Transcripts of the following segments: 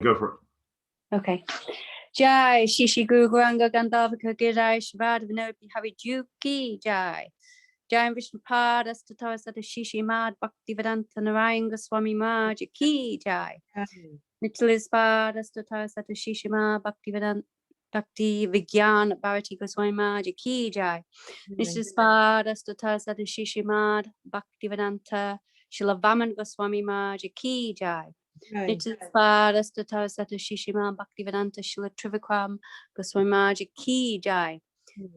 Go for it. Okay. Jai Shishi Guru Gauranga Gandhavaka Girai Shabad Vinopi Havijuki Jai. Jai Vishnu Pada Statara Sata Shishi Mad Bhakti Vedanta Narayanga Swami Maja Ki Jai. Nichilis Pada Statara Sata Shishi Mad Bhakti Vedanta Bhakti Vigyan Bharati Goswami Maja Ki Jai. Nichilis Pada Statara Sata Shishi Mad Bhakti Vedanta Shila Vaman Goswami Maja Ki Jai. Nichilis Pada Statara Sata Shishi Mad Bhakti Vedanta Shila Trivikram Goswami Maja Ki Jai.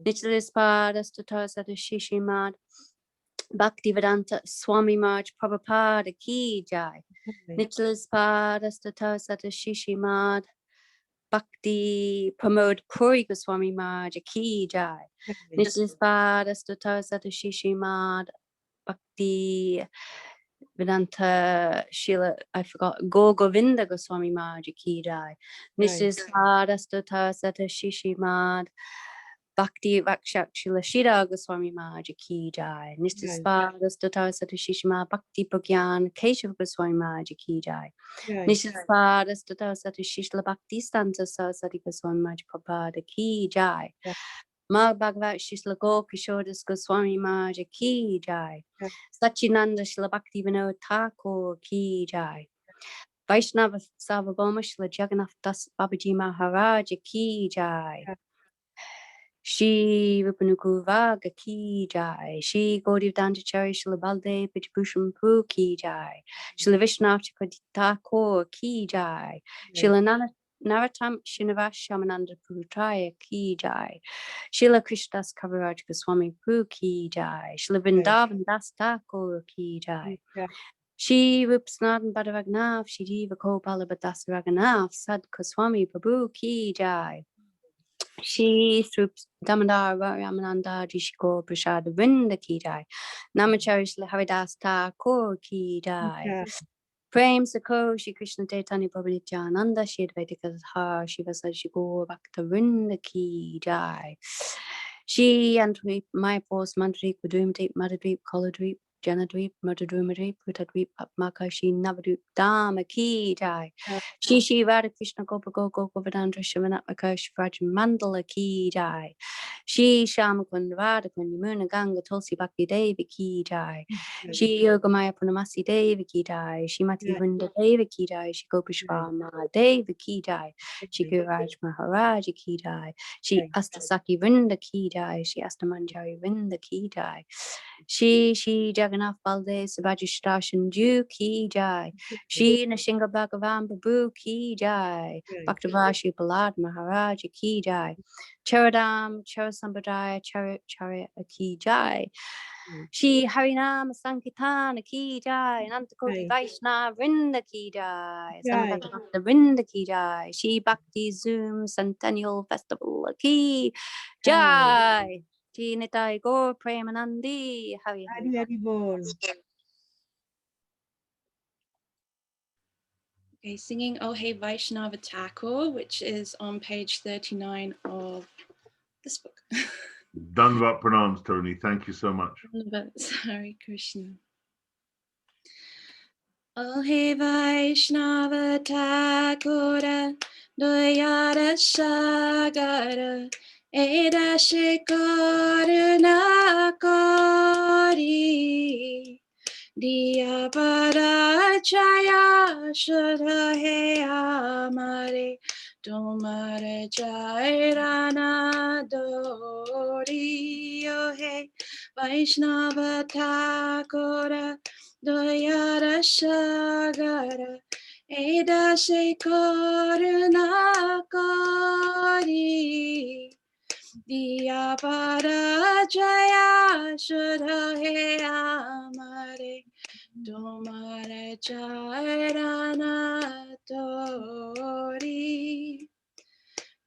Nichilis Pada Statara Sata Shishi Mad Bhakti Vedanta Swami Marj Prabhupada Ki Jai. Nichilis Pada Statara Sata Shishi Mad Bhakti Pramod Puri Goswami Marj Ki Jai. Nichilis Pada Statara Sata Shishi Mad Bhakti Vedanta Shila, I forgot, Go Govinda Goswami Marj Ki Jai. Nichilis Pada Statara Sata Shishi Mad Bhakti Vakshak Shila Shira Goswami Maja Ki Jai. Nichilis Pada Statara Sata Shishi Mad Bhakti Pragyan Keshav Goswami Maja Ki Jai. Nichilis Pada Statara Sata Shishla Bhakti Stanta Saraswati Goswami Maja Prabhupada Ki Jai. Mag Bhagavat Shishla Gopkishodas Goswami Maja Ki Jai. Sachinanda Shila Bhakti Vinod Thakur Ki Jai. Vaishnava Sarvabhauma Shila Jagannath Das Babaji Maharaja Ki Jai. Shri Rupanukuvaga Ki Jai. Shri Gaudiya Dandacharya Shila Baldev Pijabhusham Pu Ki Jai. Shila Vishnav Thakur Ki Jai. Shila Naratam Srinivas Shamananda Putraya Ki Jai. Shila Krishnas Kaviraj Goswami Pu Ki Jai. Shila Vrindavan Das Thakur Ki Jai. Shri Rupsnadan Bhadaragnav Shri Diva Gopala Badas Raghunath Sad Goswami Prabhu Ki Jai. Shri Srups Damodar Ramananda Jishko Prasad Vrinda Ki Jai. Namacharya Shri Haridas Thakur Ki Jai. Prem Sakho Shri Krishna Chaitanya Prabhu Nityananda Shri Advaita Gadadhar Shiva Sajjigo Bhakta Vrinda Ki Jai. Shri Antweep Mayapur Mandreep Kudumdeep Madhudweep Koladweep Janadweep Madhudrumadweep Putadweep Apmaka Shri Navadweep Dhamma Ki Jai. Shri Shri Radha Krishna Gopa Goko Govardhana Shivanatmaka Shivraj Mandala Ki Jai. Shri Shamakund Radha Kundi Muna Ganga Tulsi Bhakti Devi Ki Jai. Shri Yogamaya Purnamasi Devi Ki Jai. Shri Mati Vrinda Devi Ki Jai. Shri Gopishvama Devi Ki Jai. Shri Guraj Maharaj Ki Jai. Shri Astasaki Vrinda Ki Jai. Shri Astamanjari Vrinda Ki Jai. Shri Jagannath Baldev Subhajishta Shanju Ki Jai. Shri Nashinga Bhagavan Babu Ki Jai. Bhaktavashi Palad Maharaj Ki Jai. Charadam Charasambadaya Charya Ki Jai. Shri Harinam Sankirtan Ki Jai. Anantakoti Vaishnava Vrinda Ki Jai. Samagata Bhakta Vrinda Ki Jai. Shri BhaktiZOOM Centennial Festival Ki Jai. Shri Nitai Gaur Premanandi. Hari Hari Bol. Okay, singing Oh Hey Vaishnava Thakur, which is on page 39 of this book. Dandavat pranams, Tony. Thank you so much. Sorry, Krishna. Oh Hey Vaishnava Thakur, Doyara Sagara, Eda Shekaruna Kari. Diya parajaya shudha hai amare, tumhare jai rana dori. Oh hey Vaishnava Thakura, Dayara Sagara, Eda se karuna kari. Diya parajaya shudha hai amare, tumhare jai rana dori.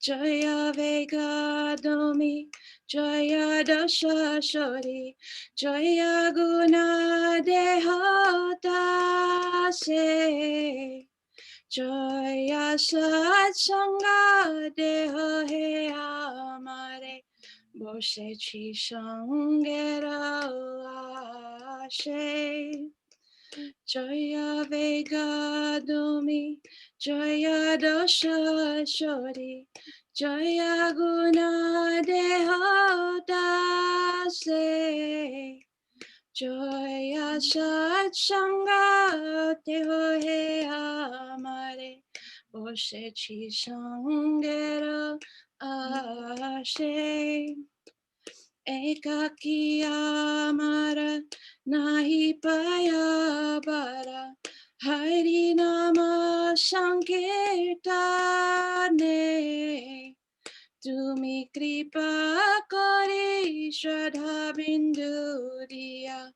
Jaya Vegadami, Jaya Dashashori, Jaya Guna Dehotase, Jaya Satsanga Deho He Amare, Bose Chi Sangera Ashe. Jaya Vegadumi, Jaya Dosha Shori, Jaya Guna Deho Dase, Jaya Sat Sangha Deho He Amare, Oshe Chi Sangera Ashe. Ekaki amara nahi paya bara Hari nama sankirtane Tumi kripa kori shraddha bindu diya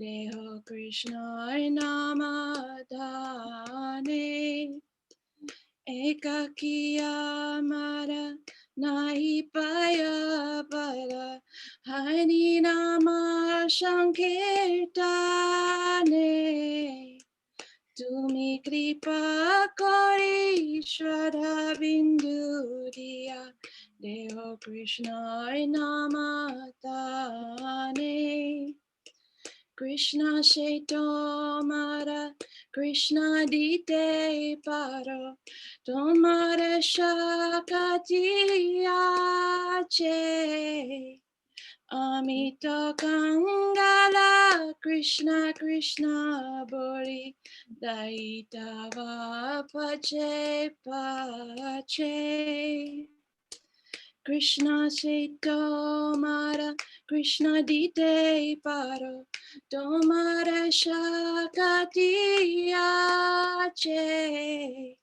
Deho Krishna namadhane Ekaki amara nahi paya para Hani nama sankirtane Tumi kripa kori shraddha bindu diya Deho Krishna namadhane Krishna Shaitomara, Krishna Dite Paro, Tomara Shakati Ache, Amita Kangala, Krishna Krishna Bori, Daitava Pache Pache. Krishna Shaitomara, Krishna Dite Paro, Tomara Shakati Ache,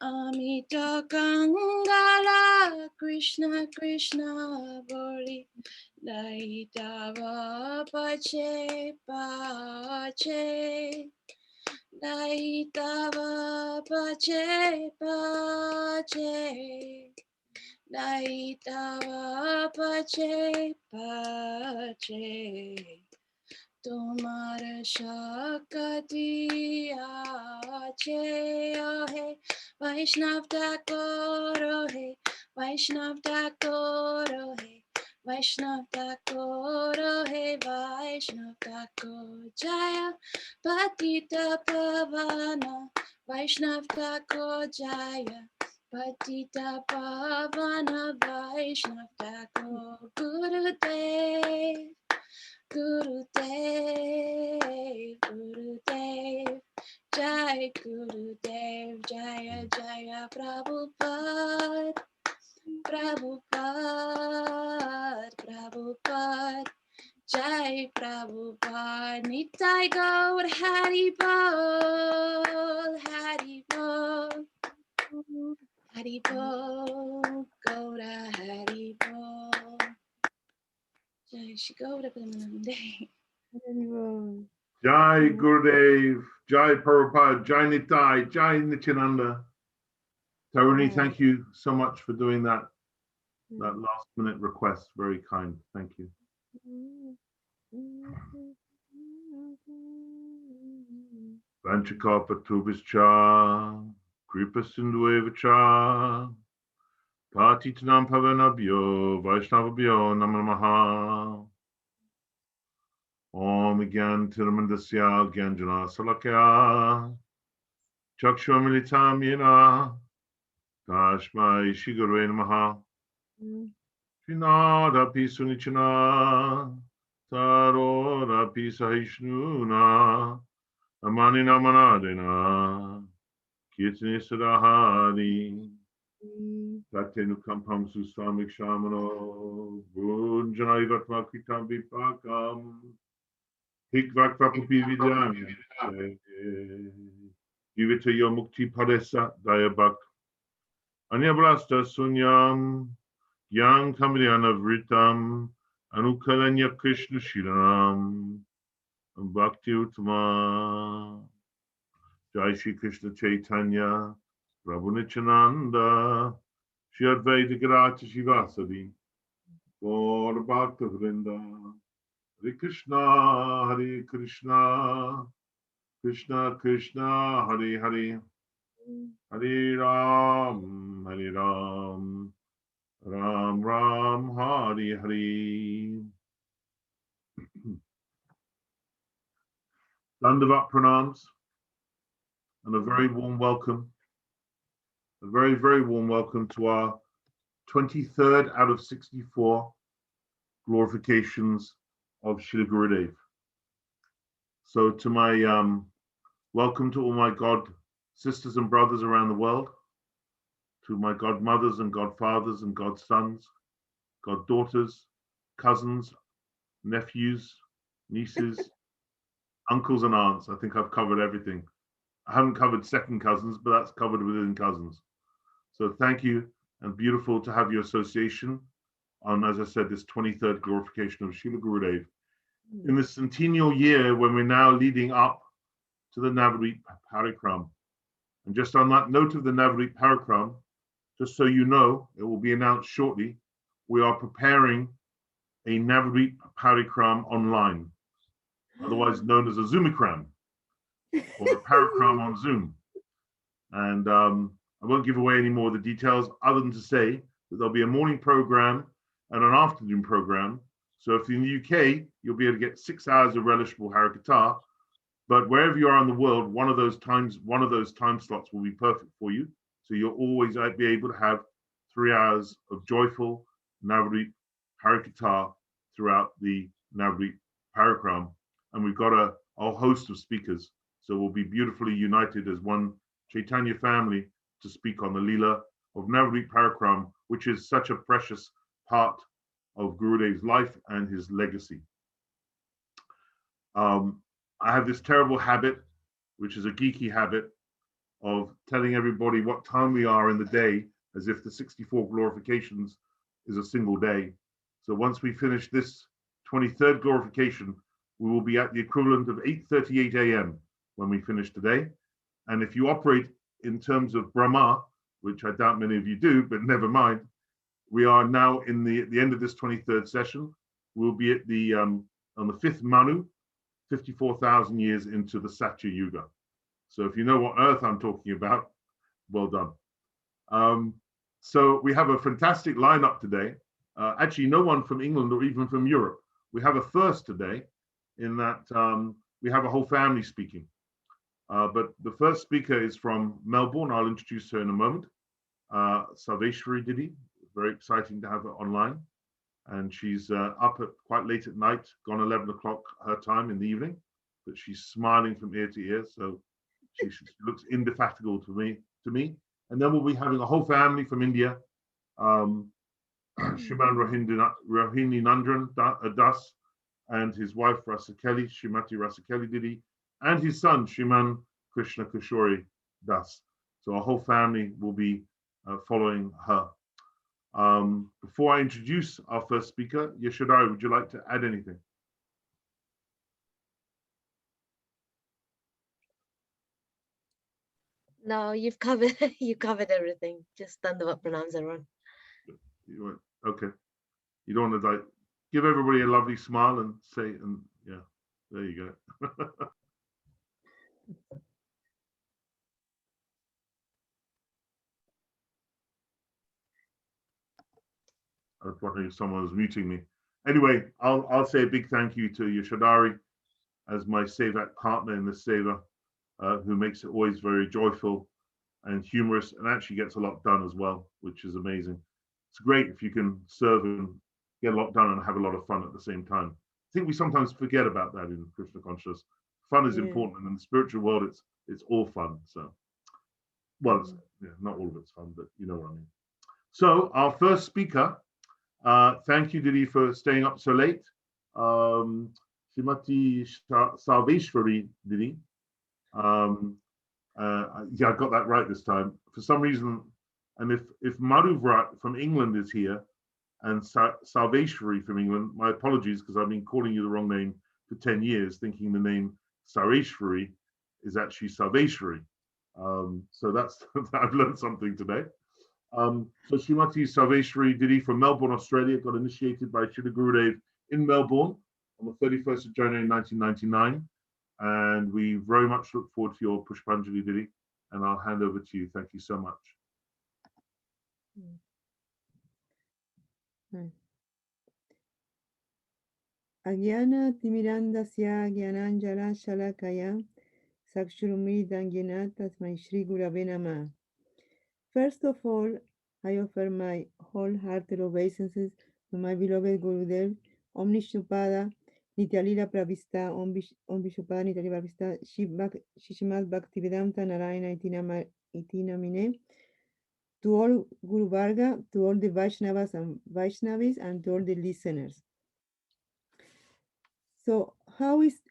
Amita Kangala, Krishna Krishna Bori, Daitava Pache Pache, Daitava Pache Pache. Daitava pache pache, Tomara shakati ache ohe, Vaishnav Thakur ohe, Vaishnav Thakur ohe, Vaishnav Thakur ohe, Vaishnav Thakur Jaya, Patita Pavana, Vaishnav Thakur Jaya. Patita Pavana Vaishnav Thakur Gurudev, Gurudev, Gurudev, Jai Gurudev, Jaya Jaya Prabhupada, Prabhupada, Prabhupada, Jai Prabhupada, Nitai Gaur Hari Bol, Hari Bol. Haribo, Gaura Haribo. Jai Shri Gaura Premanande. Jai Gurudev, Jai Prabhupada, Jai Nitai, Jai Nityananda. Taruni, thank you so much for doing that last minute request. Very kind. Thank you. Vanchakapatubhischa, Kripa Sindhuevacha, Patitanam Pavanabhyo, Vaishnavabhyo Namamaha. Om Gyan Tiramandasya Gyanjana Salakya, Chakshvamilitam Yena, Tashmai Shigurve Namaha. Srinada Pisunichana, Sarora Pisahishnuna, Amanina Manadena, Kirtani Sadahari, Tatenu Kampam Susamik Shamano, Bunjanai Vatma Kitam Vipakam, Hikvakva Pupi Vidyami, give it to your Mukti Padesa Dayabak, Anyabrasta Sunyam, Yang Kamriana Vritam, Anukalanya Krishna Shilam, Bhakti Uttama, Jai Shri Krishna Chaitanya, Prabhu Nityananda, Shri Advaita Gadata Shivasadi, Gaur Bhakta Vrinda, Hare Krishna, Hare Krishna, Krishna Krishna, Hare Hare, Hare Ram, Hare Ram, Ram Ram, Hare Hare. Dandavat pranams, and a very warm welcome, a very, very warm welcome to our 23rd out of 64 glorifications of Srila Gurudev. So to my welcome to all my God sisters and brothers around the world, to my godmothers and godfathers and godsons, goddaughters, cousins, nephews, nieces, uncles and aunts. I think I've covered everything. I haven't covered second cousins, but that's covered within cousins. So thank you, and beautiful to have your association on, as I said, this 23rd glorification of Srila Gurudev. In this centennial year when we're now leading up to the Navadvip Parikram. And just on that note of the Navadvip Parikram, just so you know, it will be announced shortly, we are preparing a Navadvip Parikram online, otherwise known as a Zoomikram, or a Parikram on Zoom. And I won't give away any more of the details other than to say that there'll be a morning program and an afternoon program. So if you're in the UK, you'll be able to get 6 hours of relishable Harikatha. But wherever you are in the world, one of those time slots will be perfect for you. So you'll always be able to have 3 hours of joyful Navadvip Harikatha throughout the Navadvip Parikram. And we've got a whole host of speakers. So we'll be beautifully united as one Chaitanya family to speak on the Leela of Navadvip Parikram, which is such a precious part of Gurudev's life and his legacy. I have this terrible habit, which is a geeky habit, of telling everybody what time we are in the day, as if the 64 glorifications is a single day. So once we finish this 23rd glorification, we will be at the equivalent of 8:38 a.m. when we finish today. And if you operate in terms of Brahma, which I doubt many of you do, but never mind, we are now in the end of this 23rd session. We'll be at the on the 5th Manu, 54,000 years into the Satya Yuga. So if you know what earth I'm talking about, well done. So we have a fantastic lineup today. Actually, no one from England or even from Europe. We have a first today in that we have a whole family speaking. But the first speaker is from Melbourne. I'll introduce her in a moment. Sarvesvari Didi. Very exciting to have her online. And she's up at quite late at night, gone 11 o'clock her time in the evening, but she's smiling from ear to ear. So she looks indefatigable to me. And then we'll be having a whole family from India. Sriman Rohininandan Das and his wife Rasa Keli, Srimati Rasa Keli Didi, and his son Sriman Krishna Kishori Das. So our whole family will be following her. Before I introduce our first speaker, Yashodhara, would you like to add anything? No, you've covered everything. Just Dandavat pranams, everyone. Okay. You don't want to like give everybody a lovely smile and say, and yeah, there you go. I was wondering if someone was muting me. Anyway, I'll say a big thank you to Yashodhara as my Seva partner in the Seva, who makes it always very joyful and humorous, and actually gets a lot done as well, which is amazing. It's great if you can serve and get a lot done and have a lot of fun at the same time. I think we sometimes forget about that in Krishna consciousness. Fun is important, and in the spiritual world, it's all fun. So, well, not all of it's fun, but you know what I mean. So our first speaker. Thank you, Didi, for staying up so late. Srimati Sarvesvari Didi. Yeah, I got that right this time. For some reason, and if Madhuvrat from England is here and Sarvesvari from England, my apologies, because I've been calling you the wrong name for 10 years, thinking the name Sarvesvari is actually Sarvesvari. So that's I've learned something today. So Srimati Sarvesvari Didi from Melbourne, Australia, got initiated by Srila Gurudev in Melbourne on the 31st of January 1999. And we very much look forward to your Pushpanjali, Didi. And I'll hand over to you. Thank you so much. Agyana Timirandasya Gyananjala Shalakaya Sakshurumritan Tasmai Shri Gurave Namah. First of all, I offer my wholehearted obeisances to my beloved Gurudev, Om Nishnupada, Nityalila Pravista, Om Vishupada Nityalila Pravista, Shishimad Bhaktivedanta Narayana Itinamine, to all Guru Varga, to all the Vaisnavas and Vaishnavis, and to all the listeners. So how is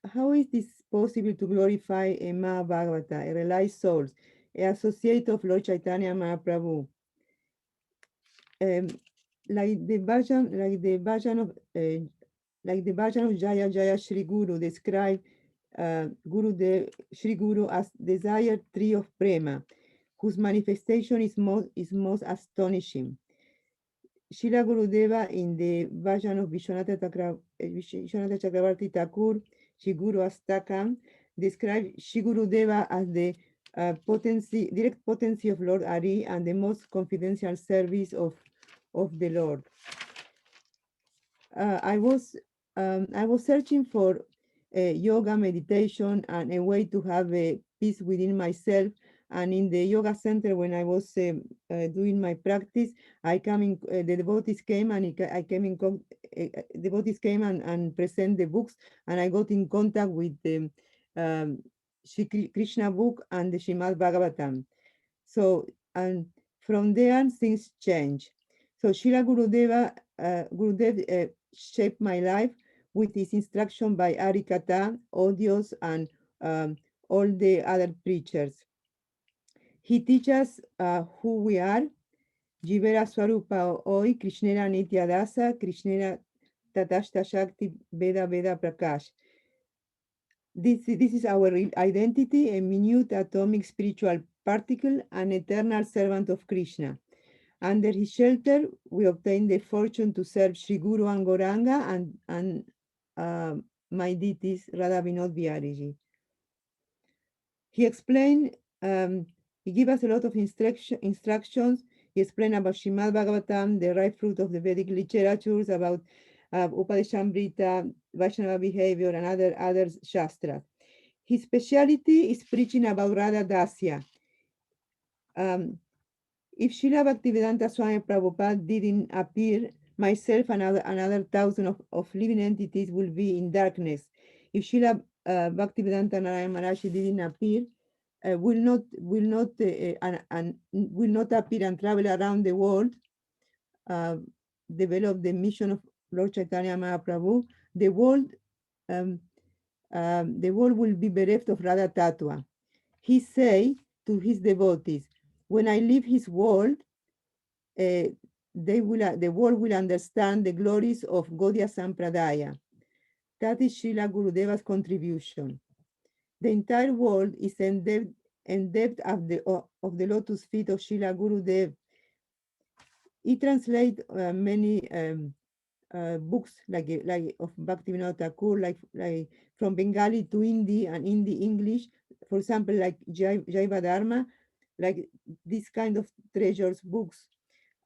this possible to glorify a Mahabhagavata, a realized soul, an associate of Lord Chaitanya Mahaprabhu? Like the version of Jaya Jaya Shri Guru describe Shri Guru as desired tree of prema, whose manifestation is most astonishing. Srila Gurudeva in the version of Vishwanatha Chakravarti Thakur, Shri Guru Astakam, describes Shri Gurudeva as the direct potency of Lord Ari and the most confidential service of the Lord. I was searching for yoga meditation and a way to have a peace within myself. And in the yoga center, when I was doing my practice, the devotees came and devotees came and present the books, and I got in contact with the Shri Krishna book and the Srimad Bhagavatam. So, and from there, things change. So Srila Gurudev shaped my life with his instruction by Arikata, audios, and all the other preachers. He teaches who we are, Jivera Swarupa Oi, Krishnera Nitya Dasa, Krishnera Tatashta Shakti Veda Veda Prakash. This is our identity, a minute atomic spiritual particle, an eternal servant of Krishna. Under his shelter, we obtain the fortune to serve Sri Guru and Gauranga and my deities, Radha Vinod Bihariji. He explained, he gave us a lot of instructions. He explained about Srimad Bhagavatam, the ripe fruit of the Vedic literatures, about Upadeshamrita, Vaishnava behavior, and other shastras. His specialty is preaching about Radha Dasya. If Srila Bhaktivedanta Swami Prabhupada didn't appear, myself and another thousand of living entities will be in darkness. If Srila Bhaktivedanta Narayana Maharaj didn't appear, will not appear and travel around the world, develop the mission of Lord Chaitanya Mahaprabhu, the world will be bereft of Radha Tattva. He say to his devotees, when I leave his world, the world will understand the glories of Gaudiya Sampradaya. That is Srila Gurudeva's contribution. The entire world is indebted of the lotus feet of Srila Gurudev. He translates many books like of Bhaktivinoda Thakur, like from Bengali to Hindi and Hindi English. For example, like Jaiva Dharma, like this kind of treasures books.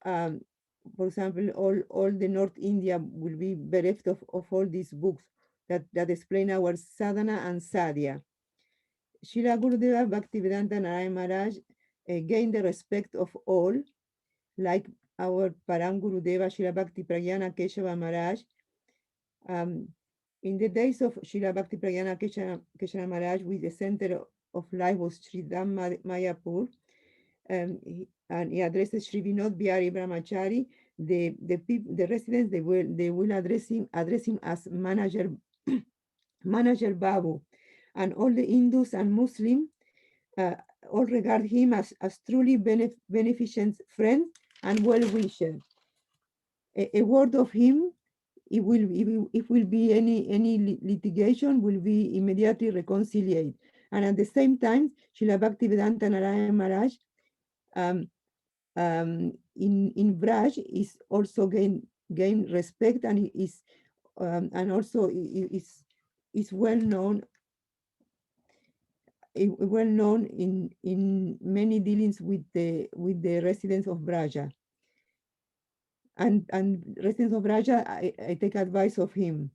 For example, all the North India will be bereft of all these books that explain our sadhana and sadhya. Srila Gurudeva Bhaktivedanta Narayana Maharaj gained the respect of all, like our Param Gurudeva Srila Bhakti Pragyana Keshava Maharaj. In the days of Srila Bhakti Pragyana Keshava Maharaj, with the center of life was Sri Dham Mayapur, and he addresses Sri Vinod Bihari Brahmachari. The residents they will address him as manager Babu, and all the Hindus and Muslims all regard him as truly beneficent friend and well-wisher. A word of him, if will be any litigation, will be immediately reconciled. And at the same time, Srila Bhaktivedanta Narayana Maharaj in Braj is also gain respect, and is and also is well known in many dealings with the residents of Braja. And residents of Braja, I take advice of him.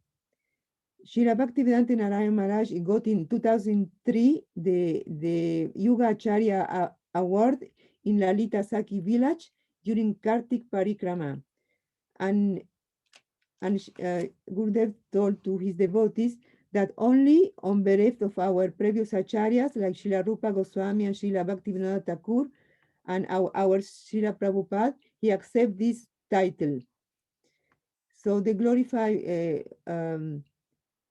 Srila Bhaktivedanta Narayana Maharaj got in 2003 the Yuga Acharya Award in Lalita Saki village during Kartik Parikrama. And Gurudev told to his devotees that only on bereft of our previous acharyas like Srila Rupa Goswami and Srila Bhaktivinoda Thakur and our Srila Prabhupada, he accepts this title. So they glorify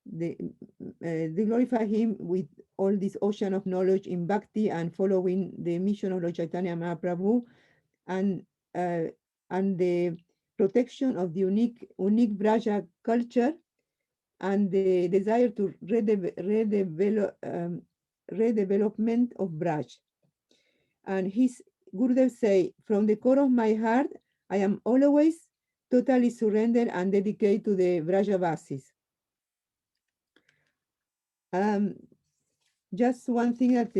they glorify him with all this ocean of knowledge in bhakti and following the mission of Lord Chaitanya Mahaprabhu and the protection of the unique Braja culture and the desire to redevelopment of Braj. And his Gurudev say, from the core of my heart, I am always totally surrendered and dedicated to the Brajavasis. Just one thing that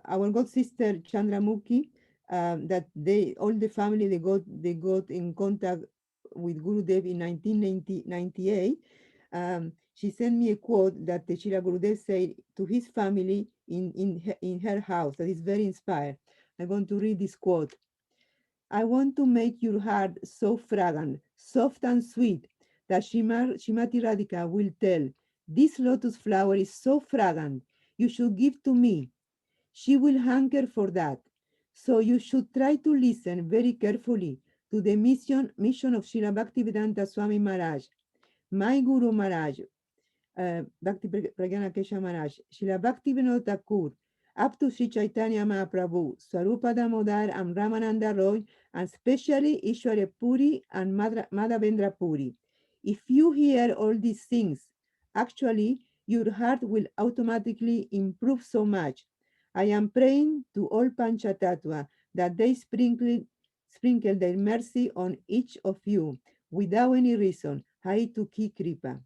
our god sister Chandramukhi, that all the family they got in contact with Gurudev in 1998. She sent me a quote that the Srila Gurudev said to his family in her house that is very inspired. I'm going to read this quote. I want to make your heart so fragrant, soft and sweet, that Srimati Radhika will tell, this lotus flower is so fragrant, you should give to me. She will hanker for that. So you should try to listen very carefully to the mission of Srila Bhaktivedanta Swami Maharaj, my Guru Maharaj, Bhakti Pragyana Kesha Maharaj, Srila Bhaktivinoda Thakur, up to Sri Chaitanya Mahaprabhu, Swarupa Damodar and Ramananda Roy, and especially Ishwarya Puri and Madhavendra Puri. If you hear all these things, actually your heart will automatically improve so much. I am praying to all Panchatattva that they sprinkle their mercy on each of you without any reason. Haitu Ki Kripa.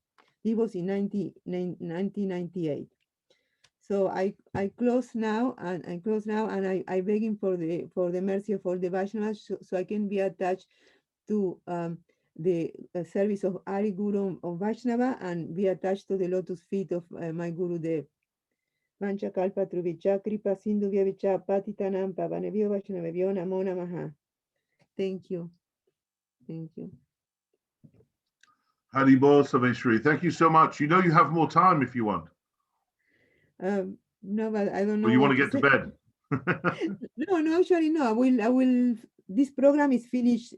It was in 1998. So I close now, and I begging for the mercy of all the Vaisnavas, so I can be attached to the service of Ari Guru of Vaishnava and be attached to the lotus feet of my Gurudev. Vancha kalpa truvicha kripa sindhu vyavicha patitanam pavanevyo Vaishnavevyo namo namaha. Thank you. Thank you. Haribol Sarvesvari. Thank you so much. You know you have more time if you want. No, but I don't know. Or you want to get to bed? No, actually no. I will. This program is finished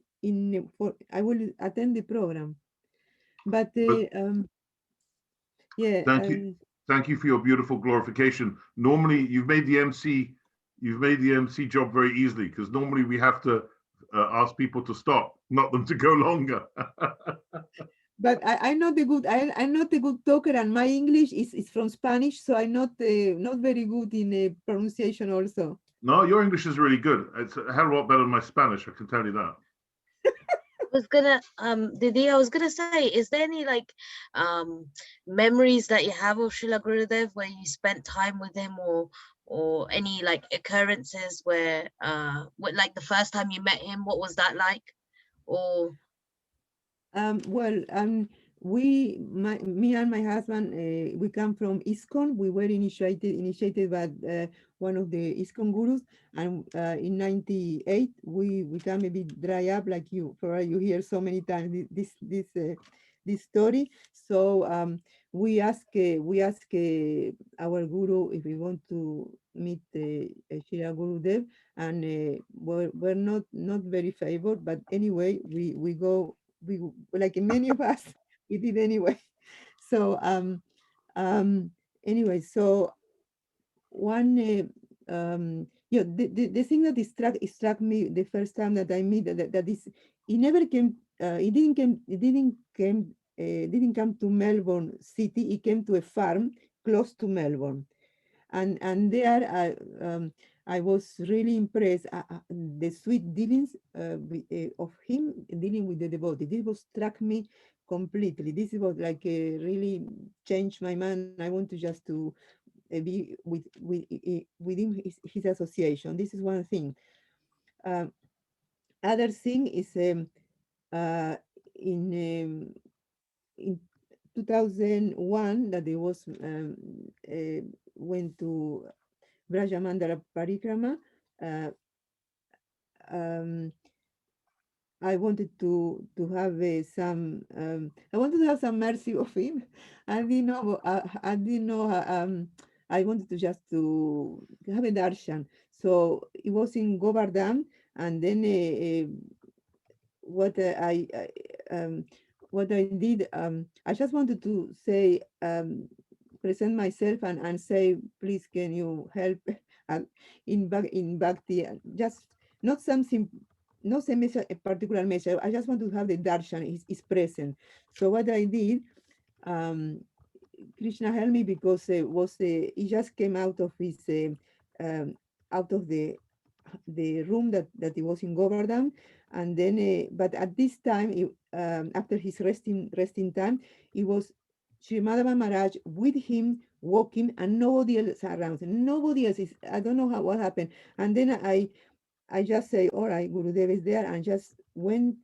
I will attend the program, but yeah. Thank you for your beautiful glorification. Normally, you've made the MC job very easily, because normally we have to ask people to stop, not them to go longer. But I'm not a good talker, and my English is from Spanish, so I'm not very good in pronunciation also. No, your English is really good. It's a hell of a lot better than my Spanish, I can tell you that. Didi, I was gonna say, is there any memories that you have of Srila Gurudev where you spent time with him, or any occurrences where like the first time you met him, what was that like? Or me and my husband, we come from ISKCON. We were initiated by one of the ISKCON gurus, and in '98 we became a bit dry up, like you hear so many times this story. So we ask our guru if we want to meet Srila Gurudev, and we're not very favored, but anyway we go. We, like many of us, we did anyway. So anyway, so one the thing that struck me the first time that I meet that is, he never came. He didn't come to Melbourne city. He came to a farm close to Melbourne, and there I was really impressed. The sweet dealings of him dealing with the devotee. This was struck me completely. This was really changed my mind. I want to just to be within his association. This is one thing. Other thing is in 2001 that it was went to Brajamandala Parikrama. I wanted to have some. I wanted to have some mercy of him. I didn't know. I didn't know. I wanted to just to have a darshan. So it was in Govardhan, and then what what I did. I just wanted to say, present myself and say, please, can you help in bhakti? Just not something. Not a, message, a particular message. I just want to have the darshan is present. So what I did, Krishna helped me because he just came out of his out of the room that he was in Govardhan, and then but at this time, after his resting time, it was Sri Madhava Maharaj with him walking, and nobody else around. Nobody else is. I don't know what happened, and then I just say, all right, Gurudev is there, and just went,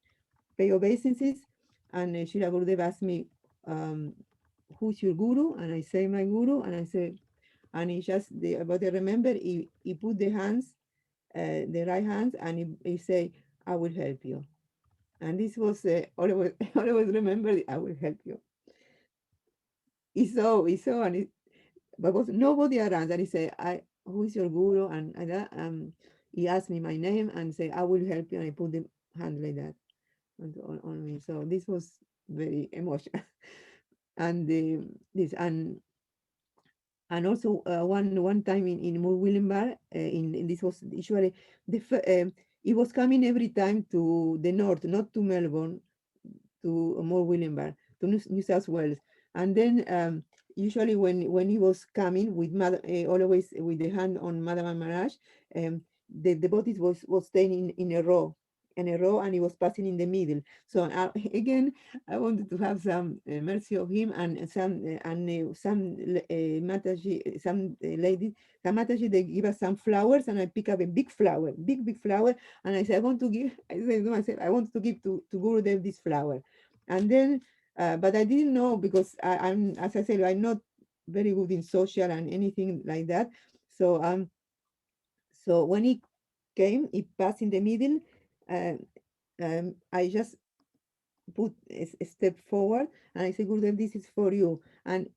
pay obeisances. And Srila Gurudev asked me, who's your guru? And I say, my guru. And I say, and he just, but I remember he put the hands, the right hands, and he say, I will help you. And this was, always remember, I will help you. He saw, and but was nobody around. And he said, who is your guru? And he asked me my name and say, I will help you. And I put the hand like that on me. So this was very emotional. And this and also one time in Willenbar, in this was usually it was coming every time to the north, not to Melbourne, to More Willenbar, to New South Wales. And then usually when he was coming with always with the hand on Madhava Maharaj, the devotees was staying in a row, and he was passing in the middle. So again, I wanted to have some mercy of him, and some Mataji, some lady, some Mataji, they give us some flowers, and I pick up a big flower, big flower, and I said, I want to give. I said to myself, I want to give to Gurudev this flower, and then. But I didn't know, because I'm, as I said, I'm not very good in social and anything like that. So so when he came, he passed in the middle. I just put a step forward, and I said, Gurudev, this is for you. And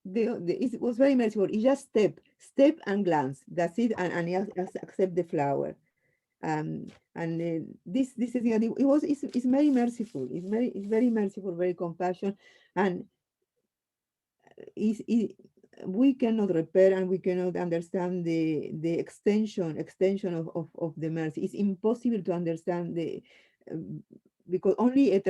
it was very merciful. He just step and glance. That's it, and he accept the flower. This is it's very merciful. It's very merciful, very compassionate, and we cannot repair, and we cannot understand the extension of the mercy. It's impossible to understand because only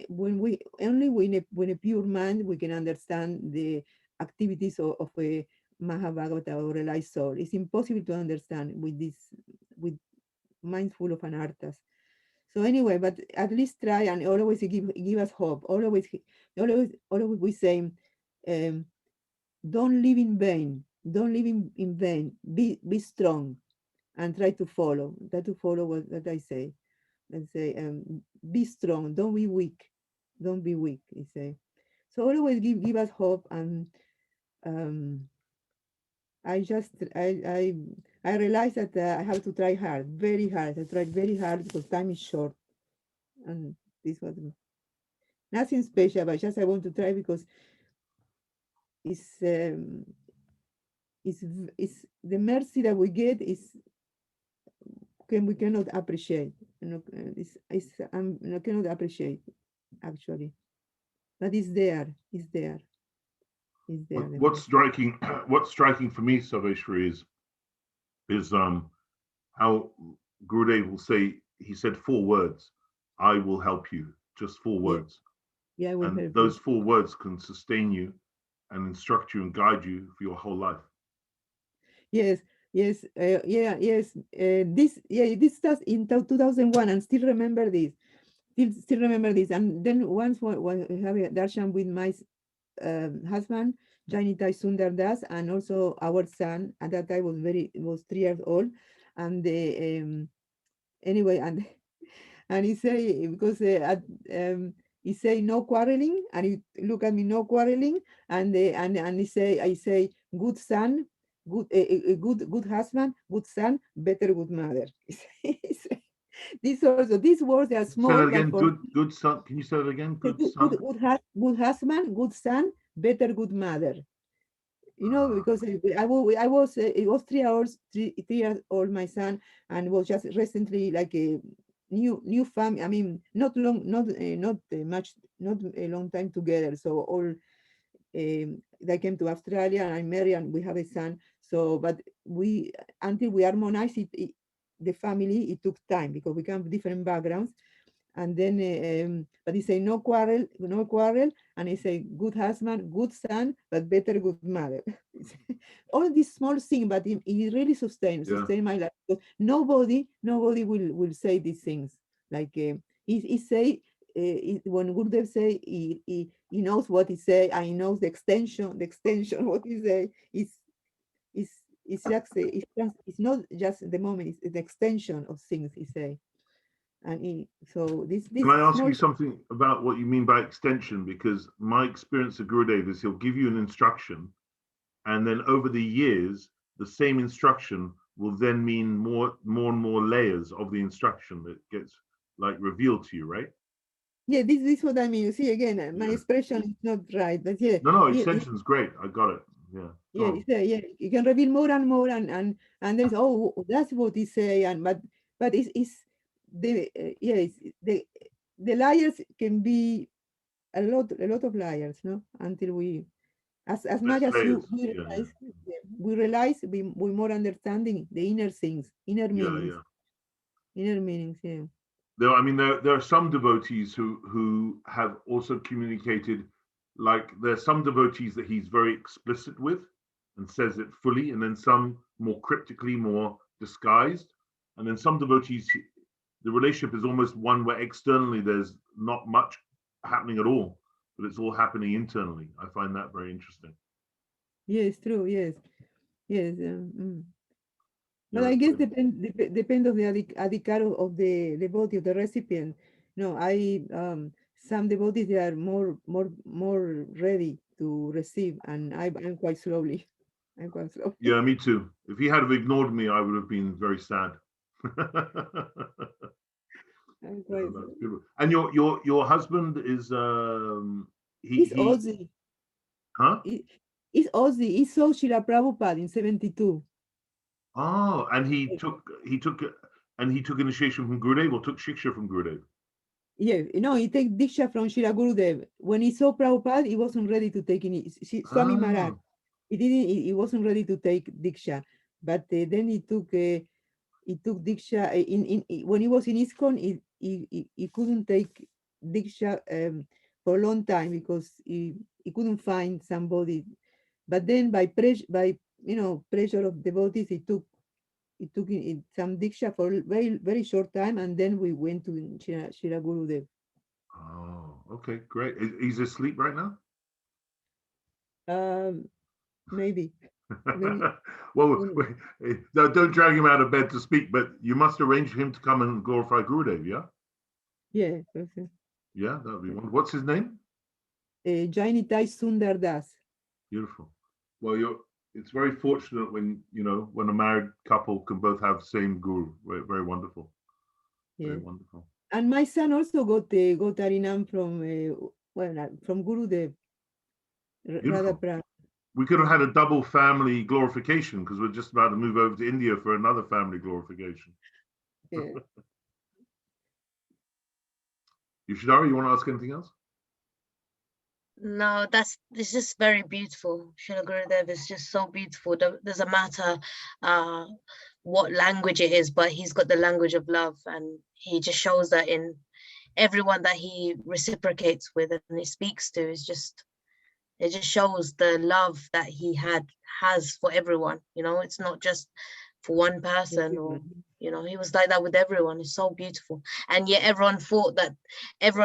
when a pure mind we can understand the activities of a Mahabhagavata or realized soul. It's impossible to understand with minds full of anarthas. So anyway, but at least try, and always give us hope. Always we say, don't live in vain. Don't live in vain. Be strong, and try to follow. Try to follow what I say. And say, be strong. Don't be weak. Don't be weak. I say. So always give us hope, and I realize that I have to try hard, very hard. I tried very hard because time is short, and this was nothing special, but just I want to try because it's the mercy that we get is we cannot appreciate. I cannot appreciate actually, but it's there. It's there. It's there. What's striking for me, Sarvesvari, is how Gurudev will say, he said 4 words, I will help you, just 4 words. Yeah, I will and help those you. 4 words can sustain you and instruct you and guide you for your whole life. Yes, yes, yes. This starts in 2001, and still remember this. Still remember this. And then once when we have a darshan with my husband, Janitai Sundar Das, and also our son. At that time was 3 years old, and anyway, and he say, because he say no quarreling, and he look at me, no quarreling, and he say, I say, good son, good husband, good son, better good mother. These words are Say small, that but again. for Good son. Can you say that again? Good son. good husband, good son, better good mother. You know, because it was 3 hours, 3 years old, my son, and was just recently like a new family. I mean, not much, not a long time together. So all they came to Australia, and I married, and we have a son. So, but until we harmonized the family, it took time because we come from different backgrounds. And then, but he say no quarrel, and he say good husband, good son, but better good mother. All these small things, but he really sustain my life. Because nobody will say these things. Like he say when Gurudev say he knows what he say, and he knows the extension what he say is it's not just the moment, it's the extension of things he say. And so this Can I ask small, you something about what you mean by extension? Because my experience of Gurudev is he'll give you an instruction, and then over the years, the same instruction will then mean more and more layers of the instruction that gets like revealed to you, right? yeah, this is what I mean. You see, again, my expression is not right, but yeah. No, extension's great. I got it. Yeah. Yeah, you can reveal more and more, and there's that's what he say, and but it's the the liars can be a lot of liars, no? Until we as much as we realize we more understanding the inner things, inner meanings. Inner meanings, yeah. There are some devotees who have also communicated, like there's some devotees that he's very explicit with and says it fully, and then some more cryptically, more disguised, and then some devotees, the relationship is almost one where externally there's not much happening at all, but it's all happening internally. I find that very interesting. Yes, true. Yes. But I guess depend of the adhikar of the devotee, of the recipient. No, some devotees, they are more ready to receive, and I'm quite slowly. I'm quite slow. Yeah, me too. If he had ignored me, I would have been very sad. And your husband is he's Aussie. Huh? He's Aussie. He saw Srila Prabhupada in 72. Oh, and he took initiation from Gurudev, or took Shiksha from Gurudev? Yeah, he take Diksha from Srila Gurudev. When he saw Prabhupada, he wasn't ready to take Swami Maharaj. He wasn't ready to take Diksha. But then he took Diksha when he was in ISKCON. He couldn't take Diksha for a long time because he couldn't find somebody. But then by pressure of devotees, he took some Diksha for a very, very short time, and then we went to Srila Gurudev. Oh, okay, great. He's asleep right now? Maybe. Well, don't drag him out of bed to speak, but you must arrange for him to come and glorify Gurudev, yeah? Yeah. Okay. Yeah, that would be wonderful. What's his name? Jainitai Sundar Das. Beautiful. Well, it's very fortunate when a married couple can both have the same guru. Very, very wonderful. Yeah. Very wonderful. And my son also got Harinam from Gurudev. We could have had a double family glorification, because we're just about to move over to India for another family glorification. Yeah. Yushidara, you want to ask anything else? No, it's just very beautiful. Srila Gurudev is just so beautiful. Doesn't matter what language it is, but he's got the language of love, and he just shows that in everyone that he reciprocates with and he speaks to. It just shows the love that he has for everyone. It's not just for one person, or he was like that with everyone. It's so beautiful. And yet everyone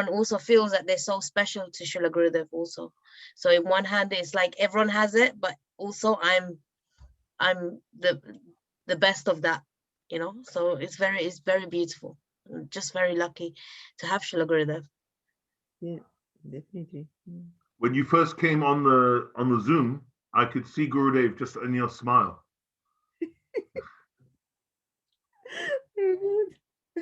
also feels that they're so special to Srila Gurudev also. So in one hand, it's like everyone has it, but also I'm the best of that, so it's very beautiful. I'm just very lucky to have Srila Gurudev. Yeah, definitely. When you first came on the Zoom, I could see Gurudev just in your smile. Very good.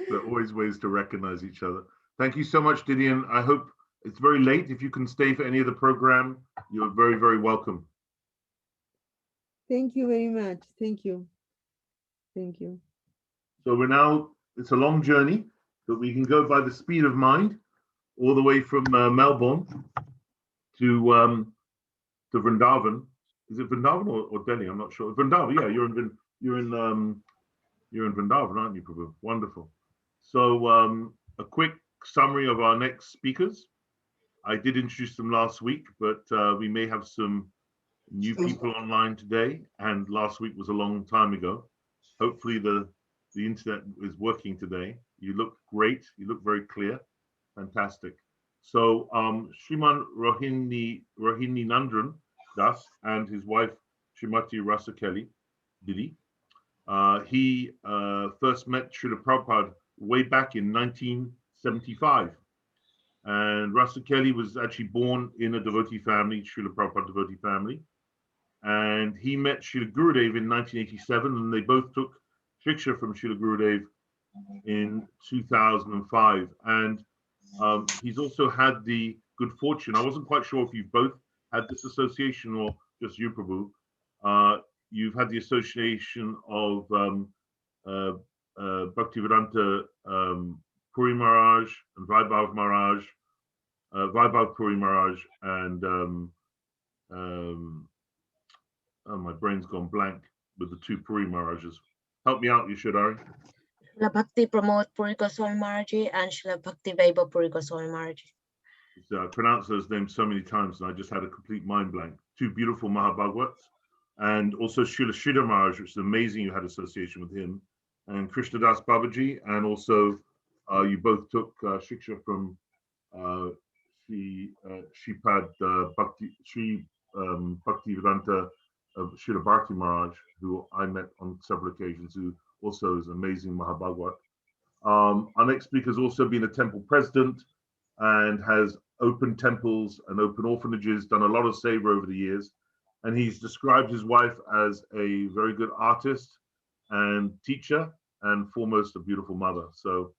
There are always ways to recognize each other. Thank you so much, Didi, and I hope it's very late. If you can stay for any of the program, you're very, very welcome. Thank you very much. Thank you. Thank you. So we're now, it's a long journey, but we can go by the speed of mind all the way from Melbourne to Vrindavan. Is it Vrindavan or Delhi? I'm not sure. Vrindavan, yeah, you're in Vrindavan, aren't you, Prabhu? Wonderful. So a quick summary of our next speakers. I did introduce them last week, but we may have some new people online today, and last week was a long time ago. Hopefully the internet is working today. You look great. You look very clear. Fantastic. So Sriman Rohininandan Das and his wife Srimati Rasa Keli, Didi. He first met Srila Prabhupada way back in 1975. And Rasa Keli was actually born in a devotee family, Srila Prabhupada devotee family. And he met Srila Gurudev in 1987, and they both took Shiksha from Srila Gurudev in 2005. And he's also had the good fortune, I wasn't quite sure if you've both had this association or just you, Prabhu. You've had the association of Bhaktivedanta Puri Maharaj and Vaibhav Maharaj, Vaibhav Puri Maharaj, and oh, my brain's gone blank with the two Puri Maharajas. Help me out, Yashodhari. Srila Bhakti Pramod Puri Goswami Maharaji and Srila Bhakti Vaibhav Puri Goswami Maharaji. I pronounced those names so many times and I just had a complete mind blank. Two beautiful Mahabhagavats, and also Srila Sridhar Maharaj, which is amazing you had association with him, and Krishnadas Babaji, and also you both took Shiksha from Sripad Bhaktivedanta of Srila Bharti Maharaj, who I met on several occasions, who also is an amazing Mahabhagavat. Our next speaker has also been a temple president and has opened temples and open orphanages, done a lot of seva over the years. And he's described his wife as a very good artist and teacher, and foremost a beautiful mother. So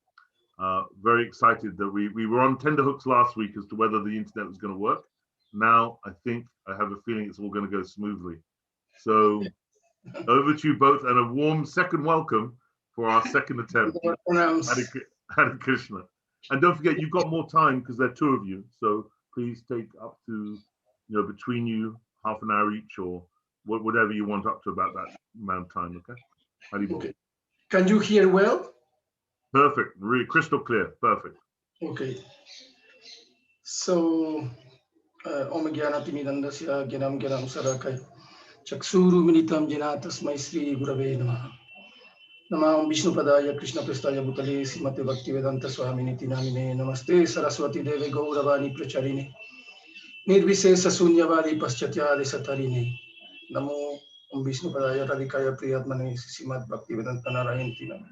very excited that we were on tenterhooks last week as to whether the internet was going to work. Now I think I have a feeling it's all going to go smoothly. So over to you both, and a warm second welcome for our second attempt. Hare Krishna. And don't forget, you've got more time because there are two of you. So please take up to, between you, half an hour each, or whatever you want, up to about that amount of time, okay? Okay. Can you hear well? Perfect, really crystal clear, perfect. Okay. So, Om Gyana Timidandasya Gyanam Gyanam Sarakai Chaksuru Minitam Jena Tasmai Sri Gurave Namaha. Namam Vishnu Padaya Krishna Prestaya Bhutale Srimati Bhaktivedanta Swamini Namine Namaste Saraswati Deve Gauravani Pracharini Nirvisesa Sunyavadi Paschatya Desatarine Namo Om Vishnu Padaya Radhikaya Priyatmane Srimad Bhaktivedanta Narayantina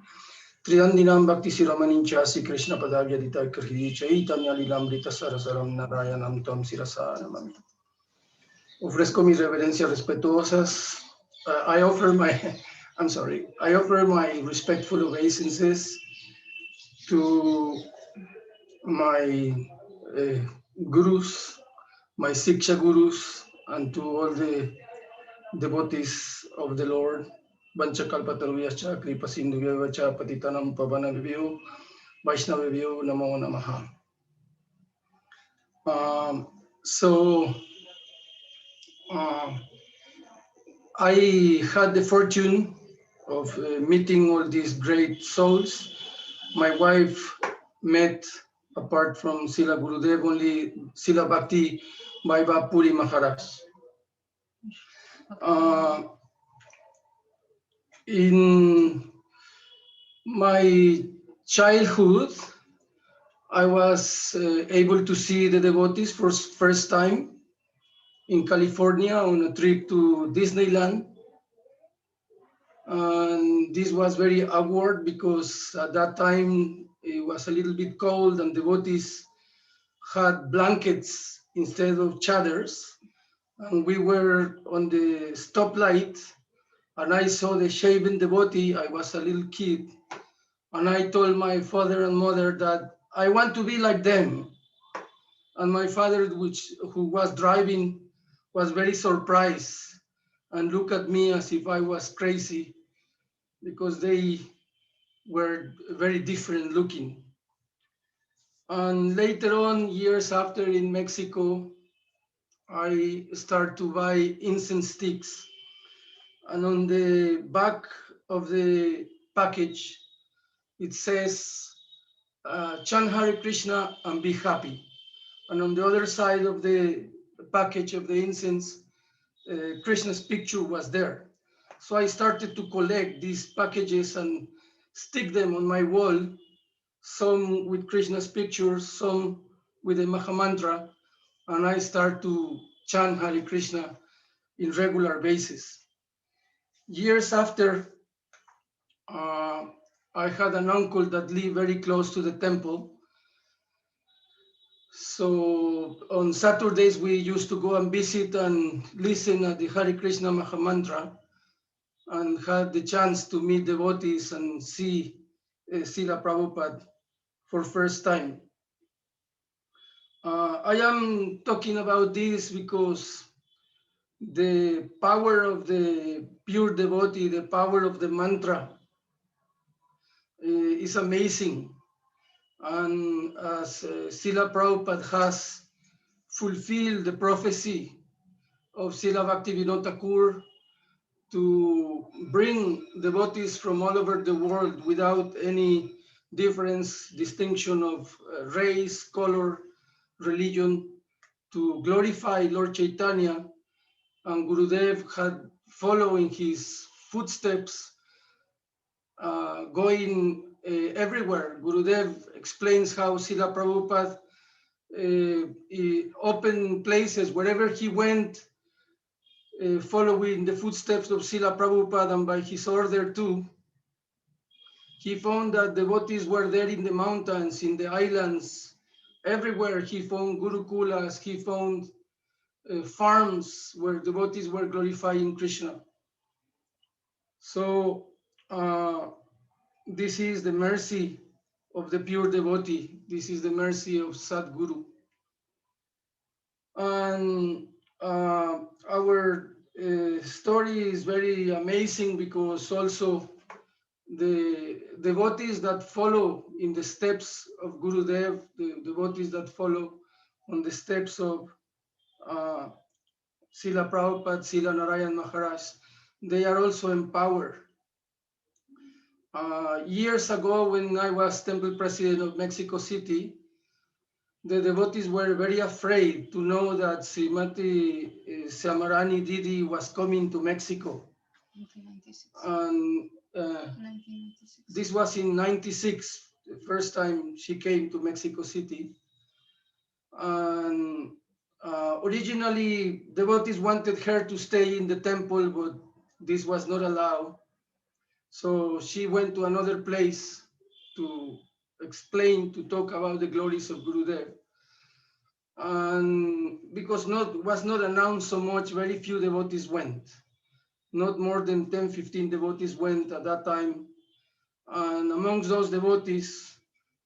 Triyandinam Bhakti Siramanin Chasi Krishna Padavya Dita Krihi Chaitanya Lilamrita Sarasaram Narayanam Tam Sirasa Namami. Ofrezco mis reverencias respetuosas. I offer my respectful obeisances to my gurus, my Siksha gurus, and to all the devotees of the Lord. Vanchakalpataruyascha kripa sindhuvyacha patitanam pavanavyo Vaisnavavyo namo namaha. I had the fortune of meeting all these great souls. My wife met, apart from Srila Gurudev, only Srila Bhakti Vaibhav Puri Maharaj. In my childhood, I was able to see the devotees for first time in California on a trip to Disneyland. And this was very awkward because at that time it was a little bit cold and devotees had blankets instead of chaders, and we were on the stoplight, and I saw the shaven devotee. I was a little kid, and I told my father and mother that I want to be like them. And my father, who was driving, was very surprised and looked at me as if I was crazy, because they were very different looking. And later on, years after in Mexico, I start to buy incense sticks. And on the back of the package, it says, chant Hare Krishna and be happy. And on the other side of the package of the incense, Krishna's picture was there. So I started to collect these packages and stick them on my wall, some with Krishna's pictures, some with the Mahamantra, and I start to chant Hare Krishna in regular basis. Years after, I had an uncle that lived very close to the temple. So on Saturdays, we used to go and visit and listen at the Hare Krishna Mahamantra, and had the chance to meet devotees and see Srila Prabhupada for first time. I am talking about this because the power of the pure devotee, the power of the mantra is amazing. And as Srila Prabhupada has fulfilled the prophecy of Srila Bhaktivinoda Thakur to bring devotees from all over the world without any difference, distinction of race, color, religion, to glorify Lord Chaitanya. And Gurudev had following his footsteps, going everywhere. Gurudev explains how Srila Prabhupada opened places wherever he went, following the footsteps of Srila Prabhupada, and by his order too. He found that devotees were there in the mountains, in the islands, everywhere. He found gurukulas, he found farms where devotees were glorifying Krishna. So this is the mercy of the pure devotee. This is the mercy of Sadguru. And our story is very amazing because also the devotees that follow in the steps of Gurudev, the devotees that follow on the steps of Srila Prabhupada, Srila Narayan Maharaj, they are also empowered. Years ago, when I was temple president of Mexico City, the devotees were very afraid to know that Srimati Samarani Didi was coming to Mexico. 1996. And 1996. this was in '96, the first time she came to Mexico City. And originally, devotees wanted her to stay in the temple, but this was not allowed. So she went to another place to explain, to talk about the glories of Gurudev. And because was not announced so much, very few devotees went. Not more than 10, 15 devotees went at that time. And amongst those devotees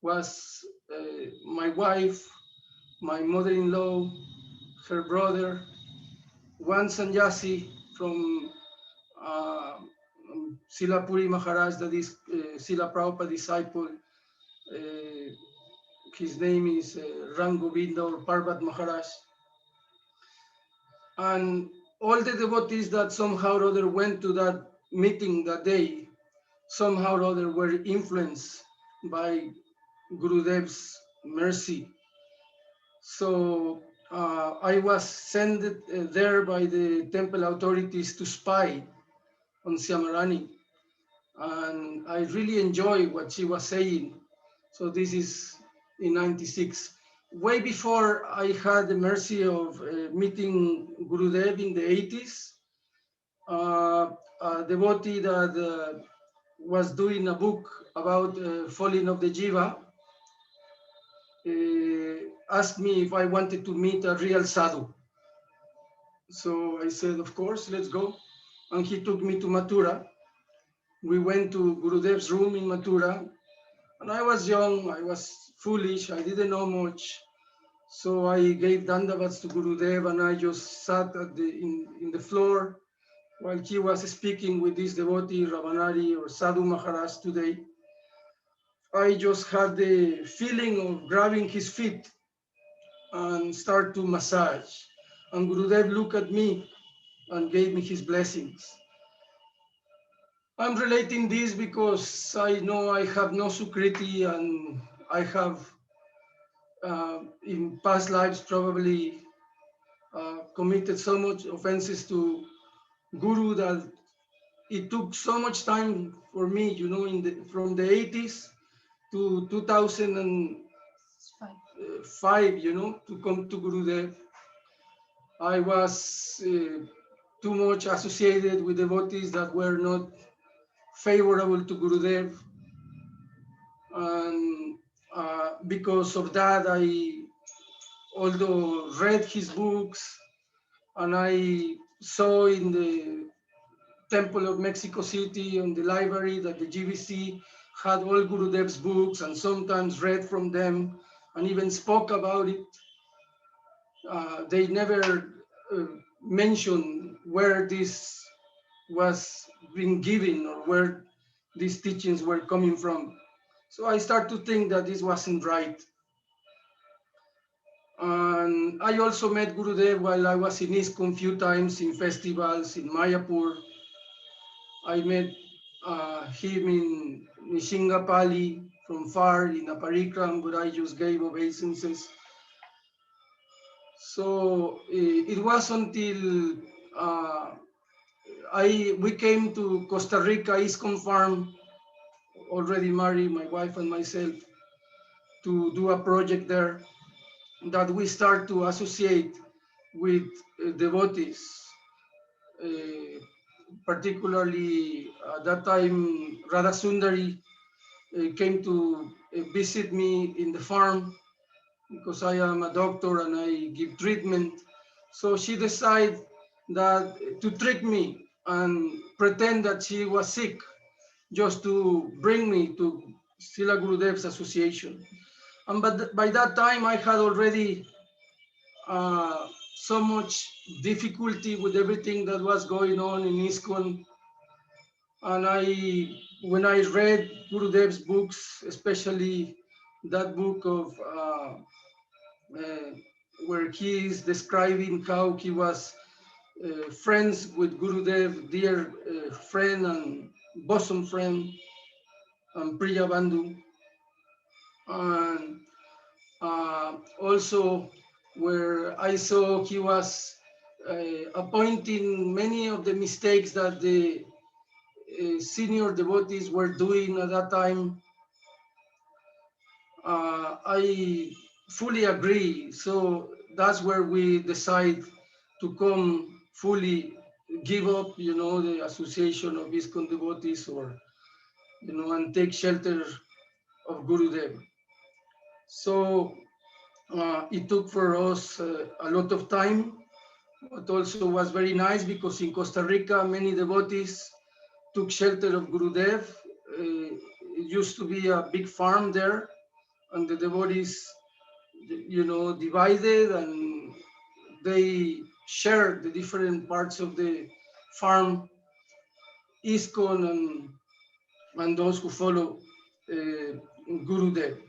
was my wife, my mother-in-law, her brother, one sannyasi from Srila Puri Maharaj, that is Srila Prabhupada disciple. His name is Rangovinda or Parvat Maharaj. And all the devotees that somehow or other went to that meeting that day, somehow or other were influenced by Gurudev's mercy. So I was sent there by the temple authorities to spy on Syamarani. And I really enjoy what she was saying. So this is in '96. Way before I had the mercy of meeting Gurudev in the '80s, a devotee that was doing a book about falling of the jiva. asked me if I wanted to meet a real sadhu. So I said, of course, let's go. And he took me to Mathura. We went to Gurudev's room in Mathura. And I was young, I was foolish, I didn't know much. So I gave dandavats to Gurudev and I just sat in the floor while he was speaking with this devotee, Ravanari or Sadhu Maharaj today. I just had the feeling of grabbing his feet and start to massage. And Gurudev looked at me and gave me his blessings. I'm relating this because I know I have no Sukriti and I have in past lives probably committed so much offenses to Guru that it took so much time for me, you know, from the 80s to 2005, you know, to come to Gurudev. I was too much associated with devotees that were not favorable to Gurudev. And because of that, I although read his books and I saw in the Temple of Mexico City on the library that the GBC had all Gurudev's books and sometimes read from them and even spoke about it. They never mentioned where this was being given or where these teachings were coming from. So I start to think that this wasn't right. And I also met Gurudev while I was in ISKCON a few times in festivals in Mayapur. I met him in Nishingapali from far in a parikram, but I just gave obeisances. So it was until we came to Costa Rica ISKCON farm, already married, my wife and myself, to do a project there, that we start to associate with devotees, particularly at that time Radha Sundari came to visit me in the farm because I am a doctor and I give treatment. So she decided that to trick me and pretend that she was sick just to bring me to Srila Gurudev's association. And but by that time I had already so much difficulty with everything that was going on in ISKCON. And when I read Gurudev's books, especially that book of where he is describing how he was friends with Gurudev, dear friend and bosom friend, and Priya Bandhu, and also where I saw he was appointing many of the mistakes that the senior devotees were doing at that time. I fully agree. So that's where we decide to come fully give up, you know, the association of ISKCON devotees, or, you know, and take shelter of Gurudev. So it took for us a lot of time, but also was very nice because in Costa Rica, many devotees took shelter of Gurudev. It used to be a big farm there, and the devotees, you know, divided and they shared the different parts of the farm, ISKCON and those who follow Gurudev.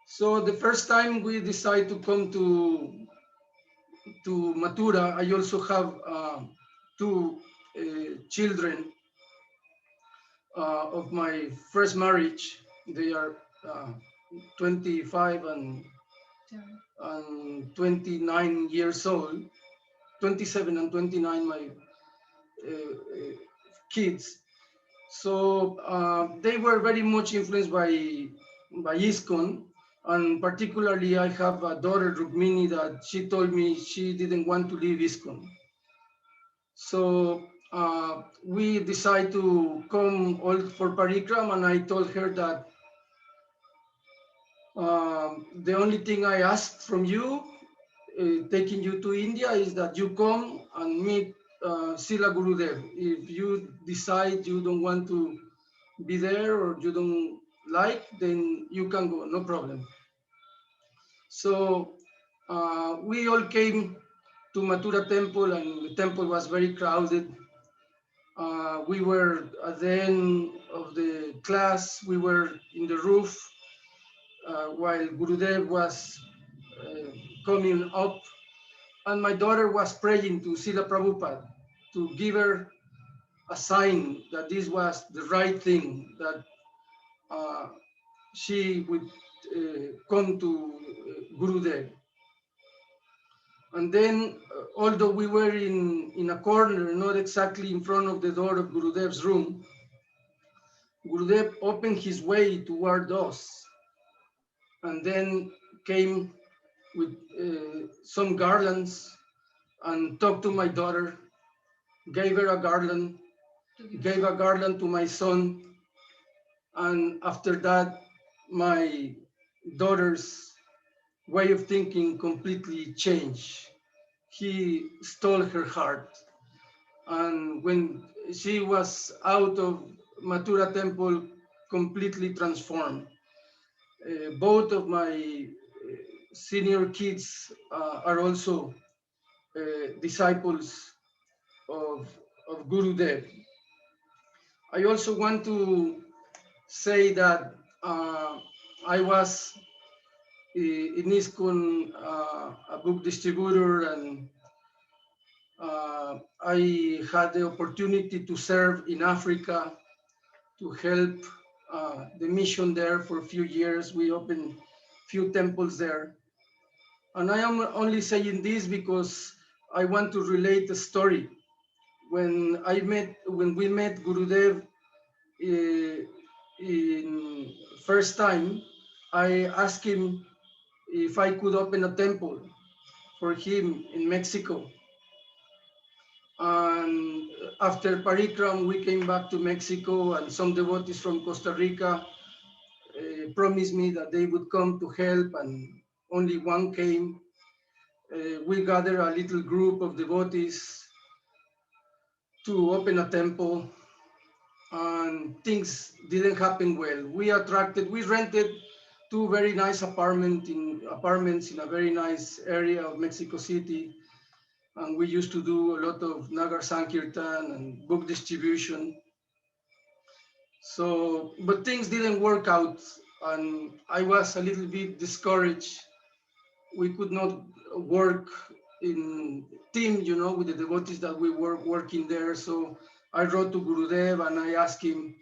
So the first time we decided to come to Mathura, I also have two children of my first marriage. They are 25 and 29 years old, 27 and 29, my kids. So they were very much influenced by ISKCON, and particularly I have a daughter, Rukmini, that she told me she didn't want to leave ISKCON. So we decided to come all for parikram, and I told her that The only thing I ask from you, taking you to India, is that you come and meet Srila Gurudev. If you decide you don't want to be there or you don't like, then you can go, no problem. So we all came to Mathura temple, and the temple was very crowded. We were at the end of the class, we were in the roof while Gurudev was coming up, and my daughter was praying to Srila Prabhupada to give her a sign that this was the right thing, that she would come to Gurudev. And then, although we were in a corner, not exactly in front of the door of Gurudev's room, Gurudev opened his way toward us and then came with some garlands and talked to my daughter, gave her a garland, gave a garland to my son. And after that, my daughter's way of thinking completely changed. He stole her heart. And when she was out of Mathura temple, completely transformed. Both of my senior kids are also disciples of Gurudev. I also want to say that I was in ISKCON a book distributor, and I had the opportunity to serve in Africa to help the mission there for a few years. We opened few temples there. And I am only saying this because I want to relate a story. When we met Gurudev in first time, I asked him if I could open a temple for him in Mexico. And after Parikram, we came back to Mexico, and some devotees from Costa Rica promised me that they would come to help, and only one came. We gathered a little group of devotees to open a temple, and things didn't happen well. We rented two very nice apartments in a very nice area of Mexico City. And we used to do a lot of Nagar Sankirtan and book distribution. So, but things didn't work out, and I was a little bit discouraged. We could not work in team, with the devotees that we were working there. So I wrote to Gurudev and I asked him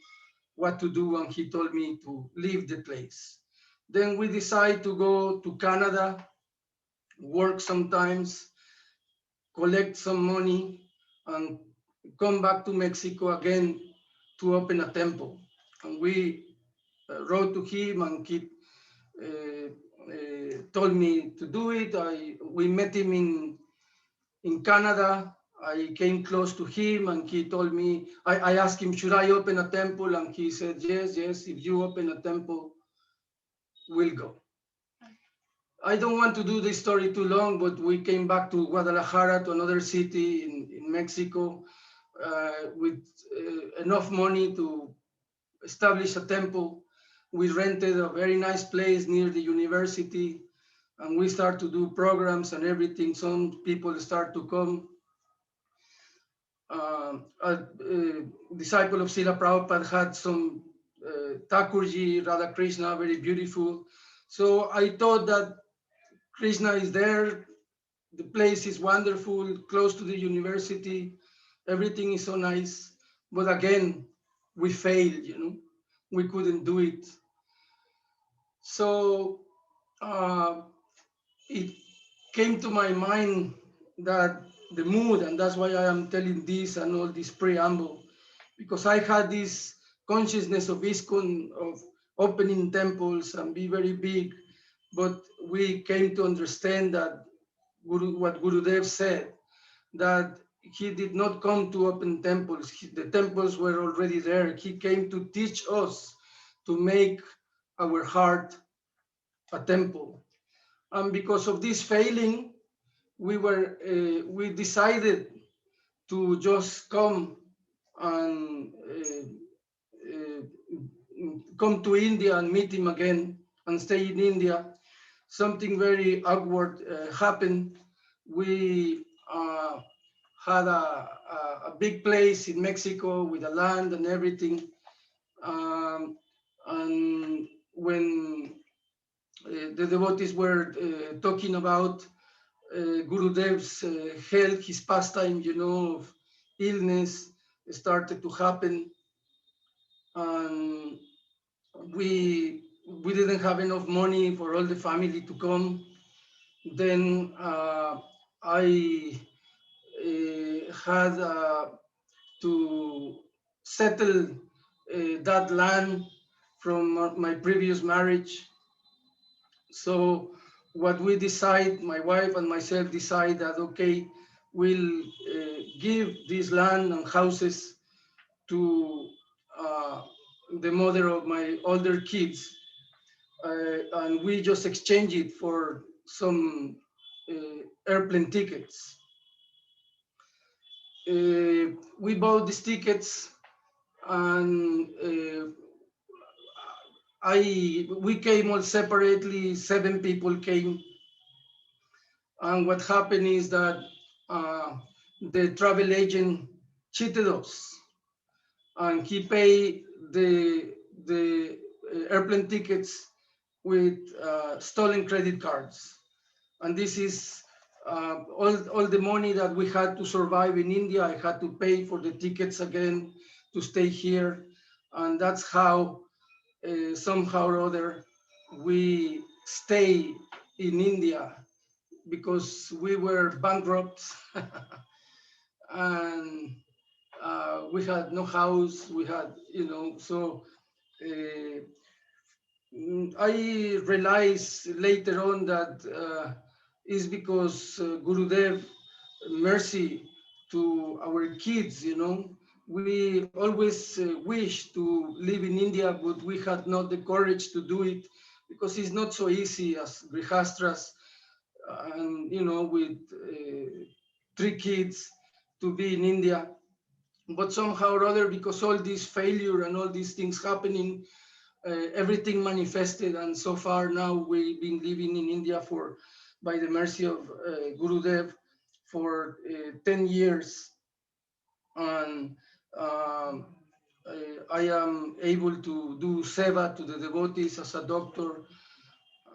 what to do, and he told me to leave the place. Then we decided to go to Canada, work sometimes, collect some money, and come back to Mexico again to open a temple. And we wrote to him, and he told me to do it. We met him in Canada. I came close to him, and he told me, I asked him, should I open a temple? And he said, yes, if you open a temple, we'll go. I don't want to do this story too long, but we came back to Guadalajara, to another city in Mexico, with enough money to establish a temple. We rented a very nice place near the university, and we start to do programs and everything. Some people start to come. A disciple of Srila Prabhupada had some Thakurji, Radha Krishna, very beautiful. So I thought that Krishna is there, the place is wonderful, close to the university, everything is so nice. But again, we failed, we couldn't do it. So it came to my mind that the mood, and that's why I am telling this and all this preamble, because I had this consciousness of ISKCON, of opening temples and be very big. But we came to understand that what Gurudev said, that he did not come to open temples. The temples were already there. He came to teach us to make our heart a temple. And because of this failing, we decided to just come and come to India and meet him again and stay in India. Something very awkward happened. We had a big place in Mexico with the land and everything. And when the devotees were talking about Gurudev's health, his pastime, you know, of illness started to happen. And we didn't have enough money for all the family to come. Then I had to settle that land from my previous marriage. So what we decide, my wife and myself decide that, okay, we'll give this land and houses to the mother of my older kids. And we just exchange it for some airplane tickets. We bought these tickets, and we came all separately. 7 people came, and what happened is that the travel agent cheated us, and he paid the airplane tickets with stolen credit cards. And this is all the money that we had to survive in India. I had to pay for the tickets again to stay here. And that's how somehow or other we stay in India, because we were bankrupt and we had no house, we had, you know, so I realized later on that is because Gurudev mercy to our kids, you know. We always wish to live in India, but we had not the courage to do it because it's not so easy as Grihastras, and you know, with 3 kids to be in India. But somehow or other, because all this failure and all these things happening, everything manifested, and so far now we've been living in India for, by the mercy of Gurudev, for 10 years. And I am able to do Seva to the devotees as a doctor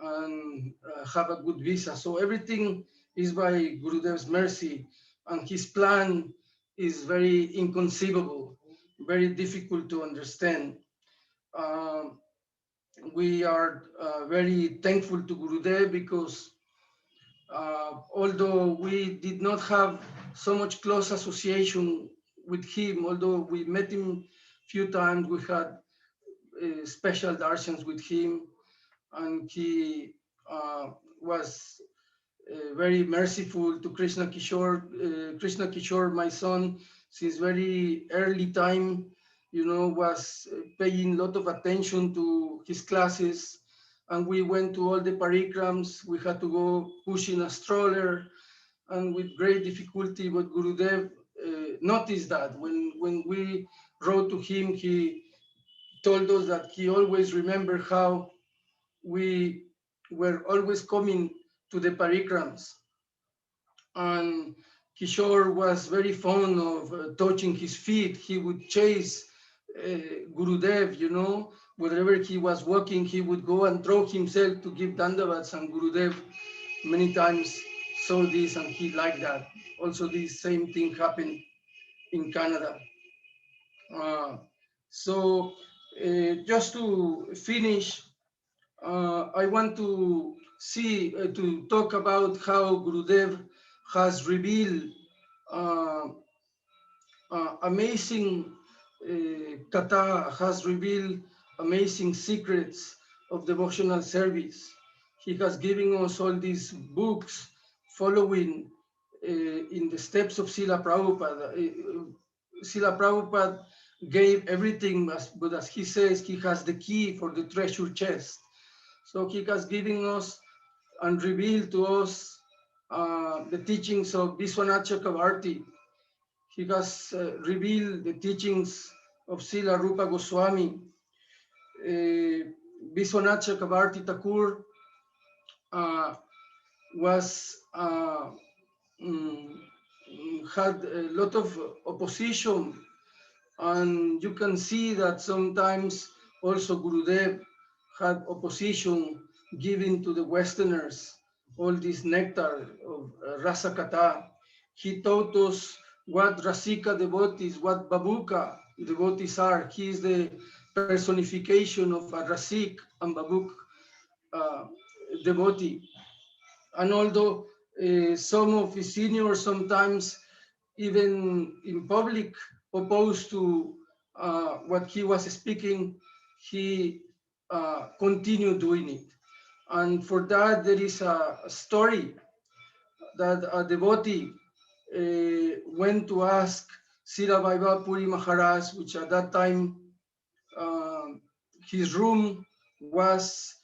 and have a good visa. So everything is by Gurudev's mercy, and his plan is very inconceivable, very difficult to understand. We are very thankful to Gurudev because although we did not have so much close association with him, although we met him few times, we had special darshans with him, and he was very merciful to Krishna Kishore. Krishna Kishore, my son, since very early time, you know, was paying a lot of attention to his classes. And we went to all the parikrams. We had to go pushing a stroller, and with great difficulty. But Gurudev noticed that when we wrote to him, he told us that he always remembered how we were always coming to the parikrams. And Kishore was very fond of touching his feet. He would chase Gurudev, you know, wherever he was walking, he would go and throw himself to give dandavats, and Gurudev many times saw this and he liked that. Also, this same thing happened in Canada. So just to finish, I want to talk about how Gurudev has revealed amazing Katha, has revealed amazing secrets of devotional service. He has given us all these books following in the steps of Srila Prabhupada. Srila Prabhupada gave everything, but as he says, he has the key for the treasure chest. So he has given us and revealed to us the teachings of Vishwanath Chakravarti. He has revealed the teachings of Srila Rupa Goswami. Vishwanath Chakravarti Thakur had a lot of opposition, and you can see that sometimes also Gurudev had opposition given to the Westerners, all this nectar of Rasa Katha. He taught us what Rasika devotees, what Babuka devotees are. He is the personification of a Rasik and Babuk devotee. And although some of his seniors sometimes even in public opposed to what he was speaking, he continued doing it. And for that, there is a story that a devotee went to ask Srila Vaibhav Puri Maharaj, which at that time his room was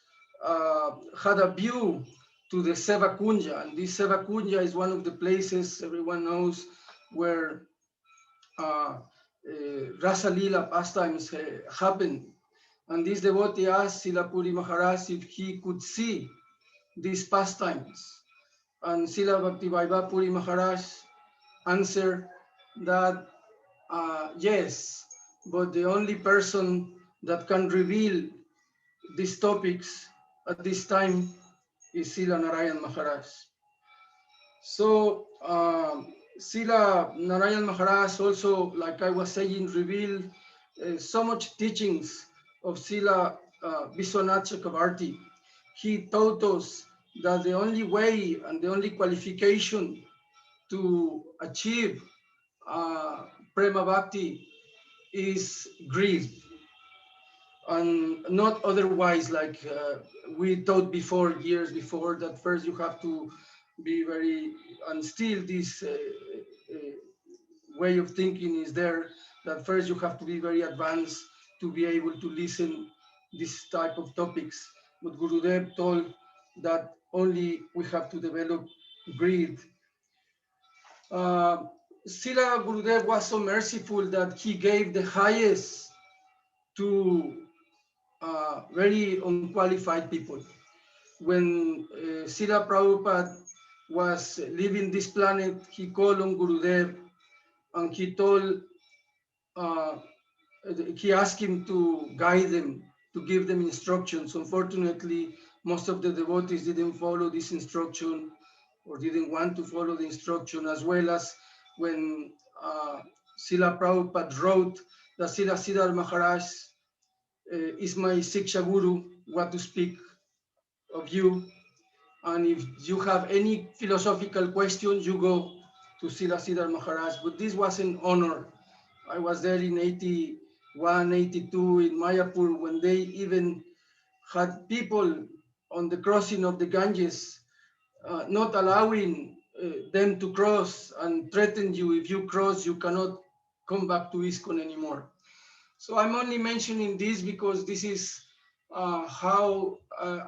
had a view to the Seva Kunja, and this Seva Kunja is one of the places everyone knows where Rasa Lila pastimes happen. And this devotee asked Srila Puri Maharaj if he could see these pastimes. And Srila Bhakti Vaibhav Puri Maharaj answered that yes, but the only person that can reveal these topics at this time is Srila Narayan Maharaj. So Srila Narayan Maharaj also, like I was saying, revealed so much teachings of Srila Vishwanath Chakravarti. He taught us that the only way and the only qualification to achieve Prema Bhakti is greed, and not otherwise, like we taught before, years before, that first you have to be very, and still this way of thinking is there, that first you have to be very advanced to be able to listen this type of topics. But Gurudev told that only we have to develop greed. Srila Gurudev was so merciful that he gave the highest to very unqualified people. When Srila Prabhupada was leaving this planet, he called on Gurudev and he asked him to guide them, to give them instructions. Unfortunately, most of the devotees didn't follow this instruction or didn't want to follow the instruction, as well as when Srila Prabhupada wrote that Srila Siddhar Maharaj is my Siksha Guru, what to speak of you. And if you have any philosophical questions, you go to Srila Siddhar Maharaj. But this was an honor. I was there in 81, 82 in Mayapur when they even had people on the crossing of the Ganges not allowing them to cross and threaten you. If you cross, you cannot come back to ISKCON anymore. So I'm only mentioning this because this is how,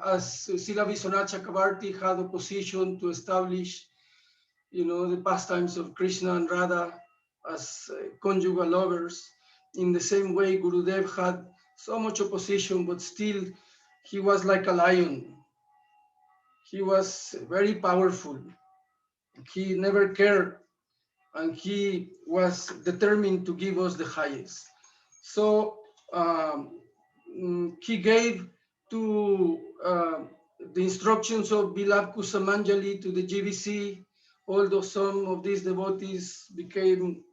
as Srila Vishwanath Chakravarti had opposition to establish, the pastimes of Krishna and Radha as conjugal lovers. In the same way, Gurudev had so much opposition, but still he was like a lion. He was very powerful. He never cared, and he was determined to give us the highest. So he gave to the instructions of Bilab Kusamanjali to the GBC, although some of these devotees became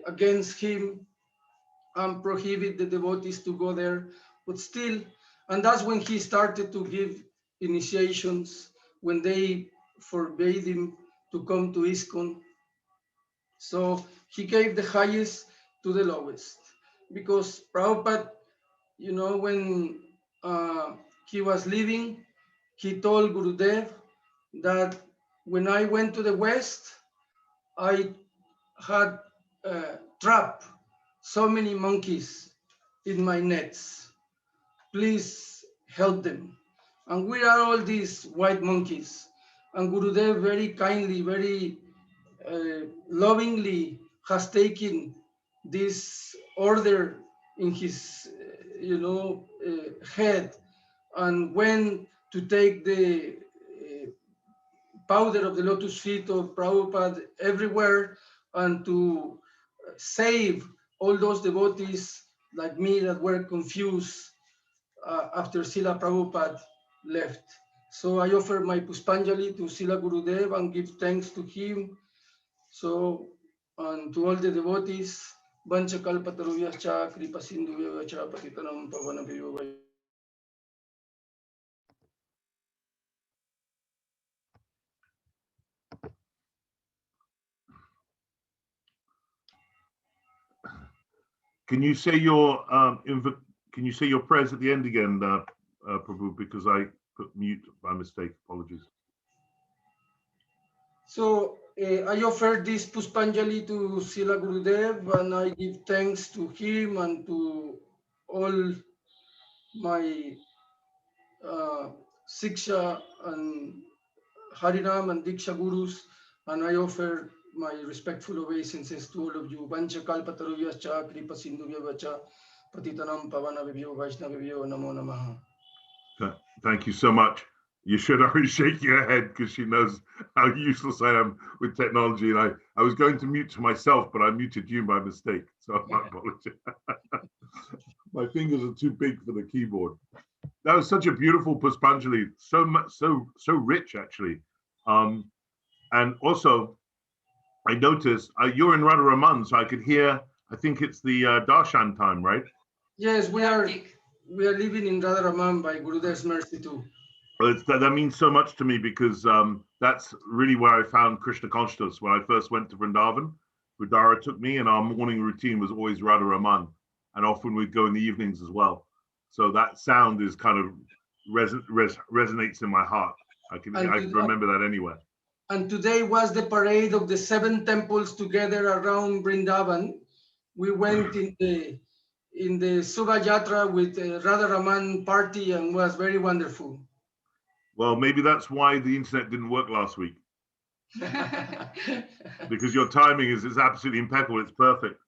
against him and prohibit the devotees to go there, but still, and that's when he started to give initiations, when they forbade him to come to ISKCON. So he gave the highest to the lowest, because Prabhupada, when he was leaving, he told Gurudev that when I went to the West, I had trapped so many monkeys in my nets. Please help them. And we are all these white monkeys. And Gurudev very kindly, very lovingly has taken this order in his, head, and went to take the powder of the lotus feet of Prabhupada everywhere, and to save all those devotees like me that were confused after Srila Prabhupada left. So I offer my Puspanjali to Srila Gurudev and give thanks to him. So, and to all the devotees, Vancha Kalpatarubhyascha, Kripa Sindhubhyacha, Patitanam Pavanabhyo. Can you say your can you say your prayers at the end again, Prabhu? Because I put mute by mistake. Apologies. So I offer this Puspanjali to Srila Gurudev, and I give thanks to him and to all my Siksha and Harinam and Diksha Gurus, and I offer my respectful obeisances to all of you. Vancha Kalpatarubhyascha, Kripa Sindhubhyacha, Patitanam Pavanabhyo, Vaisnavas Namo Namaha. Thank you so much. You should always shake your head because she knows how useless I am with technology. And I was going to mute to myself, but I muted you by mistake. So my apologies. My fingers are too big for the keyboard. That was such a beautiful Puspanjali. So much, so rich actually. And also, I noticed you're in Radha Raman, so I could hear. I think it's the darshan time, right? Yes, we are living in Radha Raman by Gurudev's mercy too. Well, that means so much to me because that's really where I found Krishna consciousness. When I first went to Vrindavan, Budara took me, and our morning routine was always Radha Raman, and often we'd go in the evenings as well. So that sound is kind of resonates in my heart. I can remember that anywhere. And today was the parade of the 7 temples together around Vrindavan. We went in the Subha Yatra with Radha Raman party, and was very wonderful. Well, maybe that's why the internet didn't work last week. Because your timing is absolutely impeccable. It's perfect.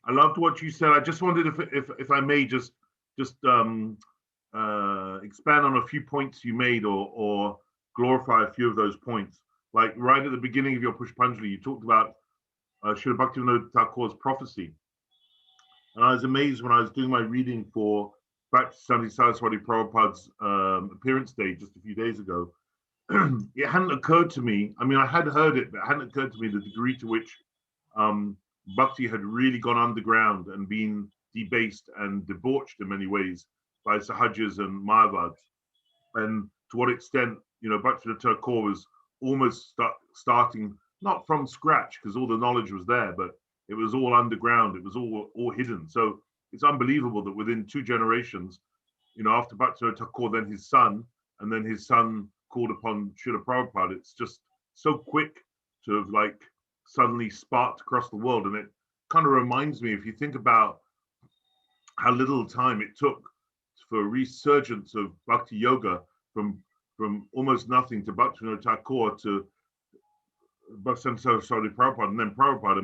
I loved what you said. I just wondered if I may just expand on a few points you made, or glorify a few of those points. Like right at the beginning of your Pushpanjali, you talked about Srila Bhaktivinoda Thakur's prophecy. And I was amazed when I was doing my reading for Bhakti Sarvesvari Prabhupada's appearance day just a few days ago. It hadn't occurred to me. I mean, I had heard it, but it hadn't occurred to me the degree to which Bhakti had really gone underground and been debased and debauched in many ways by Sahajas and Mayavads. And to what extent, Bhaktivinoda Thakur was almost starting, not from scratch, because all the knowledge was there, but it was all underground. It was all hidden. So it's unbelievable that within 2 generations, after Bhaktivinoda Thakur, then his son, and then his son called upon Srila Prabhupada, it's just so quick to have like suddenly sparked across the world. And it kind of reminds me, if you think about how little time it took for a resurgence of Bhakti Yoga from almost nothing to Bhaktivinoda Thakur to Bhakti Sarvesvari Prabhupada, and then Prabhupada.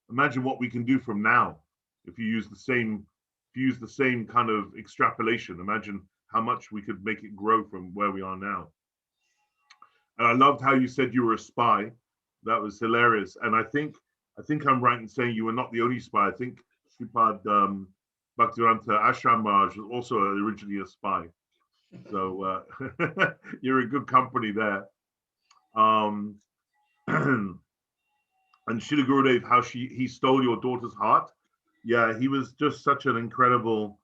Imagine what we can do from now if you use the same kind of extrapolation. Imagine how much we could make it grow from where we are now. And I loved how you said you were a spy. That was hilarious. And I think I'm right in saying you were not the only spy. I think Sripad Bhaktivedanta Ashram Maharaj was also originally a spy. So you're in good company there. And Srila Gurudev, how he stole your daughter's heart. Yeah, he was just such an incredible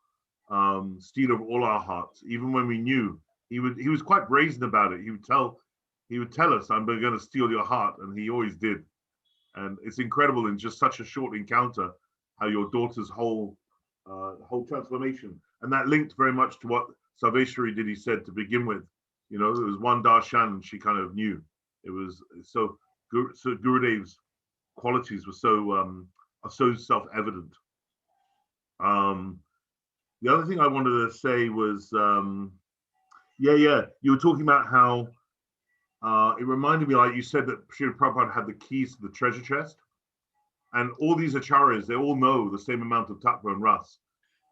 stealer of all our hearts. Even when we knew, he was quite brazen about it. He would tell us, "I'm going to steal your heart," and he always did. And it's incredible in just such a short encounter how your daughter's whole transformation, and that linked very much to what Sarvesvari Didi said to begin with. It was one darshan, and she kind of knew. It was so Gurudev's qualities were are so self-evident. The other thing I wanted to say was Yeah. You were talking about how it reminded me, like you said, that Srila Prabhupada had the keys to the treasure chest. And all these acharyas, they all know the same amount of tattva and ras.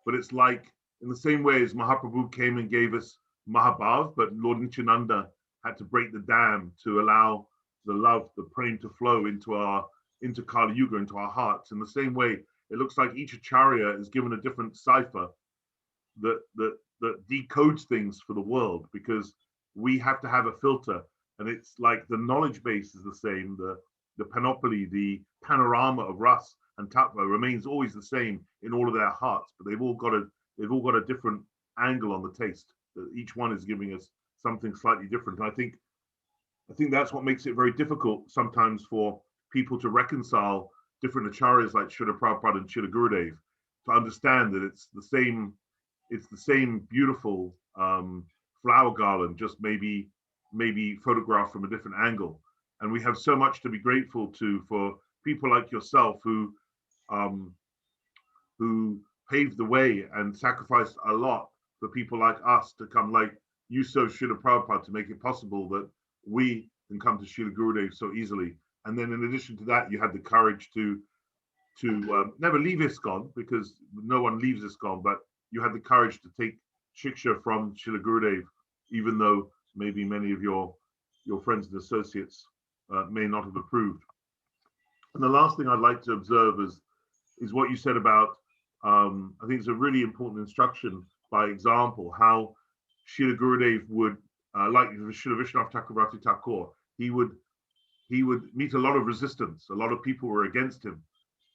But it's like, in the same way as Mahaprabhu came and gave us Mahabhav, but Lord Nityananda had to break the dam to allow the love, the prem to flow into Kali Yuga, into our hearts. In the same way, it looks like each acharya is given a different cipher that decodes things for the world, because we have to have a filter. And it's like the knowledge base is the same, the panoply, the panorama of Ras and Tattva remains always the same in all of their hearts, but they've all got a different angle on the taste. Each one is giving us something slightly different. And I think that's what makes it very difficult sometimes for people to reconcile different acharyas like Srila Prabhupada and Srila Gurudev, to understand that it's the same beautiful flower garland, just maybe photographed from a different angle. And we have so much to be grateful to for people like yourself who paved the way and sacrificed a lot for people like us to come, like you so Srila Prabhupada, to make it possible that we can come to Srila Gurudev so easily. And then in addition to that, you had the courage to never leave ISKCON, because no one leaves ISKCON, but you had the courage to take Shiksha from Srila Gurudev, even though maybe many of your friends and associates may not have approved. And the last thing I'd like to observe is what you said about, I think it's a really important instruction by example, how Srila Gurudev would, like Srila Vishwanath Chakravarti Thakur, he would meet a lot of resistance. A lot of people were against him,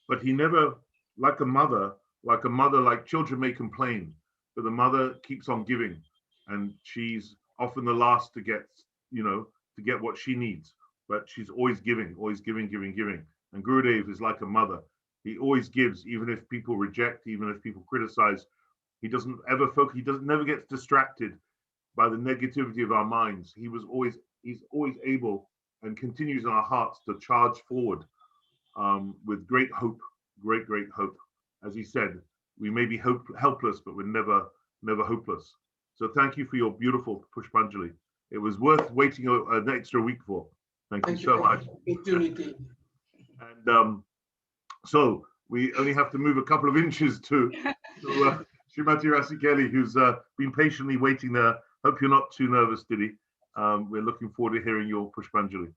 but he never, like a mother, like children may complain, but the mother keeps on giving, and she's often the last to get what she needs, but she's always giving. And Gurudev is like a mother. He always gives, even if people reject, even if people criticize. He doesn't ever focus. Never gets distracted by the negativity of our minds. He's always able and continues in our hearts to charge forward with great hope, great hope. As he said, we may be helpless, but we're never hopeless. So thank you for your beautiful Pushpanjali. It was worth waiting an extra week for. Thank you so much. And so we only have to move a couple of inches to Srimati Rasi Keli, who's been patiently waiting there. Hope you're not too nervous, Didi. We're looking forward to hearing your Pushpanjali.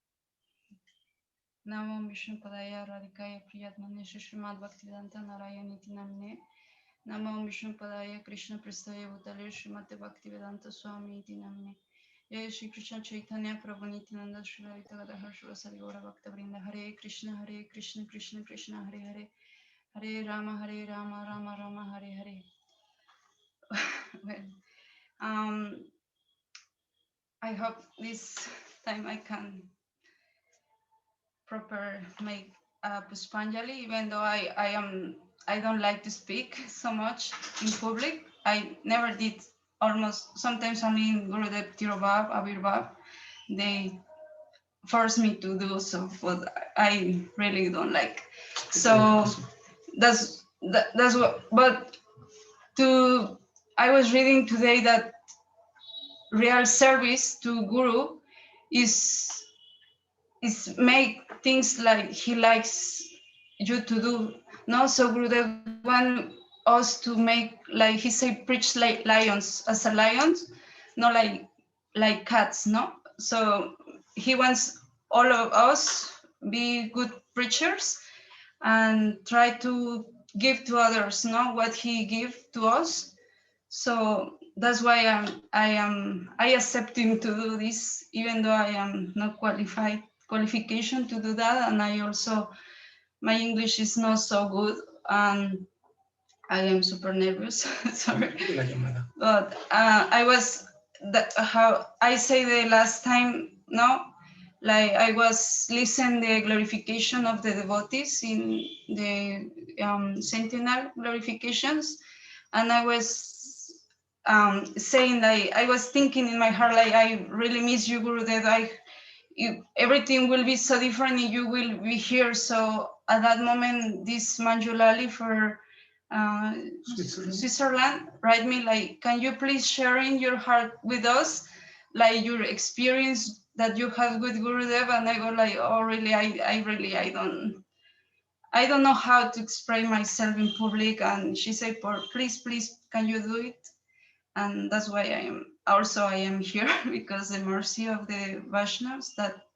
Namo Vishnu Padaya Radhikaya Priyatmane Srimad Bhaktivedanta Narayaniti Namne. Namo Vishnu Padaya Krishna Prestaya Bhutale Srimati Bhaktivedanta Swami Iti Namne. Jai Shri Krishna Chaitanya Prabhu Nityananda Shri Radha Gadadhar Srivasadi Gaura Bhakta Vrinda. Hare Krishna Krishna Krishna Hare Hare, Hare Rama Rama Rama Hare Hare. Well, I hope this time I can proper make Pushpanjali, even though I don't like to speak so much in public. I never did, almost, sometimes only in Gurudev Tirobhav, Avirbhav, they force me to do so, but I really don't like. So that's what, but I was reading today that real service to Guru is make things like he likes you to do. No, so Gurudev want us to make, like he say, preach like lions, as a lions, not like cats, no? So he wants all of us be good preachers and try to give to others, no, what he give to us. So that's why I accept him to do this, even though I am not qualification to do that, and I also, my English is not so good, and I am super nervous. Sorry, but I was how I say the last time, no, like I was listening the glorification of the devotees in the centenal glorifications, and I was saying that I was thinking in my heart, like, I really miss you, Gurudev. Everything will be so different if you will be here. So at that moment, this Manjulali for Switzerland, write me like, can you please sharing your heart with us, like your experience that you have with Gurudev? And I go like, oh really, I don't know how to express myself in public. And she said, please, can you do it? And that's why I am here because the mercy of the Vaishnavas that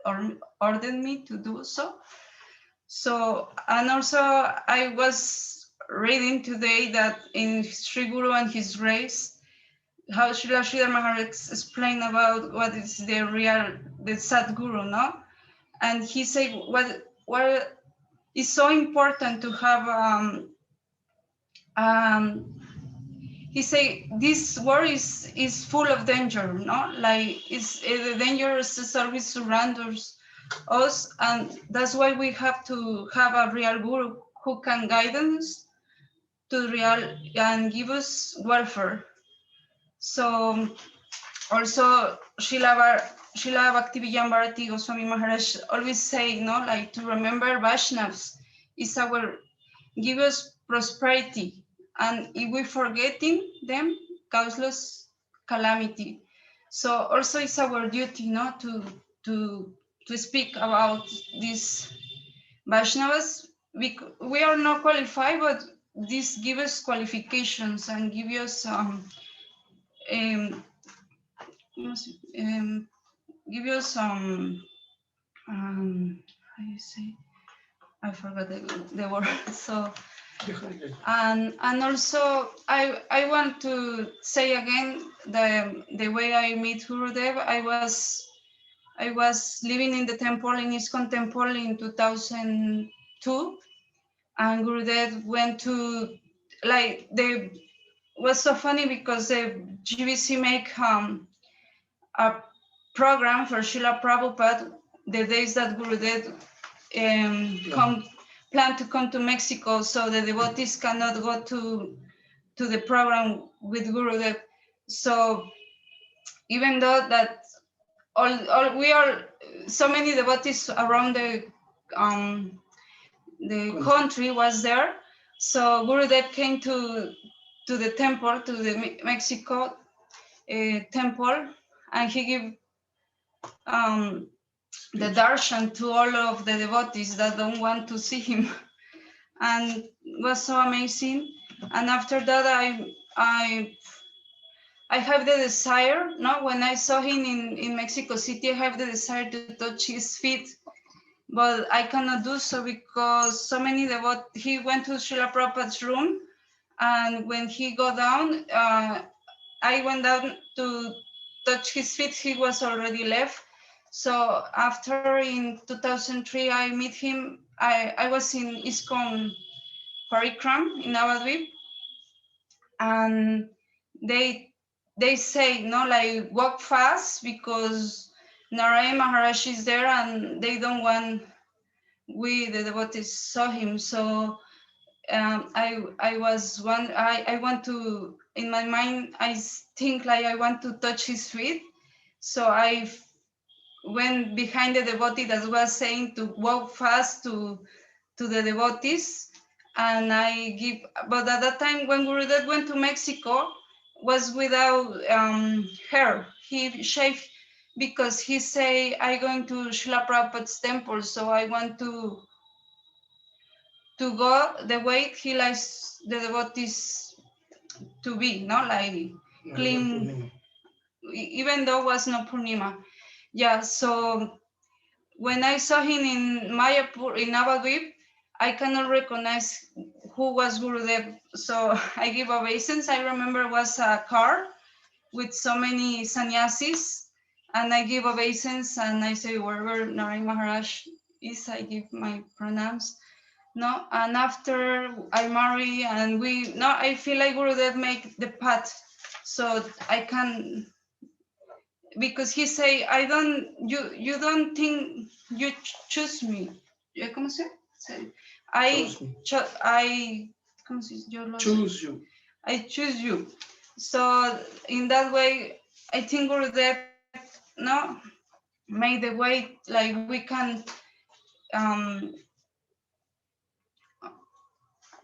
ordered me to do so. So, and also I was reading today that in Sri Guru and his grace, how Srila Sridhar Maharaj explained about what is the Sadguru, no? And he said what is so important to have he said this world is full of danger, no? Like the dangerous always surrounds us, and that's why we have to have a real guru who can guide us to real and give us welfare. So also Srila Bhaktivedanta Bharati Goswami Maharaj always say, no, like to remember Vaishnavas is our give us prosperity, and if we forgetting them, causeless calamity. So also it's our duty, no, to speak about these Vaishnavas. We are not qualified, but this gives us qualifications and give us give us how you say, I forgot the word. So and also I want to say again the way I meet Gurudev. I was living in the temple, in ISKCON temple in 2002, and Gurudev went to, like, was so funny because the GBC make a program for Srila Prabhupada the days that Gurudev plan to come to Mexico, so the devotees cannot go to the program with Gurudev. So even though that all we are so many devotees around the country was there, so Gurudev came to the temple, to the Mexico temple, and he gave the darshan to all of the devotees that don't want to see him, and it was so amazing. And after that, I have the desire. No, when I saw him in Mexico City, I have the desire to touch his feet, but I cannot do so because so many devotees. He went to Srila Prabhupada's room, and when he got down, I went down to touch his feet. He was already left. So after in 2003, I meet him. I was in ISKCON Parikram in Navadvip, and they say, no, like walk fast because Narayan Maharaj is there and they don't want we the devotees saw him. So I want to, in my mind I think like I want to touch his feet. So I went behind the devotee that was saying to walk fast to the devotees, and I give. But at that time when Gurudev went to Mexico, was without hair. He shaved because he say I going to Srila Prabhupada's temple, so I want to go the way he likes the devotees to be, not like clean, even though it was not Purnima. Yeah, so when I saw him in Mayapur, in Navadvip, I cannot recognize who was Gurudev. So I give obeisance. I remember it was a car with so many sannyasis, and I give obeisance and I say, wherever Narayan Maharaj is, I give my pranams. No, and after I marry and I feel like Gurudev make the path, so I can, because he say, you don't think you choose me. ¿Cómo se? Choose you. I choose you. So in that way, I think Gurudev made the way like we can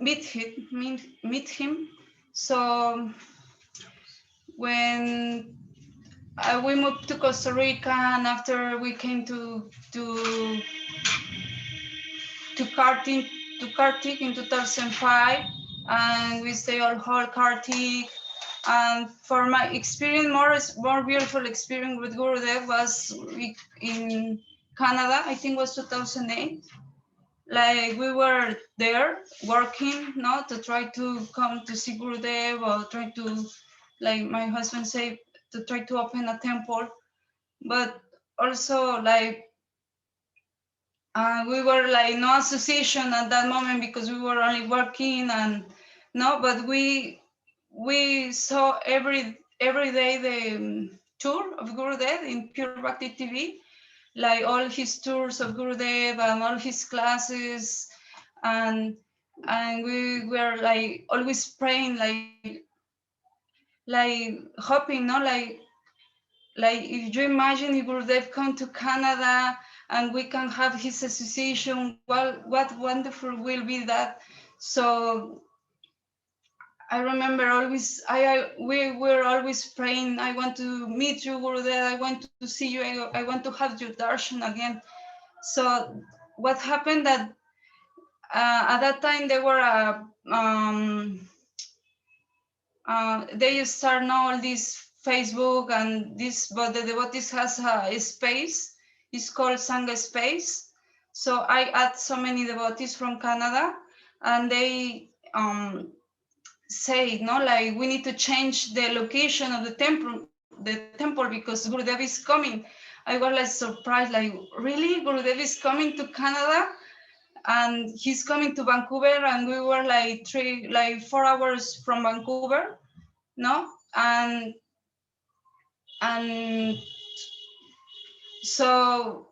meet him. So when we moved to Costa Rica, and after we came to Kartik in 2005, and we stay all whole Kartik. And for my experience, more beautiful experience with Gurudev was in Canada. I think it was 2008. Like we were there working, to try to come to see Gurudev, or try to, like my husband said, to try to open a temple. But also like we were like no association at that moment because we were only working, and but we saw every day the tour of Gurudev in Pure Bhakti TV, like all his tours of Gurudev and all his classes, and we were like always praying, like hoping, like if you imagine if Gurudev come to Canada and we can have his association, well, what wonderful will be that. So I remember always, we were always praying, I want to meet you, Gurudev, I want to see you, I want to have your darshan again. So what happened that at that time there were they start now all this Facebook and this, but the devotees has a space. It's called Sangha Space. So I add so many devotees from Canada, and they say, like we need to change the location of the temple because Gurudev is coming. I was like surprised, like really, Gurudev is coming to Canada, and he's coming to Vancouver, and we were like 4 hours from Vancouver. And so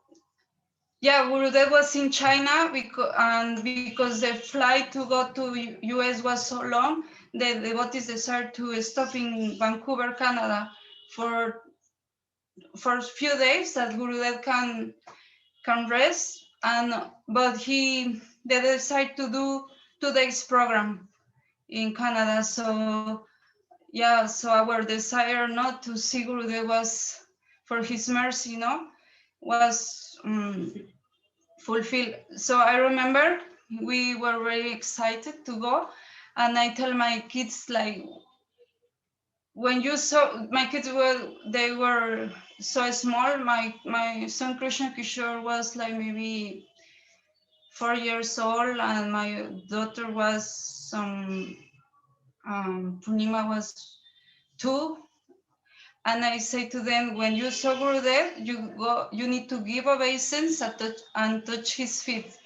yeah, Gurudev was in China because the flight to go to US was so long, the devotees decided to stop in Vancouver, Canada for a few days that Gurudev can rest, but they decided to do 2 days program in Canada. So yeah, so our desire not to see Gurudev was, for his mercy, was fulfilled. So I remember we were very excited to go, and I tell my kids, like, when you saw, my kids they were so small. My son Krishna Kishore was like maybe 4 years old, and my daughter was Purnima was 2. And I say to them, when you saw Gurudev, you need to give obeisance and touch his feet.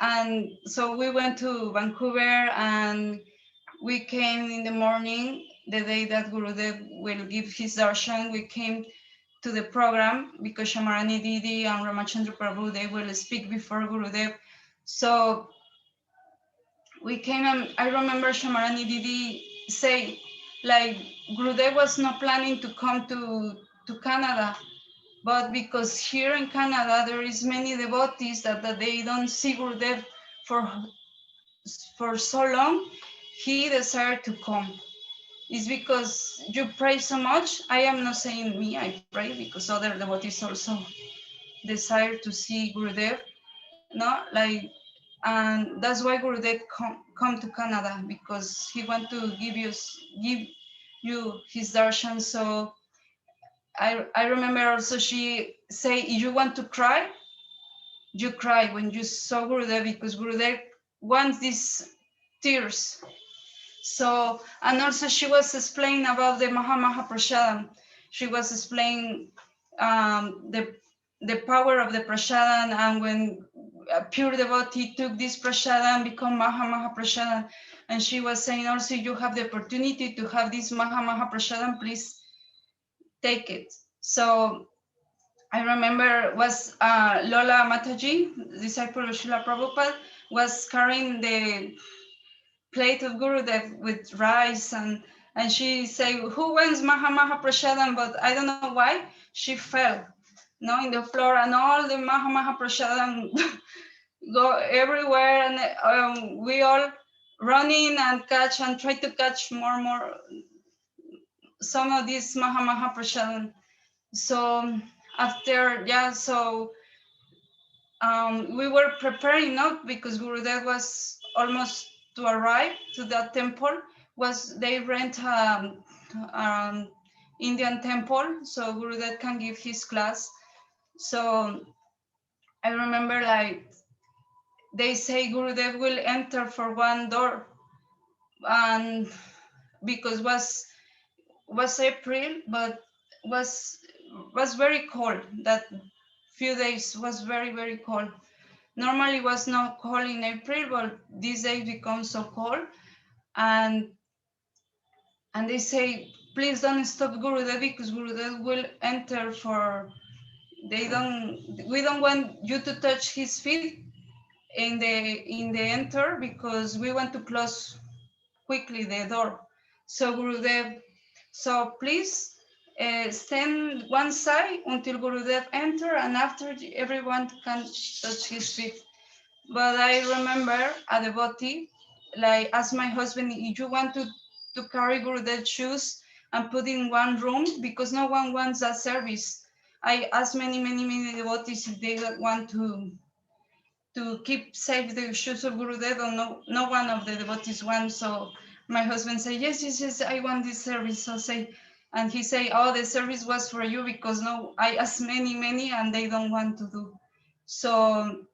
And so we went to Vancouver, and we came in the morning, the day that Gurudev will give his darshan. We came to the program because Shamarani Didi and Ramachandra Prabhu, they will speak before Gurudev. So we came, and I remember Shamarani Didi say, like, Gurudev was not planning to come to Canada, but because here in Canada there is many devotees that they don't see Gurudev for so long, he decided to come. It's because you pray so much. I am not saying me, I pray because other devotees also desire to see Gurudev, and that's why Gurudev come to Canada, because he want to give you his darshan. So I remember also she say, if you want to cry, you cry when you saw Gurudev, because Gurudev wants these tears. So, and also she was explaining about the Maha Prasadam. She was explaining the power of the prasadam, and when a pure devotee took this prasadam, become Maha Prasadam. And she was saying also, you have the opportunity to have this Maha Prasadam, please take it. So I remember was Lola Mataji, disciple of Srila Prabhupada, was carrying the plate of Gurudev with rice, and she said, who wants Maha Prasadam? But I don't know why she fell in the floor, and all the Maha Prasadam go everywhere, and we all running and catch and try to catch more some of these Maha Prasadam. So after, yeah, so we were preparing not because Gurudev was almost to arrive to that temple. Was they rent Indian temple, so Gurudev can give his class. So I remember like they say Gurudev will enter for one door, and because was April, but was very cold. That few days was very cold. Normally was not cold in April, but these days become so cold. And they say, please don't stop Gurudev because Gurudev will enter for, we don't want you to touch his feet in the enter because we want to close quickly the door. So Gurudev, so please stand one side until Gurudev enter, and after everyone can touch his feet. But I remember a devotee, like asked my husband, if you want to carry Gurudev's shoes and put in one room because no one wants that service. I asked many devotees if they want to keep safe the shoes of Gurudev, or no one of the devotees wants. So my husband said, yes, I want this service. So and he said, oh, the service was for you because no, I asked many and they don't want to do. So,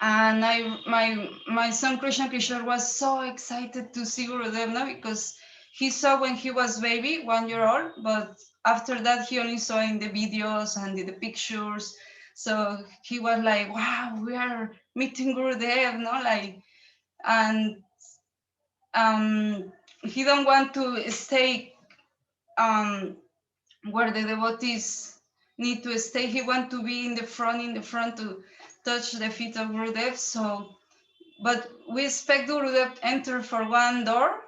and my son Krishna Kishore was so excited to see Gurudev now because he saw when he was baby, 1 year old, but after that he only saw in the videos and in the pictures. So he was like, wow, we are meeting Gurudev, no? Like, and he don't want to stay where the devotees need to stay. He want to be in the front to touch the feet of Gurudev. So, but we expect Gurudev enter for one door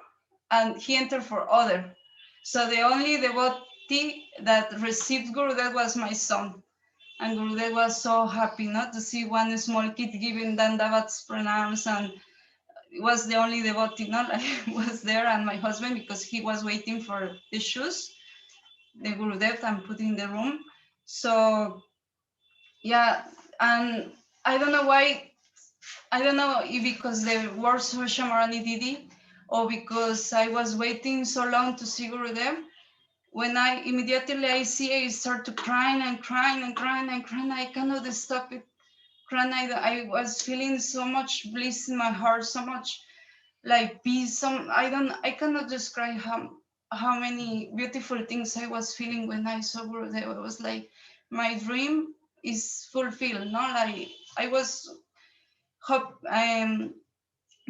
and he entered for other. So the only devotee that received Gurudev was my son. And Gurudev was so happy not to see one small kid giving dandavats pranams, and it was the only devotee not like was there, and my husband because he was waiting for the shoes, the Gurudev, and put in the room. So yeah, and I don't know why. I don't know if because the words were Shamarani Didi or because I was waiting so long to see Gurudev. When I see I start to crying, I cannot stop it. Crying, I was feeling so much bliss in my heart, so much like peace. I cannot describe how many beautiful things I was feeling when I saw Gurudev. It was like my dream is fulfilled. No, like I was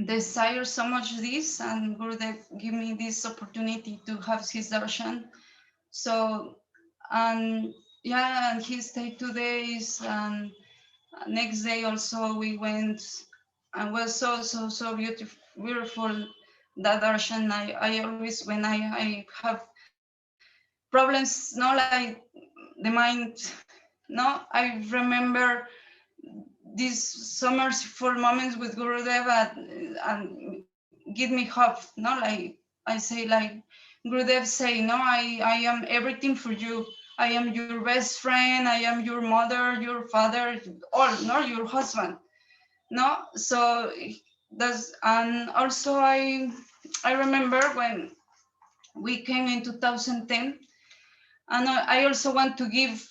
desire so much this, and Gurudev give me this opportunity to have his darshan. So, and yeah, and he stayed 2 days, and next day also we went, and was so beautiful that darshan. I always, when I have problems, no, like the mind, no, I remember these so merciful moments with Gurudev and give me hope, no, like I say, like Gurudev say, no, I am everything for you. I am your best friend. I am your mother, your father, all, no, your husband, no. So that's, and also I remember when we came in 2010, and I also want to give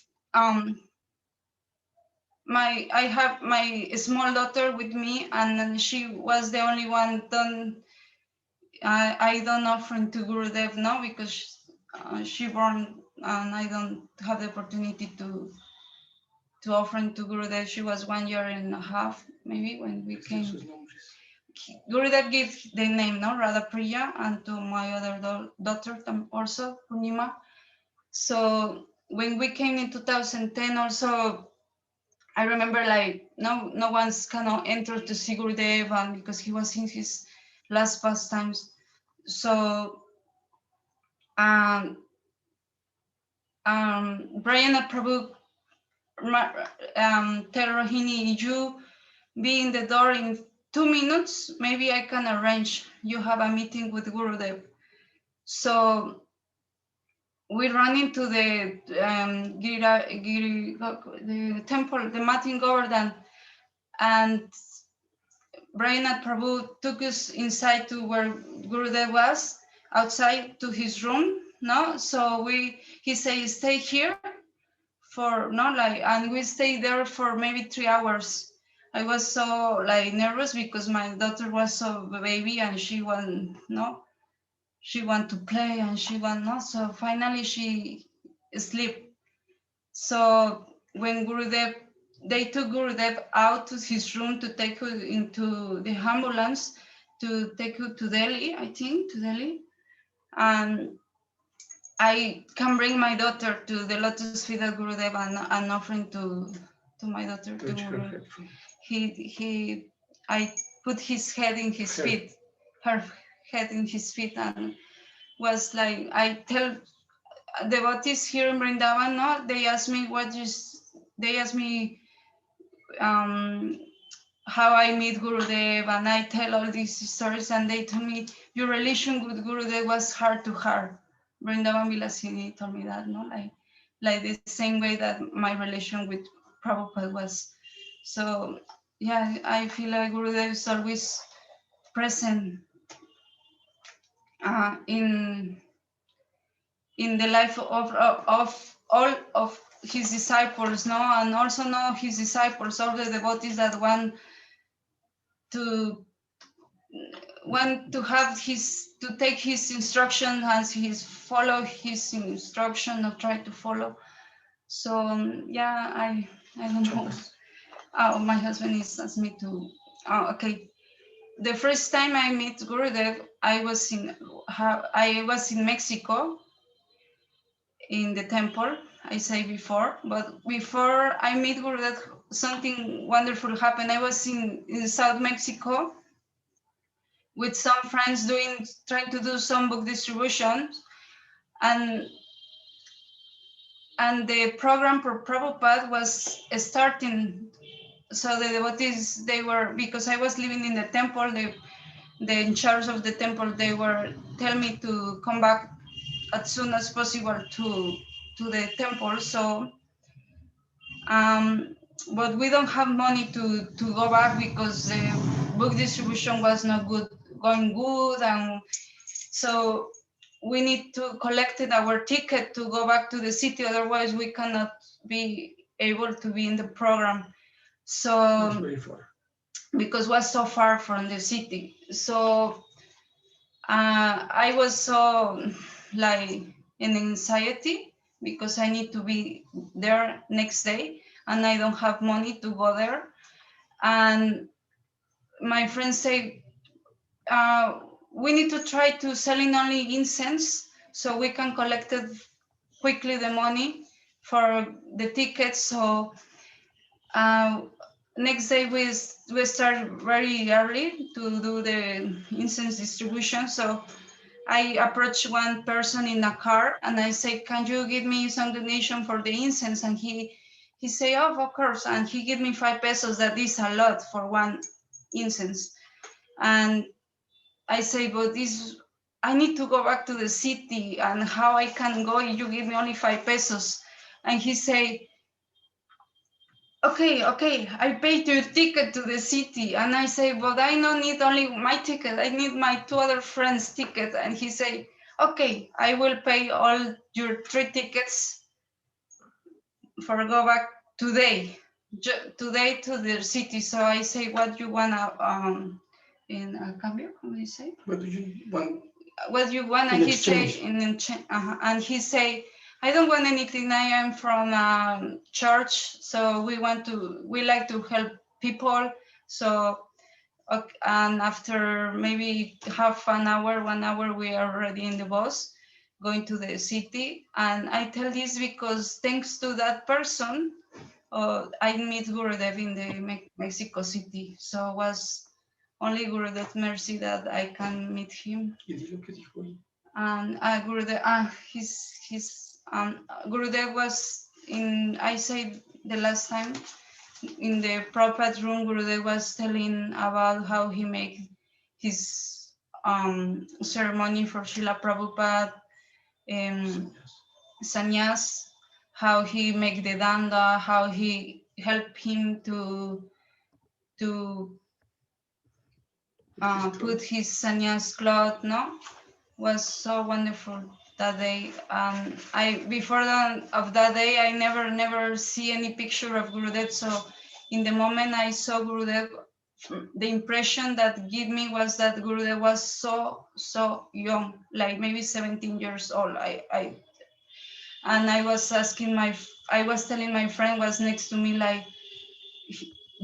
I have my small daughter with me, and she was the only one done. I don't offering to Gurudev now because she born, and I don't have the opportunity to offering to Gurudev. She was 1 year and a half maybe when we came. Gurudev gave the name, no, Radha Priya, and to my other daughter also Purnima. So when we came in 2010 also, I remember like no one's cannot enter to see Gurudev, and because he was in his last pastimes. So Brian and Prabhu tell Rohini, you be in the door in 2 minutes, maybe I can arrange. You have a meeting with Gurudev. So we run into the the temple, the Matin Govardhan, and Brian and Prabhu took us inside to where Gurudev was, outside to his room. No, so he said, stay here for and we stayed there for maybe 3 hours. I was so nervous because my daughter was so baby and she want to play and she want so finally she sleep. So when they took Gurudev out to his room to take her into the ambulance to take her to Delhi, I think, to Delhi. And I can bring my daughter to the lotus feet of Gurudev and an offering to my daughter. I put his head in his feet, her head in his feet, and was like, I tell devotees here in Vrindavan, no, they ask me how I meet Gurudev, and I tell all these stories, and they told me your relation with Gurudev was heart to heart. Vrindavan Vilasini told me that, no, like the same way that my relation with Prabhupada was. So yeah, I feel like Gurudev is always present in the life of all of his disciples, no, and also know his disciples, all the devotees that want to take his instruction as follow his instruction or try to follow. So yeah, I don't know. Oh, my husband is asked me to. Oh, okay. The first time I met Gurudev, I was in Mexico in the temple, I say before, but before I meet Gurudev, something wonderful happened. I was in South Mexico with some friends trying to do some book distribution, and the program for Prabhupada was starting. So the devotees, because I was living in the temple, the in charge of the temple, they were telling me to come back as soon as possible to the temple. So but we don't have money to go back because the book distribution was not going good, and so we need to collect our ticket to go back to the city, otherwise we cannot be able to be in the program. So Very far. because it was so far from the city. So I was so in anxiety because I need to be there next day and I don't have money to go there. And my friends say, we need to try to sell in only incense so we can collect it quickly, the money for the tickets. So next day we start very early to do the incense distribution. So I approached one person in a car and I say, can you give me some donation for the incense? And he say, oh, of course. And he gave me 5 pesos. That is a lot for one incense. And I say, but I need to go back to the city, and how I can go if you give me only 5 pesos? And he say, okay, I paid your ticket to the city. And I say, but I don't need only my ticket, I need my 2 other friends' ticket. And he say, okay, I will pay all your 3 tickets for go back today to the city. So I say, what you wanna in cambio? How do you say? What do you want? What you want? And he say and he say, I don't want anything. I am from church, so we like to help people. So and after maybe half an hour, 1 hour, we are already in the bus going to the city. And I tell this because thanks to that person, I meet Gurudev in the Mexico City. So it was only Gurudev mercy that I can meet him. And Gurudev, Gurudev was in, I say the last time, in the Prabhupada's room, Gurudev was telling about how he made his ceremony for Srila Prabhupada, sannyas, how he make the danda, how he helped him to put his sannyas cloth, no? Was so wonderful that day. Before of that day, I never see any picture of Gurudev. So in the moment I saw Gurudev, the impression that gave me was that Gurudev was so young, like maybe 17 years old. And I was telling my friend was next to me, like,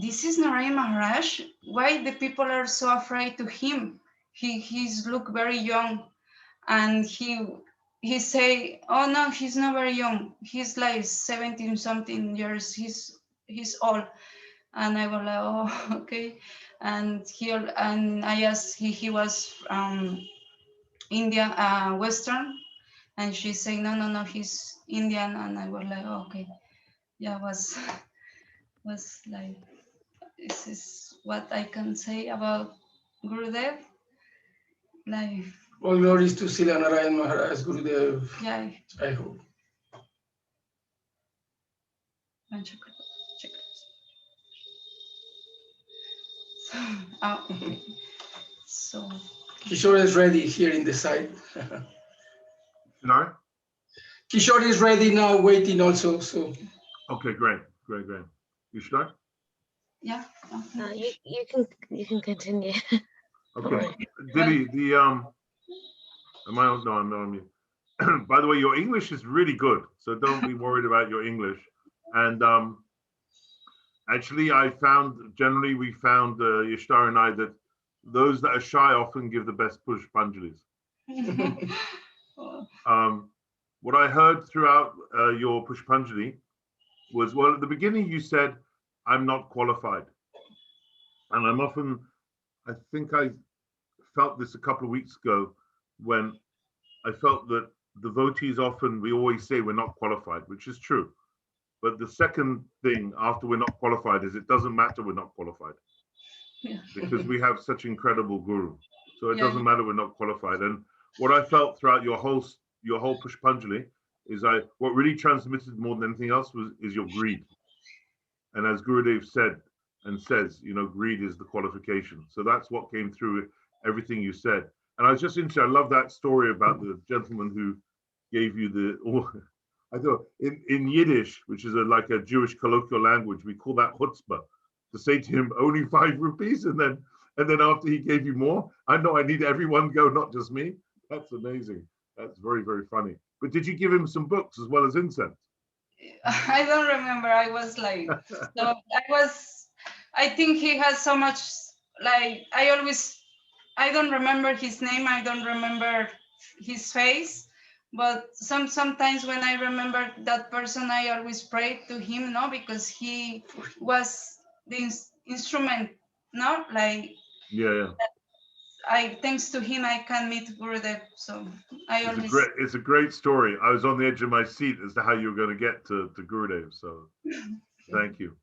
this is Narayan Maharaj. Why the people are so afraid to him? He's look very young. And he say, oh no, he's not very young. He's like 17 something years. He's old. And I was like, oh, okay. And I asked, he was Indian, Western. And she said, no, he's Indian. And I was like, oh, okay. Yeah, was like, this is what I can say about Gurudev. Like, All glories to Srila Narayan Maharaj, Gurudev. yeah. I hope. So Kishori is ready here in the side. No? Kishori is ready now, waiting also. So Okay, great. You start? yeah. You can continue. Okay. Didi, am I on? No, I'm not on mute. By the way, your English is really good, so don't be worried about your English. And actually, we found, Yashtar and I, that those that are shy often give the best Pushpanjalis. What I heard throughout your Pushpanjali was, well, at the beginning you said, I'm not qualified. And I think I felt this a couple of weeks ago when I felt that devotees often, we always say we're not qualified, which is true. But the second thing after we're not qualified is it doesn't matter we're not qualified. Yeah. Because we have such incredible guru. So it doesn't matter we're not qualified. And what I felt throughout your whole Pushpanjali is what really transmitted more than anything else is your greed. And as Gurudev said and says, greed is the qualification. So that's what came through everything you said. And I was just interested, I love that story about the gentleman who gave you I thought in Yiddish, which is like a Jewish colloquial language, we call that chutzpah, to say to him only 5 rupees, and then after he gave you more, I know I need everyone go, not just me. That's amazing. That's very, very funny. But did you give him some books as well as incense? I don't remember. I was like, so I think he has so much, like, I don't remember his name. I don't remember his face. But sometimes when I remember that person, I always pray to him, because he was the instrument, like, yeah. Thanks to him, I can meet Gurudev. So it's a great story. I was on the edge of my seat as to how you were going to get to Gurudev. So thank you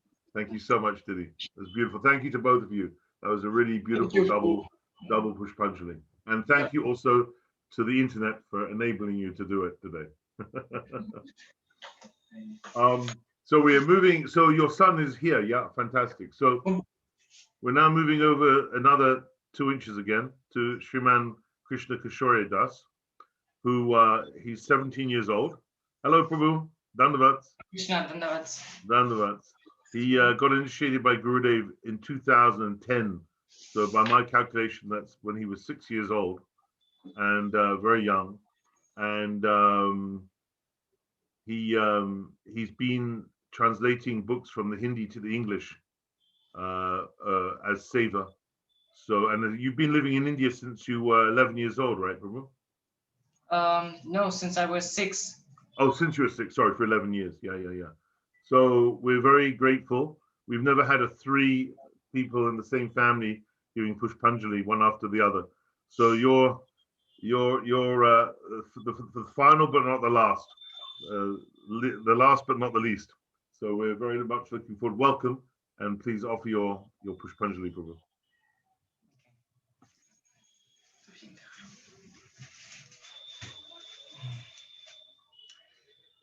so much, Didi. It was beautiful. Thank you to both of you. That was a really beautiful double Pushpanjali. And thank you also to the internet for enabling you to do it today. So we are moving. So your son is here. Yeah, fantastic. So we're now moving over another 2 inches again to Sriman Krishna Kishori Das, who he's 17 years old. Hello, Prabhu. Dandavats. Krishna, Dandavats. Dandavats. He got initiated by Gurudev in 2010. So by my calculation, that's when he was 6 years old and very young. And he's been translating books from the Hindi to the English as Seva. So, and you've been living in India since you were 11 years old, right, Prabhu? No, since I was 6. Oh, since you were 6, sorry, for 11 years. Yeah. So we're very grateful. We've never had 3 people in the same family doing Pushpanjali, one after the other. So you're the final, but not the last. The last, but not the least. So we're very much looking forward. Welcome. and please offer your Pushpanjali, Prabhu.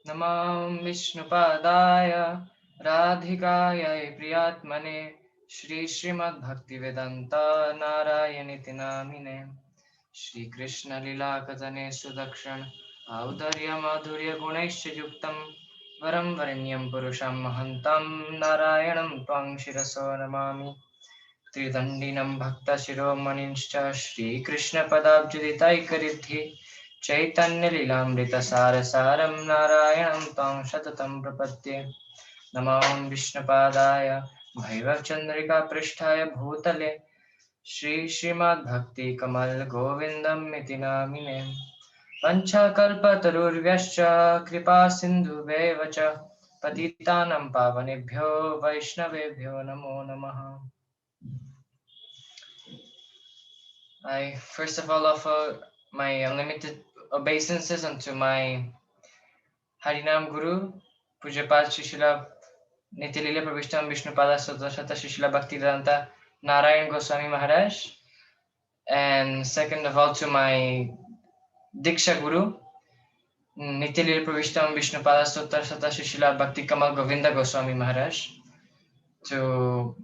Namam Vishnupadaya Radhikaya Priyatmane Shri Srimad Bhaktivedanta Narayaniti Namine Shri Krishna Lila Katane Sudakshan Audarya Madhurya Gunaisha Yuktam Varam Varanyam Purusham Mahantam Narayanam Twang Shiraso Namami Tridandinam Bhakta Shiromanincha Shri Krishna Padabjuditai Karidhi Chaitanya Lilamrita Sarasaram Narayanam Tam Shatatam Prapatye Namam Vishnupadaya Bhaivav Chandrika Prishtaya Bhutale Shri Srimad Bhakti Kamal Govindam Iti Namine Pancha Kalpa Tarurvyascha Kripa Sindhu Vevacha Patitanam Pavanebhyo Vaishnavebhyo Namo Namaha. I first of all offer my unlimited obeisances unto my Harinam Guru, Pujapat Shishila Nitilila Pravishtam Vishnupada Sudashata Shishila Bhaktivedanta Narayan Goswami Maharaj. And second of all to my Diksha Guru, Nitilila Pravishtam Vishnupada Sudashata Shishila Bhakti Kamal Govinda Goswami Maharaj. To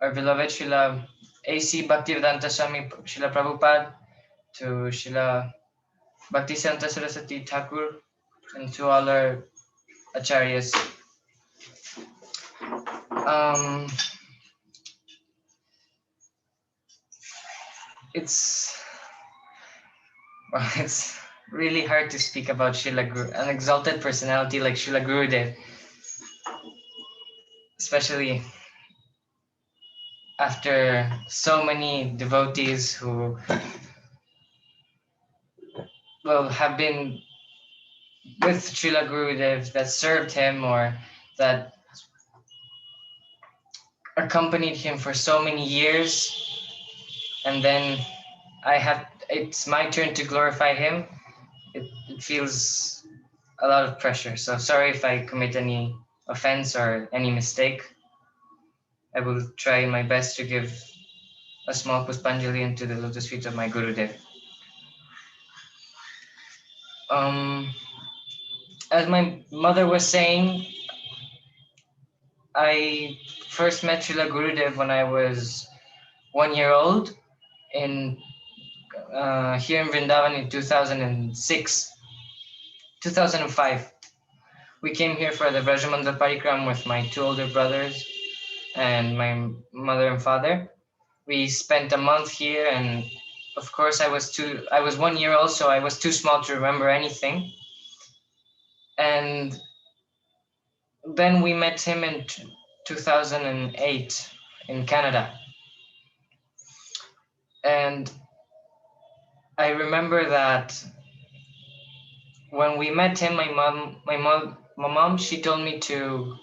our beloved Srila A.C. Bhaktivedanta Swami Srila Prabhupada, to Srila Bhaktisanta Saraswati Thakur, and to all our acharyas. It's really hard to speak about Srila Guru, an exalted personality like Srila Gurudev, especially after so many devotees who have been with Srila Gurudev, that served him or that accompanied him for so many years, and then it's my turn to glorify him. It feels a lot of pressure. So sorry if I commit any offense or any mistake. I will try my best to give a small Puspanjali into the lotus feet of my Gurudev. As my mother was saying, I first met Srila Gurudev when I was 1 year old in here in Vrindavan in 2005. We came here for the Vrajamandal Parikram with my two older brothers and my mother and father. We spent a month here, and of course I was 1 year old, so I was too small to remember anything. And then we met him in 2008 in Canada. And I remember that when we met him, my mom, she told me to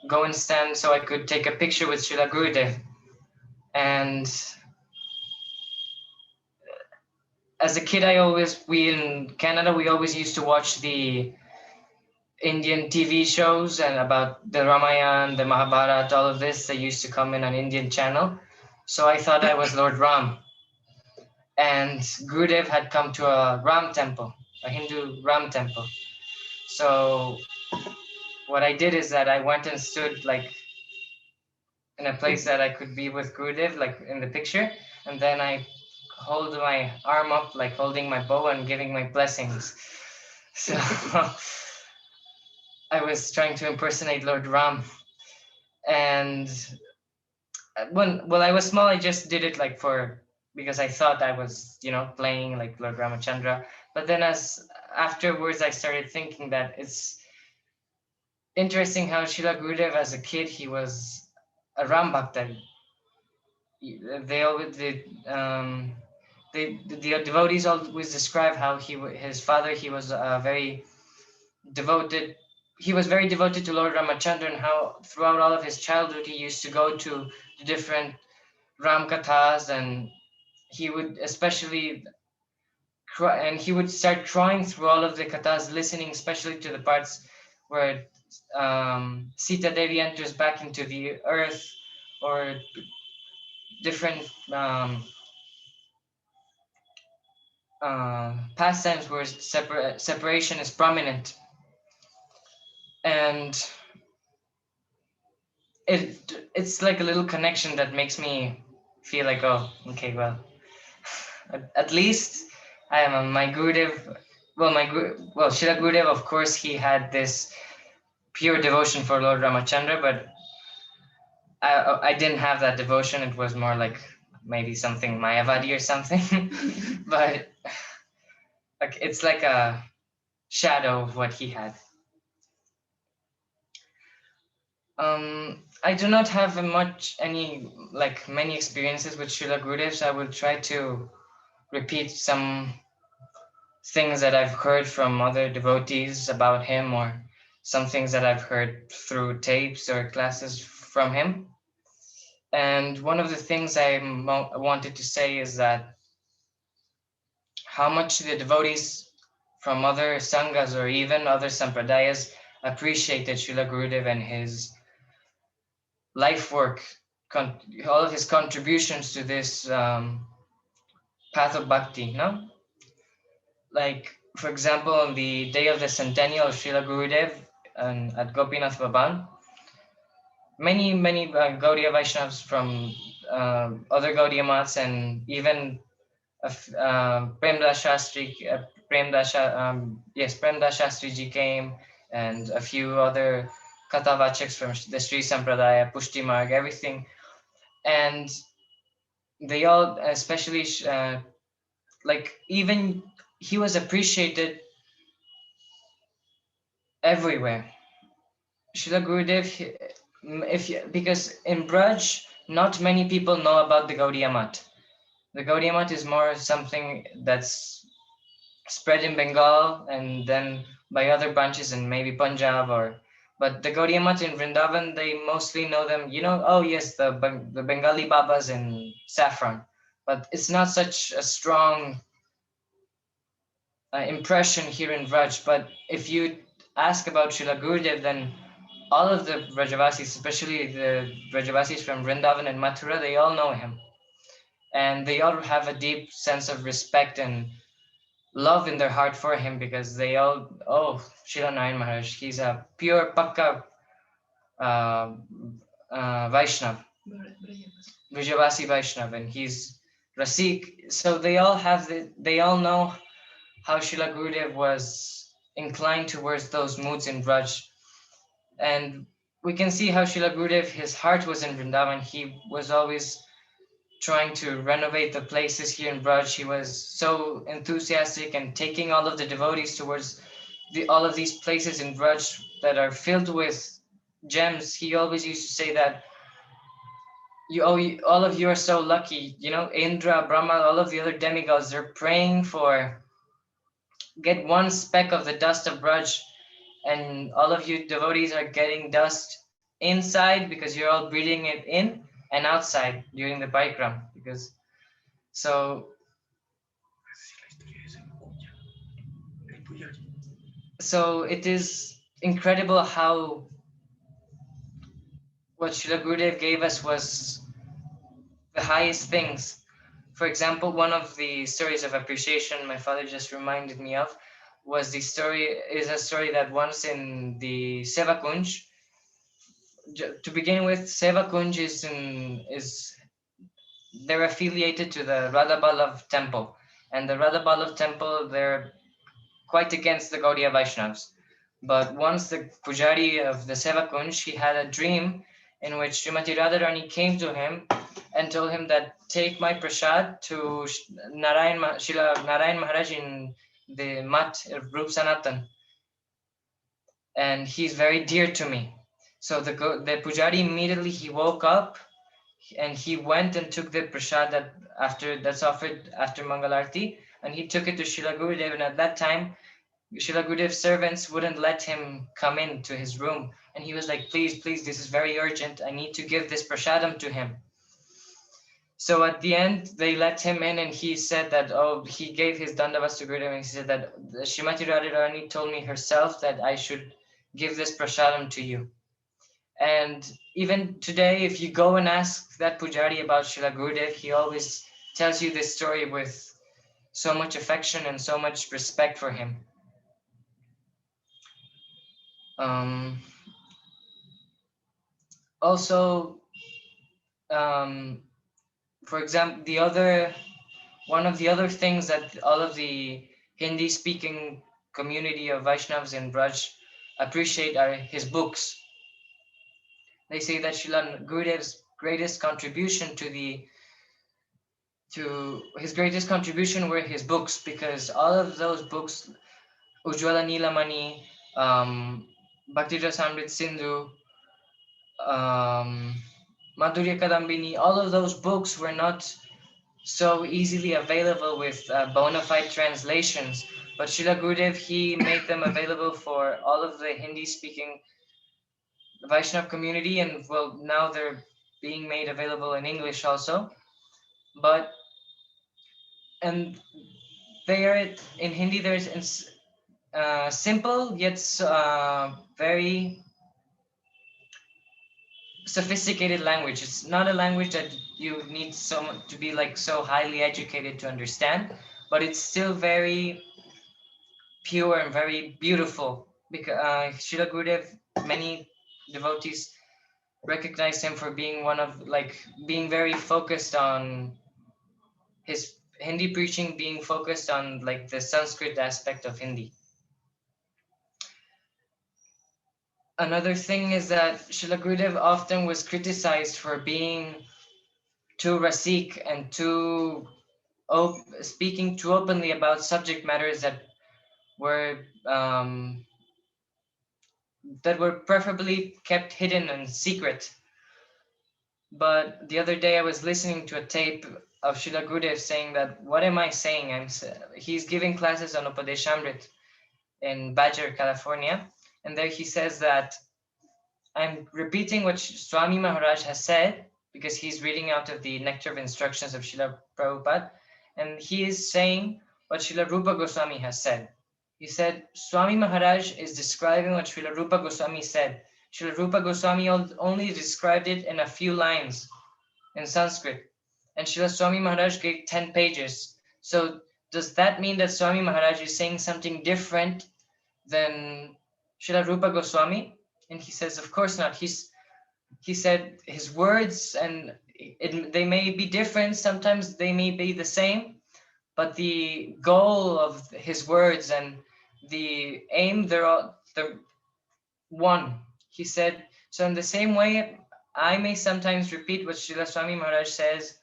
go and stand so I could take a picture with Srila Gurudev. And as a kid, we in Canada, we always used to watch the Indian TV shows and about the Ramayana, the Mahabharata, all of this. They used to come in an Indian channel. So I thought I was Lord Ram. And Gurudev had come to a Ram temple, a Hindu Ram temple. So what I did is that I went and stood like in a place that I could be with Gurudev, like in the picture. And then I hold my arm up, like holding my bow and giving my blessings. So I was trying to impersonate Lord Ram. And when I was small, I just did it like because I thought I was, playing like Lord Ramachandra. But then afterwards, I started thinking that it's interesting how Srila Gurudev, as a kid, he was a Ram Bhakta. The devotees always describe how his father, he was very devoted. He was very devoted to Lord Ramachandra, and how throughout all of his childhood, he used to go to the different Ram Kathas, and he would especially cry, and he would start crying through all of the Kathas, listening especially to the parts where Sita Devi enters back into the earth, or different pastimes where separation is prominent, and it's like a little connection that makes me feel like, oh, okay, well, at least I am my Gurudev. Well, Srila Gurudev, of course, he had this pure devotion for Lord Ramachandra, but I didn't have that devotion. It was more like maybe something Mayavadi or something, but like it's like a shadow of what he had. I do not have many experiences with Srila Gurudev, so I will try to repeat some things that I've heard from other devotees about him, or some things that I've heard through tapes or classes from him. And one of the things I wanted to say is that how much the devotees from other sanghas or even other sampradayas appreciated Srila Gurudev and his life work, all of his contributions to this path of bhakti, no? Like, for example, on the day of the centennial of Srila Gurudev at Gopinath Bhavan, many Gaudiya Vaishnavas from other Gaudiya Maths and even Premdas Shastri ji came, and a few other Kathavachaks from the Sri Sampradaya, Pushti Marg, everything. And they all, especially, like, even he was appreciated everywhere. Srila Gurudev, because in Braj, not many people know about the Gaudiya Math. The Gaudiya Math is more something that's spread in Bengal and then by other branches in maybe Punjab, but the Gaudiya Math in Vrindavan, they mostly know them, oh yes, the Bengali Babas in saffron, but it's not such a strong impression here in Vraj. But if you ask about Srila Gurudev, then all of the Vrajavasis, especially the Vrajavasis from Vrindavan and Mathura, they all know him. And they all have a deep sense of respect and love in their heart for him, because they all, oh, Srila Narayan Maharaj, he's a pure Pakka Vaishnav, Vrijavasi Vaishnav, and he's Rasik. So they all know how Srila Gurudev was inclined towards those moods in Vraj. And we can see how Srila Gurudev, his heart was in Vrindavan. He was always trying to renovate the places here in Braj. He was so enthusiastic and taking all of the devotees towards all of these places in Braj that are filled with gems. He always used to say that all of you are so lucky. Indra, Brahma, all of the other demigods, they're praying for get one speck of the dust of Braj, and all of you devotees are getting dust inside because you're all breathing it in, and outside during the parikram. So it is incredible how what Srila Gurudev gave us was the highest things. For example, one of the stories of appreciation my father just reminded me of was a story that once in the Seva Kunj. To begin with, Seva Kunj they're affiliated to the Radha-Vallabh temple, and the Radha-Vallabh temple, they're quite against the Gaudiya Vaishnavas. But once the Pujari of the Seva Kunj, he had a dream in which Srimati Radharani came to him and told him that take my prasad to Srila Narayan Maharaj in the Mat of Rup Sanatan, and he's very dear to me. So the Pujari immediately, he woke up and he went and took the prasad that's offered after Mangalarti, and he took it to Srila Gurudev. And at that time, Srila Gurudev's servants wouldn't let him come into his room, and he was like, please, this is very urgent. I need to give this prasadam to him. So at the end, they let him in, and he said that, he gave his dandavas to Gurudev, and he said that Srimati Radharani told me herself that I should give this prasadam to you. And even today, if you go and ask that Pujari about Srila Gurudev, he always tells you this story with so much affection and so much respect for him. Also, for example, one of the other things that all of the Hindi-speaking community of Vaishnavas in Braj appreciate are his books. They say that Srila Gurudev's greatest contribution his greatest contribution were his books, because all of those books, Ujjwala Nilamani, Bhakti Rasamrit Sindhu, Madhurya Kadambini, all of those books were not so easily available with bona fide translations, but Srila Gurudev, he made them available for all of the Hindi-speaking Vaishnav community, and well, now they're being made available in English also. And they are in Hindi. There's simple yet very sophisticated language. It's not a language that you need to be like so highly educated to understand, but it's still very pure and very beautiful. Because Srila Gurudev, many devotees recognize him for being being very focused on his Hindi preaching, being focused on like the Sanskrit aspect of Hindi. Another thing is that Srila Gurudev often was criticized for being too rasik and speaking too openly about subject matters that were preferably kept hidden and secret. But the other day I was listening to a tape of Srila Gurudev saying that, what am I saying? He's giving classes on Upadeshamrit in Badger, California. And there he says that I'm repeating what Swami Maharaj has said, because he's reading out of the Nectar of Instructions of Srila Prabhupada. And he is saying what Srila Rupa Goswami has said. He said, Swami Maharaj is describing what Srila Rupa Goswami said. Srila Rupa Goswami only described it in a few lines in Sanskrit. And Srila Swami Maharaj gave 10 pages. So does that mean that Swami Maharaj is saying something different than Srila Rupa Goswami? And he says, of course not. He said his words, and they may be different. Sometimes they may be the same, but the goal of his words and the aim, they're one. He said, so in the same way, I may sometimes repeat what Srila Swami Maharaj says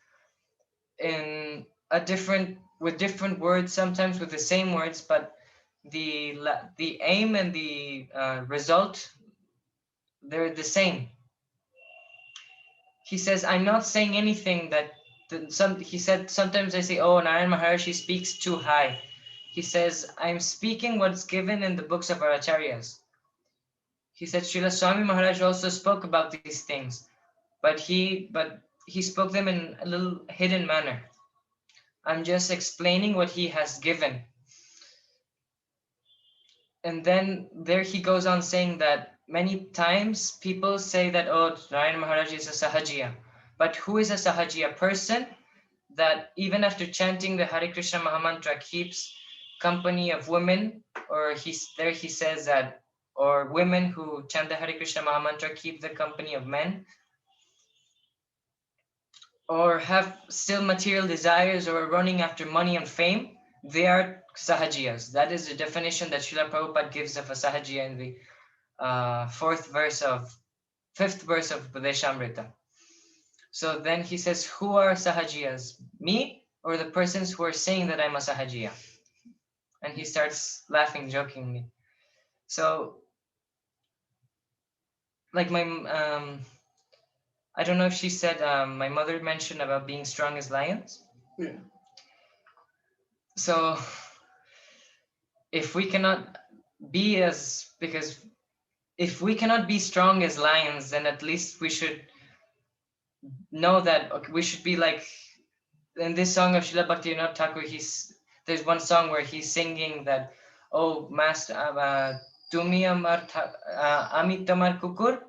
with different words, sometimes with the same words, but the aim and the result, they're the same. He says, I'm not saying anything he said, sometimes I say, oh, Narayan Maharshi speaks too high. He says, I'm speaking what's given in the books of our acharyas. He said, Srila Swami Maharaj also spoke about these things, but he spoke them in a little hidden manner. I'm just explaining what he has given. And then there he goes on saying that many times people say that, oh, Narayan Maharaj is a sahajiya. But who is a sahajiya? Person that even after chanting the Hare Krishna Mahamantra keeps company of women, or he says that, or women who chant the Hare Krishna Mahamantra keep the company of men, or have still material desires or are running after money and fame, they are sahajiyas. That is the definition that Srila Prabhupada gives of a sahajiya in the 5th verse of Upadeshamrita. So then he says, who are sahajiyas? Me or the persons who are saying that I'm a sahajiya? And he starts laughing jokingly. So like I don't know if she said, my mother mentioned about being strong as lions. Yeah. So if we cannot be strong as lions, then at least we should know that we should be like in this song of Srila Bhaktivinoda Thakur. There's one song where he's singing that, oh Master, Tumi amar ami tamar kukur,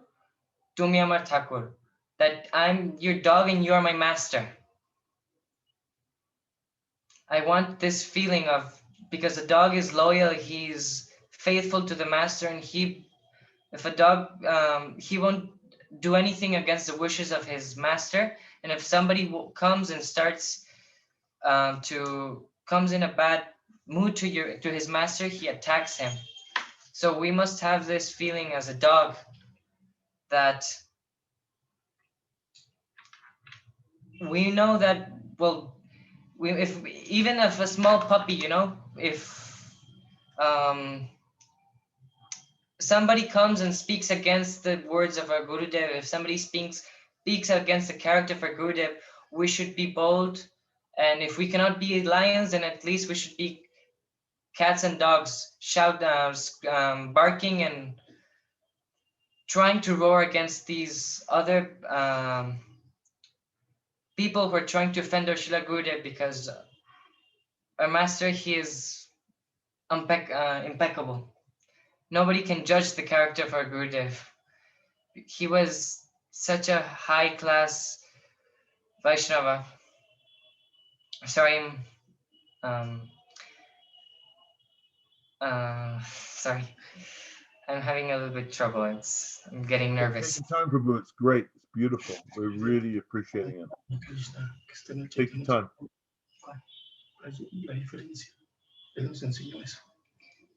Tumi Amar Thakur, that I'm your dog and you are my master. I want this feeling of, because the dog is loyal, he's faithful to the master, and if a dog, he won't do anything against the wishes of his master. And if somebody comes and starts comes in a bad mood to his master, he attacks him. So we must have this feeling as a dog that we know that, well, even if a small puppy, if somebody comes and speaks against the words of our Gurudev, if somebody speaks against the character of our Gurudev, we should be bold. And if we cannot be lions, then at least we should be cats and dogs, barking and trying to roar against these other people who are trying to offend our Srila Gurudev, because our master, he is impeccable. Nobody can judge the character of our Gurudev. He was such a high-class Vaishnava. Sorry, sorry. I'm having a little bit trouble. I'm getting nervous. Take your time, Prabhu. It's great. It's beautiful. We're really appreciating it. Take your time.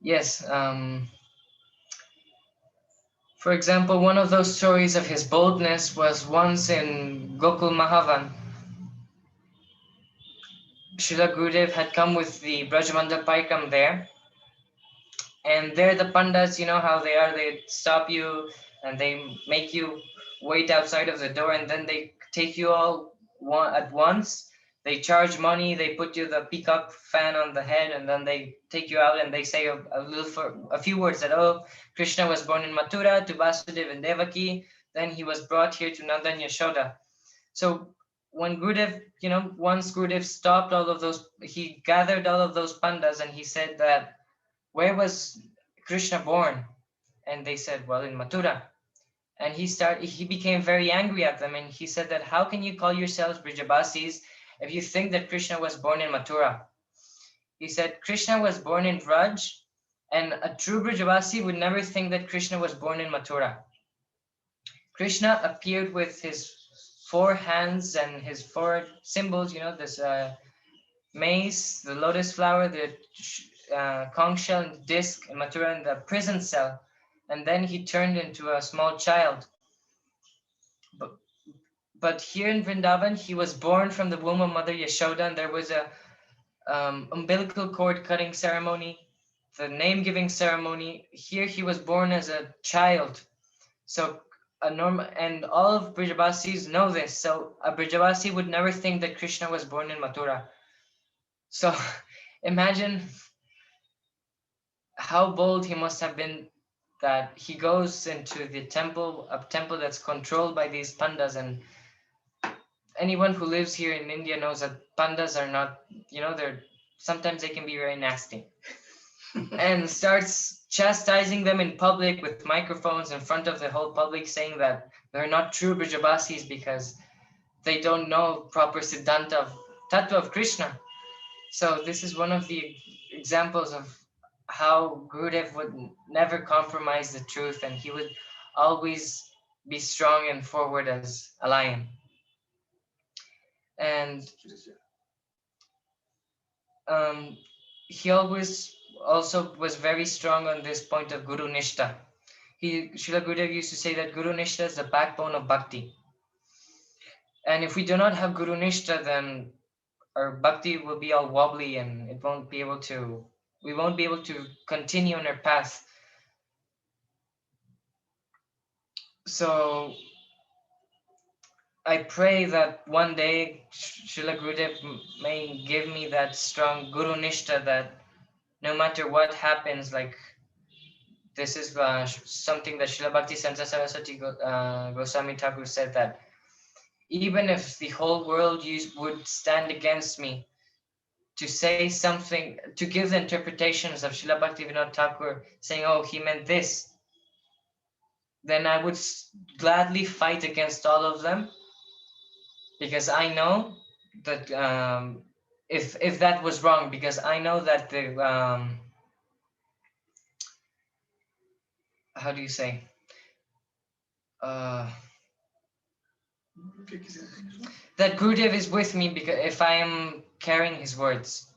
Yes. For example, one of those stories of his boldness was once in Gokul Mahavan. Srila Gurudev had come with the Brajamandal Parikram there. And there the pandas, you know how they are, they stop you and they make you wait outside of the door, and then they take you all at once. They charge money, they put you the peacock fan on the head, and then they take you out and they say a few words that, oh, Krishna was born in Mathura to Vasudeva and Devaki, then he was brought here to Nanda and Yashoda. So when Gurudev, once Gurudev stopped all of those, he gathered all of those pandas and he said that, where was Krishna born? And they said, well, in Mathura. And he became very angry at them, and he said that, how can you call yourselves Brijabasis if you think that Krishna was born in Mathura? He said, Krishna was born in Vraj, and a true Brijabasi would never think that Krishna was born in Mathura. Krishna appeared with his 4 hands and his 4 symbols, this mace, the lotus flower, the conch shell and disc in Mathura, and the prison cell, and then he turned into a small child. But here in Vrindavan, he was born from the womb of Mother Yashoda, and there was a umbilical cord cutting ceremony, the name giving ceremony. Here he was born as a child. So and all of Brijabasis know this. So a Brijabasi would never think that Krishna was born in Mathura. So imagine how bold he must have been, that he goes into the temple, a temple that's controlled by these pandas. And anyone who lives here in India knows that pandas are not, sometimes they can be very nasty. And starts chastising them in public with microphones in front of the whole public, saying that they're not true Brijabasis because they don't know proper Siddhanta of Tattva of Krishna. So this is one of the examples of how Gurudev would never compromise the truth, and he would always be strong and forward as a lion. And he always also was very strong on this point of Guru Nishta. Srila Gurudev used to say that Guru Nishta is the backbone of bhakti. And if we do not have Guru Nishta, then our bhakti will be all wobbly, and we won't be able to continue on our path. So I pray that one day Srila Gurudev may give me that strong Guru Nishta, that no matter what happens, like this is something that Srila Bhakti Santa Saraswati Goswami Thakur said, that even if the whole world would stand against me to say something, to give the interpretations of Srila Bhakti Vinod Thakur, saying, oh, he meant this, then I would gladly fight against all of them, because I know that if that was wrong, because I know that the how do you say, that Gurudev is with me, because if I am carrying his words,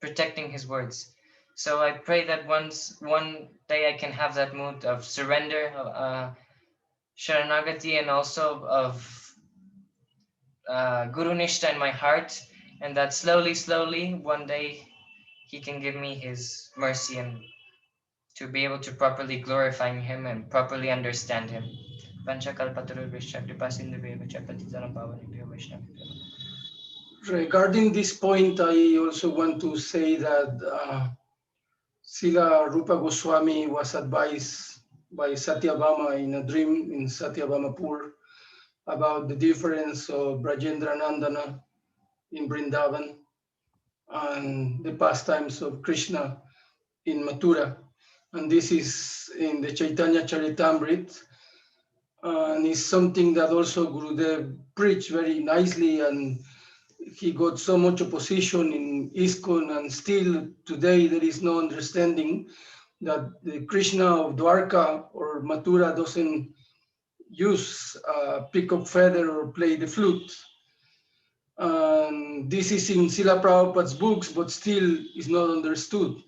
protecting his words. So I pray that one day I can have that mood of surrender, Sharanagati, and also of Guru Nishta in my heart, and that slowly, one day he can give me his mercy and to be able to properly glorify him and properly understand him. Regarding this point, I also want to say that Srila Rupa Goswami was advised by Satyabhama in a dream in Satyabhamapur about the difference of Brajendra Nandana in Vrindavan and the pastimes of Krishna in Mathura. And this is in the Chaitanya Charitamrita, and it's something that also Gurudev preached very nicely, and he got so much opposition in ISKCON, and still today there is no understanding that the Krishna of Dwarka or Mathura doesn't use a peacock feather or play the flute. And this is in Srila Prabhupada's books, but still is not understood.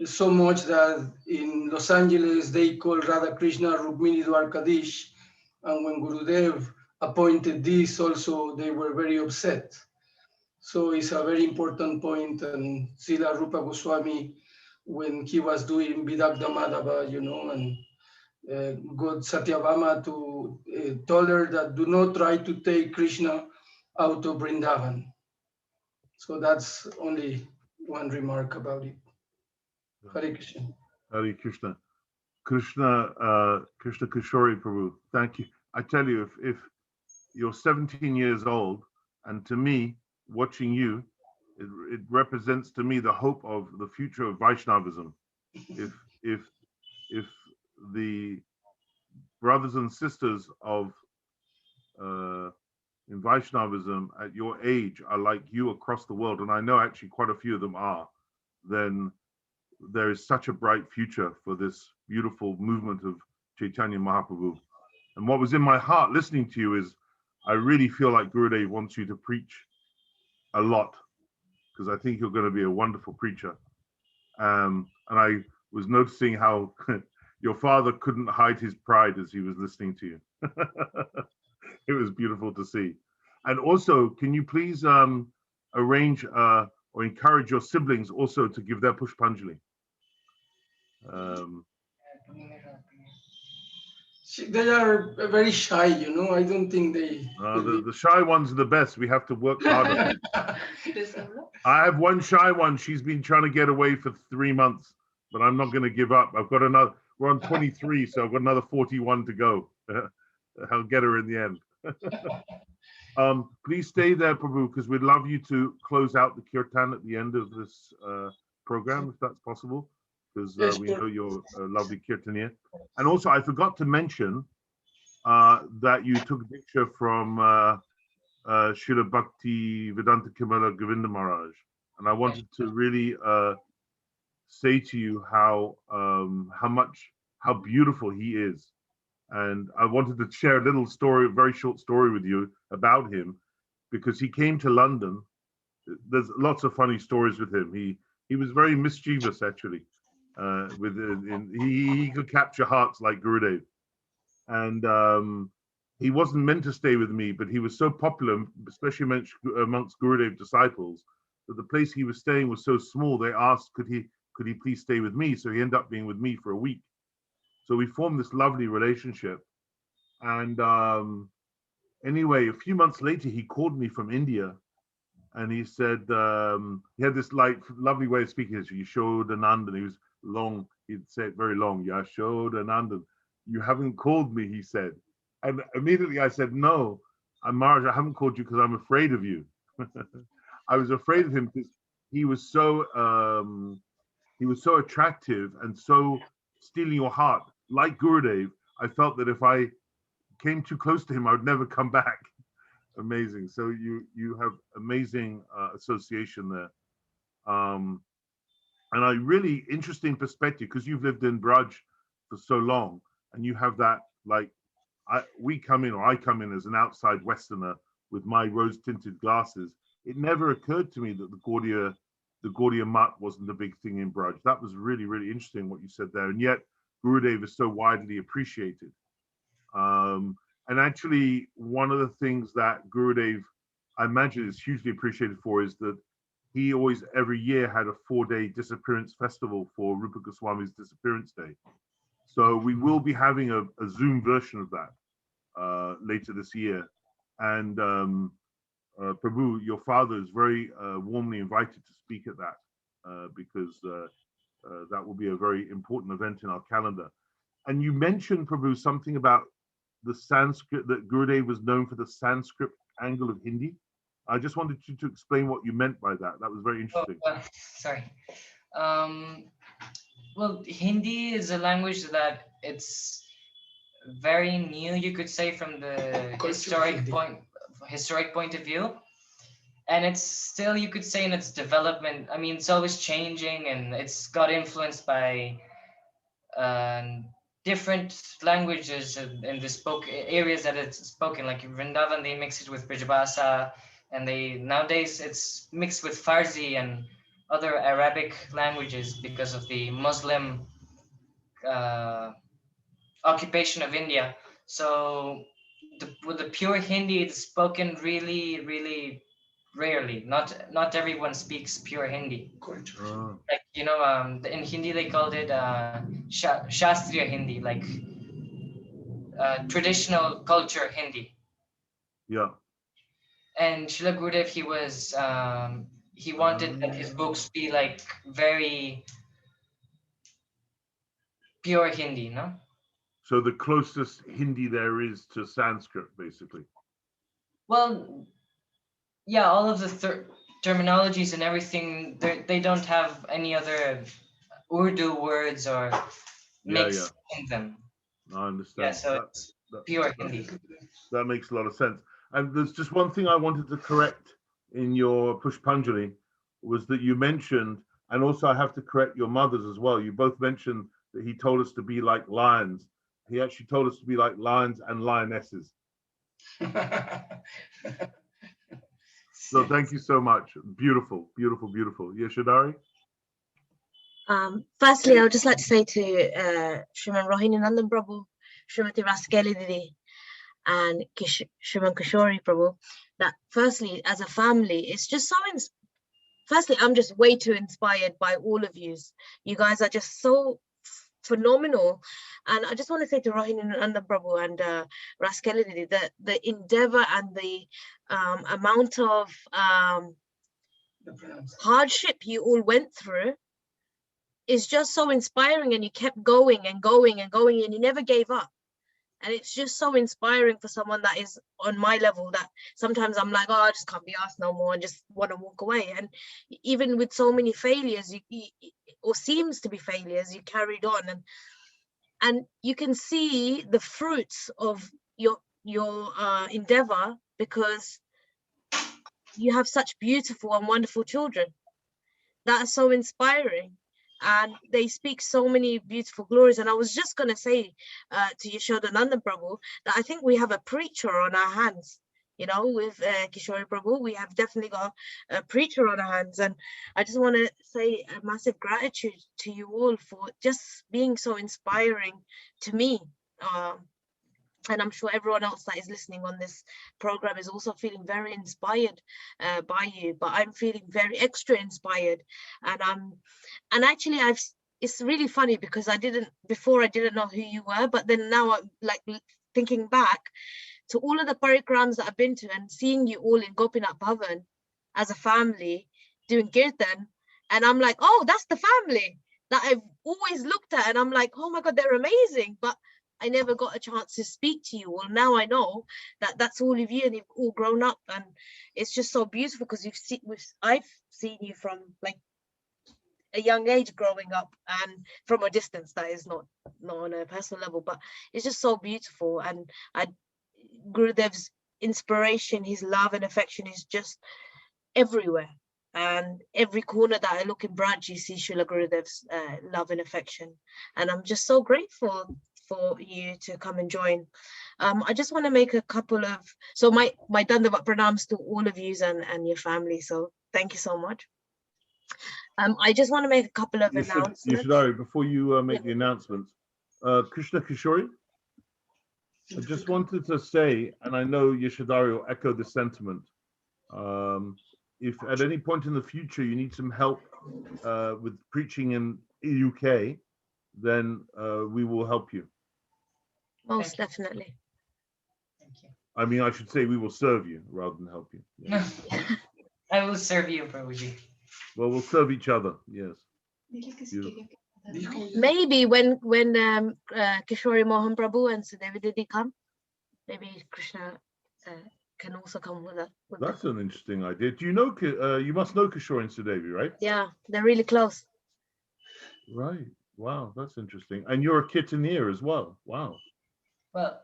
So much that in Los Angeles they call Radha Krishna Rukmini Dwarkadish, and when Gurudev appointed this also, they were very upset. So it's a very important point, and Srila Rupa Goswami, when he was doing Vidagdha Madhava, you know, and got Satyabhama to told her that do not try to take Krishna out of Vrindavan. So that's only one remark about it. Hare Krishna. Hare Krishna. Krishna Kishori Prabhu, thank you. I tell you, if you're 17 years old, and to me, watching you, it represents to me the hope of the future of Vaishnavism. If the brothers and sisters of in Vaishnavism at your age are like you across the world, and I know actually quite a few of them are, then there is such a bright future for this beautiful movement of Chaitanya Mahaprabhu. And what was in my heart listening to you is, I really feel like Gurudev wants you to preach a lot, because I think you're going to be a wonderful preacher. And I was noticing how your father couldn't hide his pride as he was listening to you. It was beautiful to see. And also, can you please arrange or encourage your siblings also to give their Pushpanjali? They are very shy, you know. I don't think they. The shy ones are the best. We have to work harder. I have one shy one. She's been trying to get away for 3 months, but I'm not going to give up. I've got another. We're on 23, so I've got another 41 to go. I'll get her in the end. Please stay there, Prabhu, because we'd love you to close out the Kirtan at the end of this program, if that's possible, because Yes, we sure. know you're a lovely Kirtanier. And also, I forgot to mention that you took Diksha from Srila Bhakti Vedanta Kamala Govinda Maharaj. And I wanted to really say to you how beautiful he is. And I wanted to share a little story, a very short story with you about him, because he came to London. There's lots of funny stories with him. He was very mischievous, actually. He could capture hearts like Gurudev. And he wasn't meant to stay with me, but he was so popular, especially amongst Gurudev disciples, that the place he was staying was so small. They asked, could he please stay with me? So he ended up being with me for a week. So we formed this lovely relationship. And anyway, a few months later, he called me from India, and he said, he had this lovely way of speaking. Yashodanandan. He was long. He'd say it very long. Yashodanandan. You haven't called me, he said. And immediately I said, no, Maharaj, I haven't called you because I'm afraid of you. I was afraid of him because he was so attractive and so stealing your heart. Like Gurudev, I felt that if I came too close to him, I would never come back. Amazing. So you have amazing association there. And a really interesting perspective, because you've lived in Braj for so long, and you have that, like, I come in as an outside Westerner with my rose-tinted glasses. It never occurred to me that the Gaudiya Mat wasn't a big thing in Braj. That was really, really interesting what you said there. And yet Gurudev is so widely appreciated. And actually, one of the things that Gurudev, I imagine, is hugely appreciated for is that he always, every year, had a 4-day disappearance festival for Rupa Goswami's disappearance day. So we will be having a Zoom version of that later this year. And Prabhu, your father is very warmly invited to speak at that because that will be a very important event in our calendar. And you mentioned, Prabhu, something about the Sanskrit, that Gurudev was known for the Sanskrit angle of Hindi. I just wanted you to explain what you meant by that. That was very interesting. Sorry. Well, Hindi is a language that it's very new, you could say, from the historic point of view. And it's still, you could say, in its development. I mean, it's always changing, and it's got influenced by different languages in the areas that it's spoken. Like in Vrindavan, they mix it with Brijbhasa, and nowadays it's mixed with Farsi and other Arabic languages because of the Muslim occupation of India. So with the pure Hindi, it's spoken really, really rarely. Not everyone speaks pure Hindi. Like, you know, in Hindi they called it Shastriya Hindi, like traditional culture Hindi. Yeah. And Srila Gurudev, he wanted that his books be like very pure Hindi, no? So the closest Hindi there is to Sanskrit, basically. Well, yeah, all of the terminologies and everything, they don't have any other Urdu words or mix in them. I understand. Yeah, so it's pure Hindi. That makes a lot of sense. And there's just one thing I wanted to correct in your Pushpanjali, was that you mentioned, and also I have to correct your mothers as well. You both mentioned that he told us to be like lions. He actually told us to be like lions and lionesses. So thank you so much. Beautiful, beautiful, beautiful. Yeshadari? Firstly, I would just like to say to Sriman Rohininandan Prabhu, Srimati Rasa, Keli, Didi, and Sriman Kishori Prabhu, that firstly, as a family, it's just so firstly, I'm just way too inspired by all of you. You guys are just so phenomenal. And I just want to say to Rohininandan Prabhu and Rasa, Keli, Didi, that the endeavor and the amount of hardship you all went through is just so inspiring, and you kept going and going and going, and you never gave up. And it's just so inspiring for someone that is on my level, that sometimes I'm like, oh, I just can't be asked no more, I just want to walk away. And even with so many failures, or seems to be failures, you carried on, and you can see the fruits of your endeavor, because you have such beautiful and wonderful children that are so inspiring, and they speak so many beautiful glories. And I was just going to say to Yashodananda Prabhu that I think we have a preacher on our hands, you know, with Kishori Prabhu. We have definitely got a preacher on our hands, and I just want to say a massive gratitude to you all for just being so inspiring to me. And I'm sure everyone else that is listening on this program is also feeling very inspired by you, but I'm feeling very extra inspired. And actually it's really funny, because before I didn't know who you were, but then now I'm like thinking back to all of the parikrams that I've been to, and seeing you all in Gopinath Bhavan as a family doing Kirtan, and I'm like, oh, that's the family that I've always looked at, and I'm like, oh my God, they're amazing. But I never got a chance to speak to you all. Now I know that that's all of you, and you've all grown up, and it's just so beautiful, because I've seen you from like a young age growing up, and from a distance, that is not on a personal level, but it's just so beautiful. And Gurudev's inspiration, his love and affection is just everywhere. And every corner that I look in Braj, you see Srila Gurudev's love and affection. And I'm just so grateful for you to come and join. I just want to make a couple of, so my Dandavat pranams to all of you and your family. So thank you so much. I just want to make a couple of announcements. Yeshadari, before you make the announcements, Krishna Kishori, I just wanted to say, and I know Yeshadari will echo the sentiment, if at any point in the future you need some help with preaching in UK, then we will help you. Most definitely. Thank you. I mean, I should say we will serve you rather than help you. Yeah. I will serve you, Prabhuji. Well, we'll serve each other. Yes. Beautiful. Maybe when Kishori Mohan Prabhu and Sudevi Didi come, maybe Krishna can also come with that. That's an interesting idea. Do you know? You must know Kishori and Sudevi, right? Yeah, they're really close. Right. Wow, that's interesting. And you're a Kirtaneer as well. Wow. Well,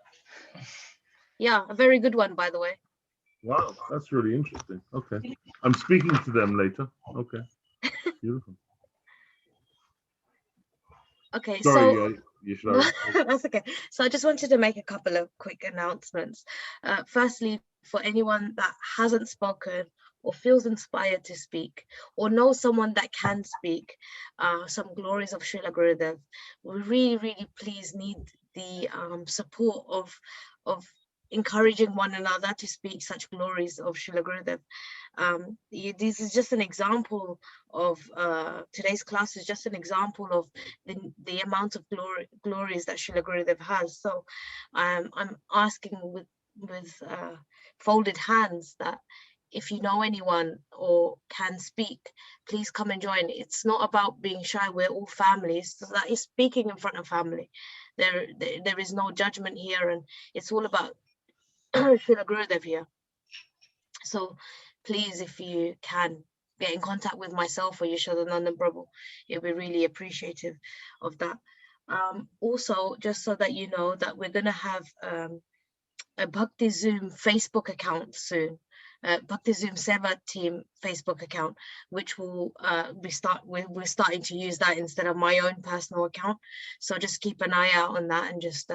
yeah, a very good one, by the way. Wow, that's really interesting. Okay. I'm speaking to them later. Okay. Beautiful. Okay, Sorry, so that's okay. So I just wanted to make a couple of quick announcements. Firstly, for anyone that hasn't spoken or feels inspired to speak or knows someone that can speak some glories of Srila Gurudev, we really please need the support of encouraging one another to speak such glories of Srila Gurudev. This is just an example of today's class is just an example of the amount of glories that Srila Gurudev has. So I'm asking with folded hands that if you know anyone or can speak, please come and join. It's not about being shy. We're all families. So that is speaking in front of family. There is no judgment here, and it's all about Srila Gurudev here. So please, if you can, get in contact with myself or Yeshodanandan Prabhu. It'll be really appreciative of that. Also, just so that you know that we're going to have a BhaktiZOOM Facebook account soon. BhaktiZOOM Seva team Facebook account, which will we're starting to use that instead of my own personal account. So just keep an eye out on that, and just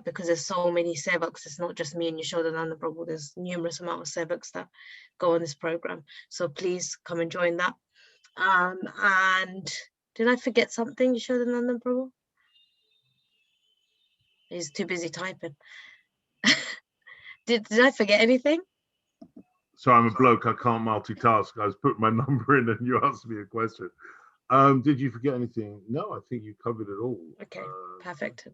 because there's so many sevaks, it's not just me and Yeshodananda Prabhu, there's numerous amount of sevaks that go on this program. So please come and join that. And did I forget something, Yeshodananda Prabhu? He's too busy typing. Did I forget anything? So I'm a bloke, I can't multitask. I was putting my number in and you asked me a question. Did you forget anything? No, I think you covered it all. Okay, perfect.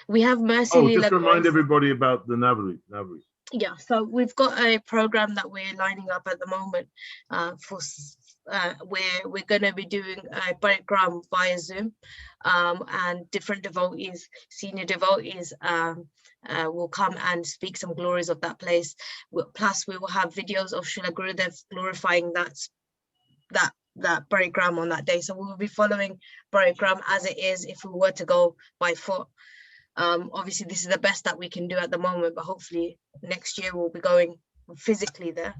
We have Mercy Leela just remind Grace. everybody about the Navri. Yeah, so we've got a program that we're lining up at the moment where we're going to be doing a parigram via Zoom, and different devotees, senior devotees will come and speak some glories of that place. Plus we will have videos of Srila Gurudev glorifying that parigram on that day. So we will be following parigram as it is if we were to go by foot. Obviously this is the best that we can do at the moment, but hopefully next year we'll be going physically there,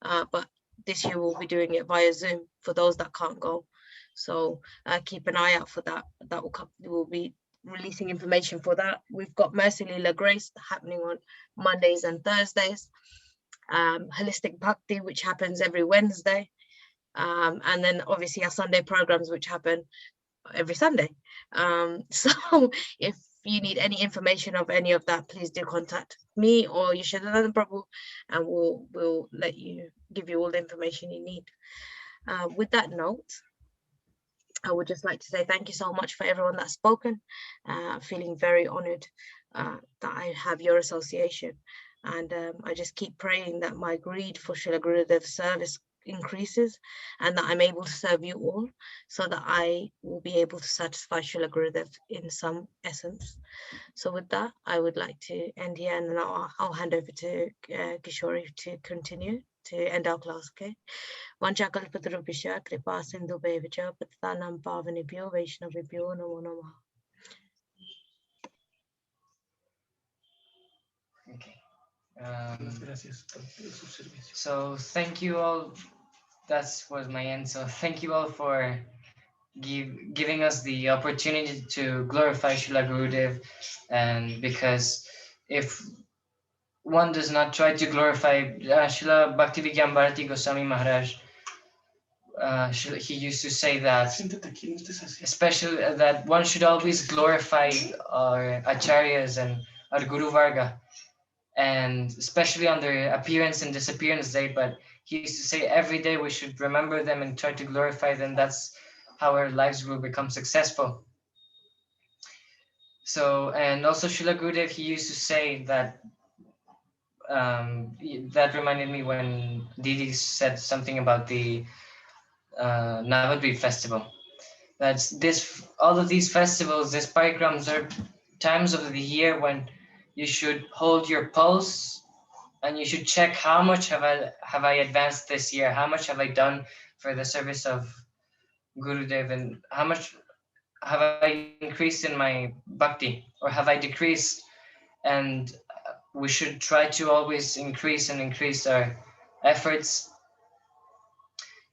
but this year we'll be doing it via Zoom for those that can't go. So keep an eye out for that. That will come, we'll be releasing information for that. We've got Mercy Leela Grace happening on Mondays and Thursdays, Holistic Bhakti, which happens every Wednesday, and then obviously our Sunday programs, which happen every Sunday. So if you need any information of any of that, please do contact me or Yeshodananda Prabhu, and we'll give you all the information you need. With that note, I would just like to say thank you so much for everyone that's spoken. Feeling very honored that I have your association, and I just keep praying that my greed for Srila Gurudev's service increases, and that I'm able to serve you all, so that I will be able to satisfy Srila Gurudev in some essence. So with that, I would like to end here, and then I'll hand over to Kishori to continue to end our class, okay? Vanchakalpatarubhisha kripa sindhu bevacha patitanam pavanebhyo vaishnavibhyo namo namaha. Okay. Gracias por su servicio. So thank you all. That was my end. So thank you all for giving us the opportunity to glorify Srila Gurudev, and because if one does not try to glorify Srila Bhaktivedanta Bharati Goswami Maharaj, he used to say that, especially that one should always glorify our acharyas and our Guru Varga, and especially on their appearance and disappearance day. But he used to say every day we should remember them and try to glorify them. That's how our lives will become successful. So, and also Srila Gurudev, he used to say that, that reminded me when Didi said something about the Navadvip festival. That's all of these festivals, these parikrams are times of the year when you should hold your pulse and you should check how much have I advanced this year, how much have I done for the service of Gurudev, and how much have I increased in my bhakti, or have I decreased? And we should try to always increase our efforts.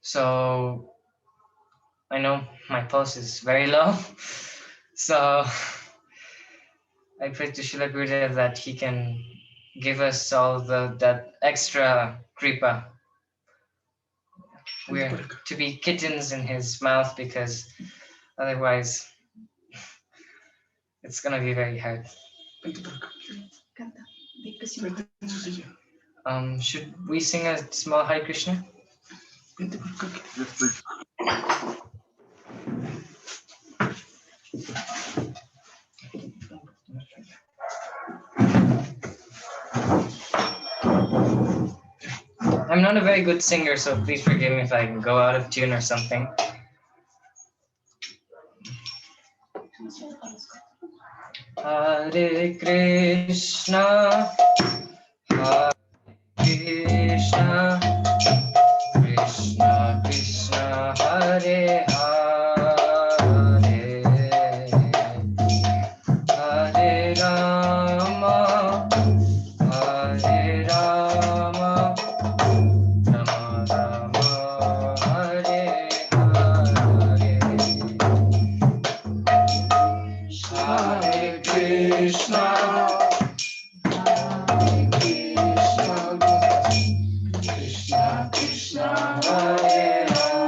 So I know my pulse is very low, so I pray to Srila Gurudev that he can give us all that extra kripa. We're to be kittens in his mouth, because otherwise it's gonna be very hard. Should we sing a small Hare Krishna? Yes, please. I'm not a very good singer, so please forgive me if I can go out of tune or something. Hare Krishna, Hare Krishna, Krishna Krishna, Hare Hare, Hare Rama, Hare Rama, Rama Rama, Hare Hare, Hare Krishna, Krishna Krishna, Hare Hare,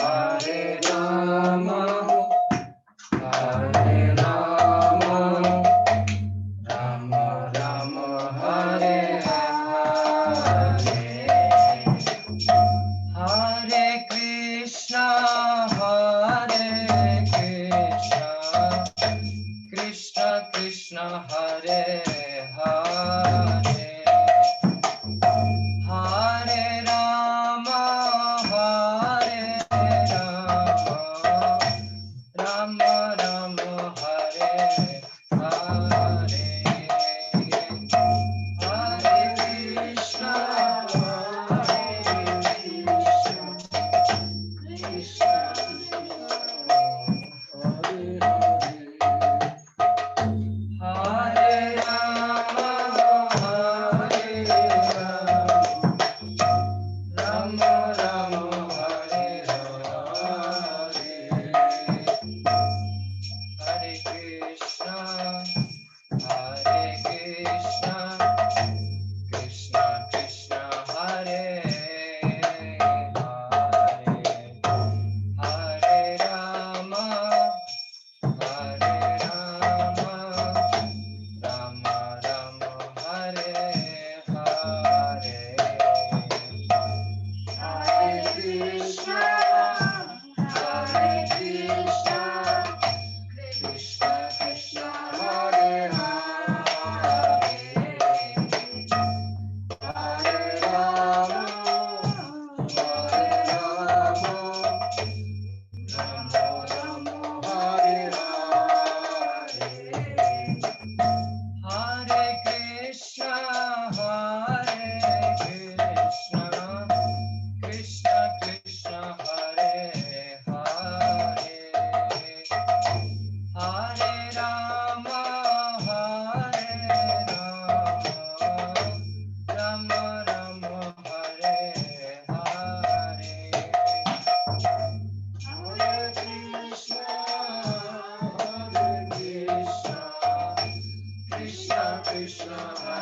Hare Rama, Hare Rama, Rama Rama, Hare Hare, Hare Krishna, Hare Krishna, Krishna Krishna, Hare Hare, Hare Rama, Hare Rama, Rama Rama, Hare Hare, Hare Krishna, Hare Krishna, Krishna Krishna, Hare Hare, Hare Krishna,